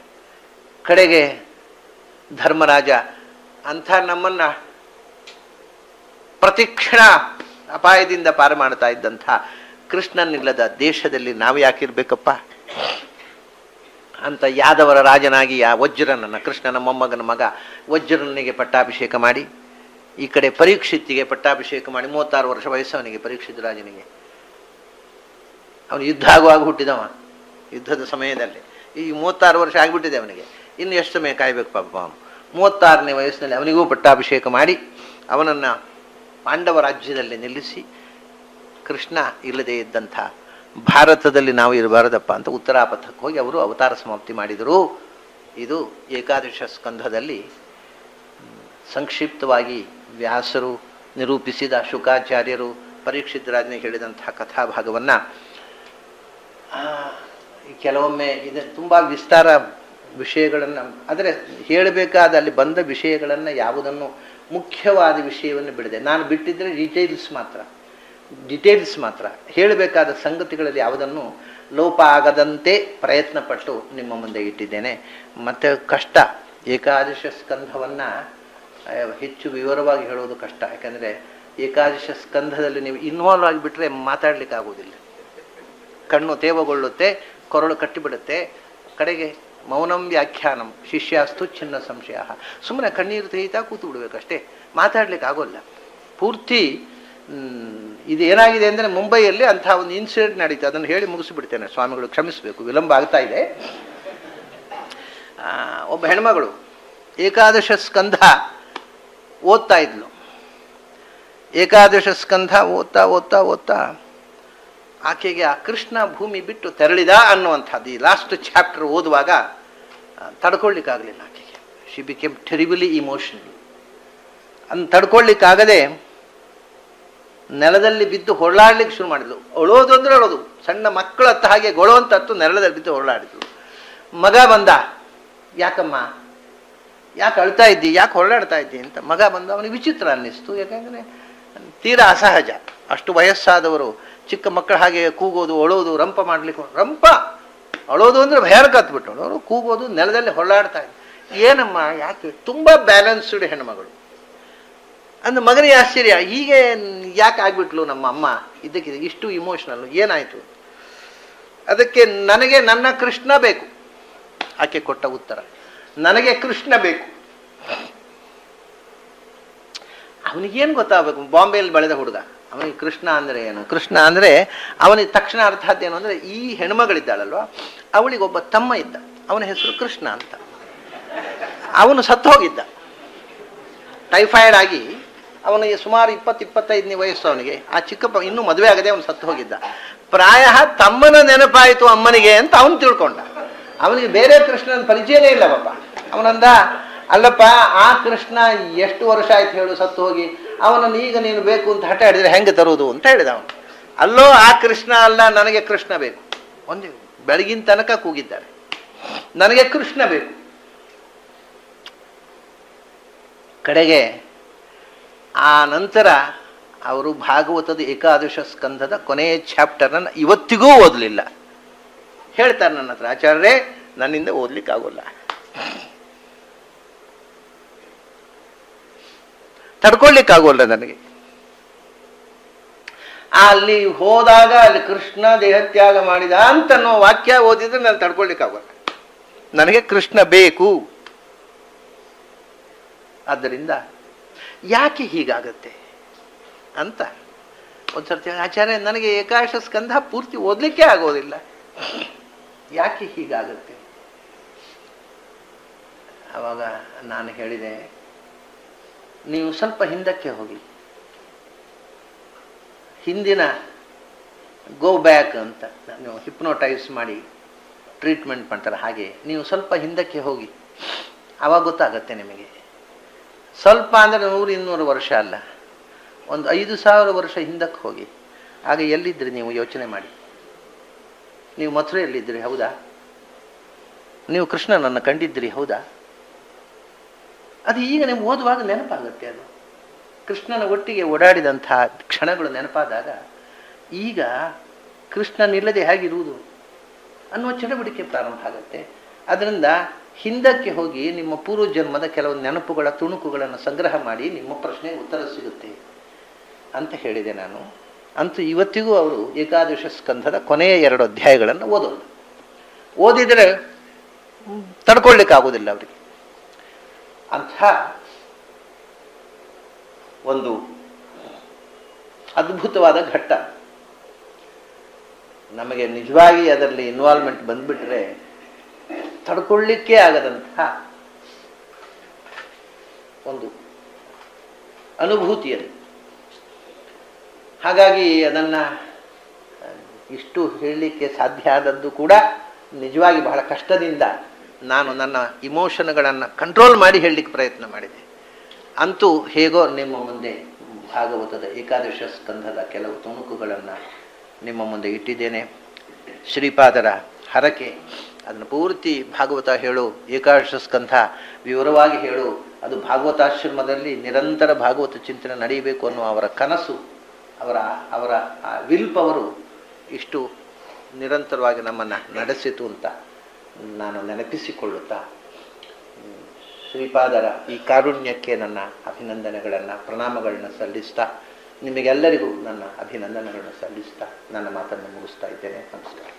ಕಡೆಗೆ ಧರ್ಮರಾಜ ಅಂಥ ನಮ್ಮನ್ನ ಪ್ರತಿಕ್ಷಣ ಅಪಾಯದಿಂದ ಪಾರು ಮಾಡ್ತಾ ಇದ್ದಂಥ ಕೃಷ್ಣನಿಲ್ಲದ ದೇಶದಲ್ಲಿ ನಾವು ಯಾಕಿರ್ಬೇಕಪ್ಪ ಅಂತ ಯಾದವರ ರಾಜನಾಗಿ ಆ ವಜ್ರನನ್ನ, ಕೃಷ್ಣನ ಮೊಮ್ಮಗನ ಮಗ ವಜ್ರನಿಗೆ ಪಟ್ಟಾಭಿಷೇಕ ಮಾಡಿ, ಈ ಕಡೆ ಪರೀಕ್ಷಿತ್ತಿಗೆ ಪಟ್ಟಾಭಿಷೇಕ ಮಾಡಿ, 36 ವರ್ಷ ವಯಸ್ಸವನಿಗೆ ಪರೀಕ್ಷಿತ್ ರಾಜನಿಗೆ. ಅವನು ಯುದ್ಧ ಆಗುವಾಗ ಹುಟ್ಟಿದವ, ಯುದ್ಧದ ಸಮಯದಲ್ಲಿ. ಈ 36 ವರ್ಷ ಆಗಿಬಿಟ್ಟಿದೆ ಅವನಿಗೆ, ಇನ್ನು ಎಷ್ಟು ಸಮಯ ಕಾಯ್ಬೇಕು ಪಾಪ. ಅವನು 36ನೇ ವಯಸ್ಸಿನಲ್ಲಿ ಅವನಿಗೂ ಪಟ್ಟಾಭಿಷೇಕ ಮಾಡಿ ಅವನನ್ನು ಪಾಂಡವ ರಾಜ್ಯದಲ್ಲಿ ನಿಲ್ಲಿಸಿ, ಕೃಷ್ಣ ಇಲ್ಲದೆ ಇದ್ದಂಥ ಭಾರತದಲ್ಲಿ ನಾವು ಇರಬಾರದಪ್ಪ ಅಂತ ಉತ್ತರಾಪಥಕ್ಕೆ ಹೋಗಿ ಅವರು ಅವತಾರ ಸಮಾಪ್ತಿ ಮಾಡಿದರು. ಇದು ಏಕಾದಶ ಸ್ಕಂಧದಲ್ಲಿ ಸಂಕ್ಷಿಪ್ತವಾಗಿ ವ್ಯಾಸರು ನಿರೂಪಿಸಿದ, ಶುಕಾಚಾರ್ಯರು ಪರೀಕ್ಷಿತ್ ರಾಜನಿಗೆ ಹೇಳಿದಂತಹ ಕಥಾಭಾಗವನ್ನು ಕೆಲವೊಮ್ಮೆ ಇದು ತುಂಬ ವಿಸ್ತಾರ ವಿಷಯಗಳನ್ನು, ಆದರೆ ಹೇಳಬೇಕಾದ ಅಲ್ಲಿ ಬಂದ ವಿಷಯಗಳನ್ನು ಯಾವುದನ್ನು ಮುಖ್ಯವಾದ ವಿಷಯವನ್ನು ಬಿಡದೆ, ನಾನು ಬಿಟ್ಟಿದ್ದರೆ ಡಿಟೇಲ್ಸ್ ಮಾತ್ರ ಹೇಳಬೇಕಾದ ಸಂಗತಿಗಳಲ್ಲಿ ಯಾವುದನ್ನು ಲೋಪ ಆಗದಂತೆ ಪ್ರಯತ್ನಪಟ್ಟು ನಿಮ್ಮ ಮುಂದೆ ಇಟ್ಟಿದ್ದೇನೆ. ಮತ್ತು ಕಷ್ಟ, ಏಕಾದಶ ಸ್ಕಂಧವನ್ನು ಹೆಚ್ಚು ವಿವರವಾಗಿ ಹೇಳೋದು ಕಷ್ಟ. ಯಾಕಂದರೆ ಏಕಾದಶ ಸ್ಕಂಧದಲ್ಲಿ ನೀವು ಇನ್ವಾಲ್ವ್ ಆಗಿಬಿಟ್ರೆ ಮಾತಾಡಲಿಕ್ಕೆ ಆಗೋದಿಲ್ಲ. ಕಣ್ಣು ತೇವಗೊಳ್ಳುತ್ತೆ, ಕೊರಳು ಕಟ್ಟಿಬಿಡುತ್ತೆ, ಕಡೆಗೆ ಮೌನಂ ವ್ಯಾಖ್ಯಾನಂ ಶಿಷ್ಯಾಸ್ತು ಚಿನ್ನ ಸಂಶಯ. ಸುಮ್ಮನೆ ಕಣ್ಣೀರು ತೆಗಿತಾ ಕೂತು ಬಿಡಬೇಕಷ್ಟೇ, ಮಾತಾಡ್ಲಿಕ್ಕೆ ಆಗೋಲ್ಲ. ಪೂರ್ತಿ ಇದು ಏನಾಗಿದೆ ಅಂದರೆ ಮುಂಬೈಯಲ್ಲಿ ಅಂಥ ಒಂದು ಇನ್ಸಿಡೆಂಟ್ ನಡೀತು, ಅದನ್ನು ಹೇಳಿ ಮುಗಿಸಿಬಿಡ್ತೇನೆ. ಸ್ವಾಮಿಗಳು ಕ್ಷಮಿಸಬೇಕು, ವಿಳಂಬ ಆಗ್ತಾ ಇದೆ. ಒಬ್ಬ ಹೆಣ್ಮಗಳು ಏಕಾದಶ ಸ್ಕಂಧ ಓದ್ತಾ ಇದ್ಲು. ಏಕಾದಶ ಸ್ಕಂಧ ಓದ್ತಾ ಓದ್ತಾ ಓದ್ತಾ ಆಕೆಗೆ ಆ ಕೃಷ್ಣ ಭೂಮಿ ಬಿಟ್ಟು ತೆರಳಿದ ಅನ್ನುವಂಥದ್ದು ಈ ಲಾಸ್ಟ್ ಚಾಪ್ಟರ್ ಓದುವಾಗ ತಡ್ಕೊಳ್ಳಿಕ್ಕಾಗಲಿಲ್ಲ ಆಕೆಗೆ. She became terribly emotional. ಅನ್ನು ತಡ್ಕೊಳ್ಳಿಕ್ಕಾಗದೆ ನೆಲದಲ್ಲಿ ಬಿದ್ದು ಹೊರಳಾಡ್ಲಿಕ್ಕೆ ಶುರು ಮಾಡಿದ್ಲು. ಅಳೋದು ಅಂದ್ರೆ ಅಳೋದು, ಸಣ್ಣ ಮಕ್ಕಳ ಹತ್ತ ಹಾಗೆ ಗೊಳೋ ಅಂತ ಹತ್ತು ನೆಲದಲ್ಲಿ ಬಿದ್ದು ಹೊರಳಾಡಿದ್ಲು. ಮಗ ಬಂದ, ಯಾಕಮ್ಮ ಯಾಕೆ ಅಳ್ತಾ ಇದ್ದಿ, ಯಾಕೆ ಹೊರಳಾಡ್ತಾ ಇದ್ದಿ ಅಂತ ಮಗ ಬಂದ. ಅವನಿಗೆ ವಿಚಿತ್ರ ಅನ್ನಿಸ್ತು, ಯಾಕಂದರೆ ತೀರಾ ಅಸಹಜ. ಅಷ್ಟು ವಯಸ್ಸಾದವರು ಚಿಕ್ಕ ಮಕ್ಕಳ ಹಾಗೆ ಕೂಗೋದು, ಅಳೋದು, ರಂಪ ಮಾಡ್ಲಿಕ್ಕೆ ಅಳೋದು ಅಂದರೆ ಭಯಾನಕ ಹತ್ಬಿಟ್ಟು ಅವರು ಕೂಗೋದು, ನೆಲದಲ್ಲಿ ಹೊರಳಾಡ್ತಾ ಇದ್ದ. ಏನಮ್ಮ ಯಾಕೆ, ತುಂಬ ಬ್ಯಾಲೆನ್ಸ್ಡ್ ಹೆಣ್ಮಗಳು ಅಂದ ಮಗನಿಗೆ ಆಶ್ಚರ್ಯ, ಹೀಗೆ ಯಾಕೆ ಆಗ್ಬಿಟ್ಲು ನಮ್ಮ ಅಮ್ಮ, ಇದಕ್ಕೆ ಇಷ್ಟು ಇಮೋಷನಲ್ ಏನಾಯಿತು. ಅದಕ್ಕೆ ನನಗೆ ನನ್ನ ಕೃಷ್ಣ ಬೇಕು. ಆಕೆ ಕೊಟ್ಟ ಉತ್ತರ, ನನಗೆ ಕೃಷ್ಣ ಬೇಕು. ಅವನಿಗೇನು ಗೊತ್ತಾಗಬೇಕು, ಬಾಂಬೆಯಲ್ಲಿ ಬೆಳೆದ ಹುಡುಗ, ಅವನಿಗೆ ಕೃಷ್ಣ ಅಂದರೆ ಏನು. ಕೃಷ್ಣ ಅಂದರೆ ಅವನಿಗೆ ತಕ್ಷಣ ಅರ್ಥ ಆದ್ದೇನು ಅಂದರೆ, ಈ ಹೆಣ್ಮಗಳಿದ್ದಾಳಲ್ವ ಅವಳಿಗೊಬ್ಬ ತಮ್ಮ ಇದ್ದ, ಅವನ ಹೆಸರು ಕೃಷ್ಣ ಅಂತ. ಅವನು ಸತ್ತು ಹೋಗಿದ್ದ, ಟೈಫಾಯ್ಡ್ ಆಗಿ. ಅವನಿಗೆ ಸುಮಾರು 20-25ನೇ ವಯಸ್ಸು ಅವನಿಗೆ. ಆ ಚಿಕ್ಕಪ್ಪ ಇನ್ನೂ ಮದುವೆ ಆಗದೆ ಅವನು ಸತ್ತು ಹೋಗಿದ್ದ. ಪ್ರಾಯ ತಮ್ಮನ ನೆನಪಾಯಿತು ಅಮ್ಮನಿಗೆ ಅಂತ ಅವನು ತಿಳ್ಕೊಂಡ. ಅವನಿಗೆ ಬೇರೆ ಕೃಷ್ಣನ ಪರಿಚಯನೇ ಇಲ್ಲ ಪಾಪ. ಅವನಂದ, ಅಲ್ಲಪ್ಪ ಆ ಕೃಷ್ಣ ಎಷ್ಟು ವರ್ಷ ಆಯ್ತು ಹೇಳು ಸತ್ತು ಹೋಗಿ, ಅವನನ್ನು ಈಗ ನೀನು ಬೇಕು ಅಂತ ಹಠ ಹಿಡಿದ್ರೆ ಹೆಂಗೆ ತರುವುದು ಅಂತ ಹೇಳಿದ ಅವನು. ಅಲ್ಲೋ ಆ ಕೃಷ್ಣ ಅಲ್ಲ, ನನಗೆ ಕೃಷ್ಣ ಬೇಕು. ಒಂದು ಬೆಳಗಿನ ತನಕ ಕೂಗಿದ್ದಾರೆ, ನನಗೆ ಕೃಷ್ಣ ಬೇಕು. ಕಡೆಗೆ ಆ ನಂತರ ಅವರು ಭಾಗವತದ ಏಕಾದಶ ಸ್ಕಂಧದ ಕೊನೆಯ ಚಾಪ್ಟರ್ನ ಇವತ್ತಿಗೂ ಓದಲಿಲ್ಲ. ಹೇಳ್ತಾರೆ ನನ್ನ ಹತ್ರ, ಆಚಾರ್ಯರೇ ನನ್ನಿಂದ ಓದ್ಲಿಕ್ಕೆ ಆಗೋಲ್ಲ, ತಡ್ಕೊಳ್ಳಿಕ್ಕಾಗೋಲ್ಲ ನನಗೆ. ಅಲ್ಲಿ ಹೋದಾಗ ಅಲ್ಲಿ ಕೃಷ್ಣ ದೇಹತ್ಯಾಗ ಮಾಡಿದ ಅಂತನೋ ವಾಕ್ಯ ಓದಿದ್ರೆ ನಾನು ತಡ್ಕೊಳ್ಳಿಕ್ಕಾಗೋಲ್ಲ, ನನಗೆ ಕೃಷ್ಣ ಬೇಕು. ಆದ್ದರಿಂದ ಯಾಕೆ ಹೀಗಾಗತ್ತೆ ಅಂತ ಒಂದ್ಸರ್ತಿ, ಆಚಾರ್ಯ ನನಗೆ ಏಕಾದಶ ಸ್ಕಂಧ ಪೂರ್ತಿ ಓದಲಿಕ್ಕೆ ಆಗೋದಿಲ್ಲ, ಯಾಕೆ ಹೀಗಾಗುತ್ತೆ. ಆವಾಗ ನಾನು ಹೇಳಿದೆ, ನೀವು ಸ್ವಲ್ಪ ಹಿಂದಕ್ಕೆ ಹೋಗಿ, ಹಿಂದಿನ ಗೋ ಬ್ಯಾಕ್ ಅಂತ ನೀವು ಹಿಪ್ನೋಟೈಸ್ ಮಾಡಿ ಟ್ರೀಟ್ಮೆಂಟ್ ಮಾಡ್ತಾರೆ ಹಾಗೆ ನೀವು ಸ್ವಲ್ಪ ಹಿಂದಕ್ಕೆ ಹೋಗಿ, ಆವಾಗ ಗೊತ್ತಾಗತ್ತೆ ನಿಮಗೆ. ಸ್ವಲ್ಪ ಅಂದರೆ 100-200 ವರ್ಷ ಅಲ್ಲ, ಒಂದು 5,000 ವರ್ಷ ಹಿಂದಕ್ಕೆ ಹೋಗಿ. ಆಗ ಎಲ್ಲಿದ್ರಿ ನೀವು ಯೋಚನೆ ಮಾಡಿ. ನೀವು ಮಥುರೆಯಲ್ಲಿದ್ದಿರಿ, ಹೌದಾ? ನೀವು ಕೃಷ್ಣನನ್ನು ಕಂಡಿದ್ದಿರಿ, ಹೌದಾ? ಅದು ಈಗ ನಿಮ್ಗೆ ಓದುವಾಗ ನೆನಪಾಗುತ್ತೆ. ಅದು ಕೃಷ್ಣನ ಒಟ್ಟಿಗೆ ಓಡಾಡಿದಂಥ ಕ್ಷಣಗಳು ನೆನಪಾದಾಗ ಈಗ ಕೃಷ್ಣನಿಲ್ಲದೆ ಹೇಗಿರುವುದು ಅನ್ನುವ ಚಟುವಟಿಕೆ ಪ್ರಾರಂಭ ಆಗುತ್ತೆ. ಅದರಿಂದ ಹಿಂದಕ್ಕೆ ಹೋಗಿ ನಿಮ್ಮ ಪೂರ್ವ ಜನ್ಮದ ಕೆಲವು ನೆನಪುಗಳ ತುಣುಕುಗಳನ್ನು ಸಂಗ್ರಹ ಮಾಡಿ ನಿಮ್ಮ ಪ್ರಶ್ನೆಗೆ ಉತ್ತರ ಸಿಗುತ್ತೆ ಅಂತ ಹೇಳಿದೆ ನಾನು. ಅಂತೂ ಇವತ್ತಿಗೂ ಅವರು ಏಕಾದಶ ಸ್ಕಂಧದ ಕೊನೆಯ 2 ಅಧ್ಯಾಯಗಳನ್ನು ಓದೋದು. ಓದಿದರೆ ತಡ್ಕೊಳ್ಳಿಕ್ಕಾಗೋದಿಲ್ಲ ಅವರಿಗೆ. ಅಂಥ ಒಂದು ಅದ್ಭುತವಾದ ಘಟ್ಟ. ನಮಗೆ ನಿಜವಾಗಿ ಅದರಲ್ಲಿ ಇನ್ವಾಲ್ವ್ಮೆಂಟ್ ಬಂದ್ಬಿಟ್ರೆ ತಡ್ಕೊಳ್ಳಿಕ್ಕೆ ಆಗದಂತಹ ಒಂದು ಅನುಭೂತಿಯಲ್ಲಿ. ಹಾಗಾಗಿ ಅದನ್ನು ಇಷ್ಟು ಹೇಳಲಿಕ್ಕೆ ಸಾಧ್ಯ ಆದದ್ದು ಕೂಡ ನಿಜವಾಗಿ ಬಹಳ ಕಷ್ಟದಿಂದ ನಾನು ನನ್ನ ಇಮೋಷನ್ಗಳನ್ನು ಕಂಟ್ರೋಲ್ ಮಾಡಿ ಹೇಳಲಿಕ್ಕೆ ಪ್ರಯತ್ನ ಮಾಡಿದೆ. ಅಂತೂ ಹೇಗೋ ನಿಮ್ಮ ಮುಂದೆ ಭಾಗವತದ ಏಕಾದಶ ಸ್ಕಂಧದ ಕೆಲವು ತುಣುಕುಗಳನ್ನು ನಿಮ್ಮ ಮುಂದೆ ಇಟ್ಟಿದ್ದೇನೆ. ಶ್ರೀಪಾದರ ಹರಕೆ, ಅದನ್ನು ಪೂರ್ತಿ ಭಾಗವತ ಹೇಳು, ಏಕಾದಶ ಸ್ಕಂಧ ವಿವರವಾಗಿ ಹೇಳು, ಅದು ಭಾಗವತಾಶ್ರಮದಲ್ಲಿ ನಿರಂತರ ಭಾಗವತ ಚಿಂತನೆ ನಡೆಯಬೇಕು ಅನ್ನುವ ಅವರ ಕನಸು, ಅವರ ಆ ವಿಲ್ ಪವರು ಇಷ್ಟು ನಿರಂತರವಾಗಿ ನಮ್ಮನ್ನು ನಡೆಸಿತು ಅಂತ ನಾನು ನೆನಪಿಸಿಕೊಳ್ಳುತ್ತಾ, ಶ್ರೀಪಾದರ ಈ ಕಾರುಣ್ಯಕ್ಕೆ ನನ್ನ ಅಭಿನಂದನೆಗಳನ್ನು ಪ್ರಣಾಮಗಳನ್ನು ಸಲ್ಲಿಸ್ತಾ, ನಿಮಗೆಲ್ಲರಿಗೂ ನನ್ನ ಅಭಿನಂದನೆಗಳನ್ನು ಸಲ್ಲಿಸ್ತಾ ನನ್ನ ಮಾತನ್ನು ಮುಗಿಸ್ತಾ ಇದ್ದೇನೆ. ನಮಸ್ಕಾರ.